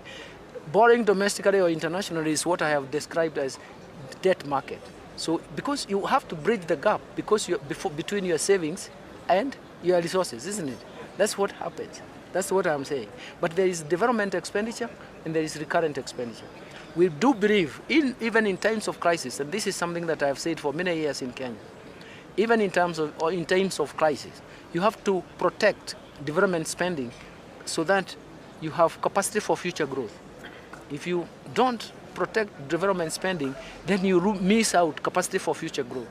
Borrowing domestically or internationally is what I have described as debt market. So because you have to bridge the gap between your savings and your resources, isn't it? That's what happens. That's what I'm saying. But there is development expenditure and there is recurrent expenditure. We do believe, even in times of crisis, and this is something that I have said for many years in Kenya, even in times of crisis, you have to protect development spending so that you have capacity for future growth. If you don't protect development spending, then you miss out capacity for future growth.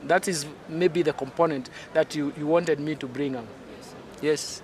That is maybe the component that you wanted me to bring up. Yes.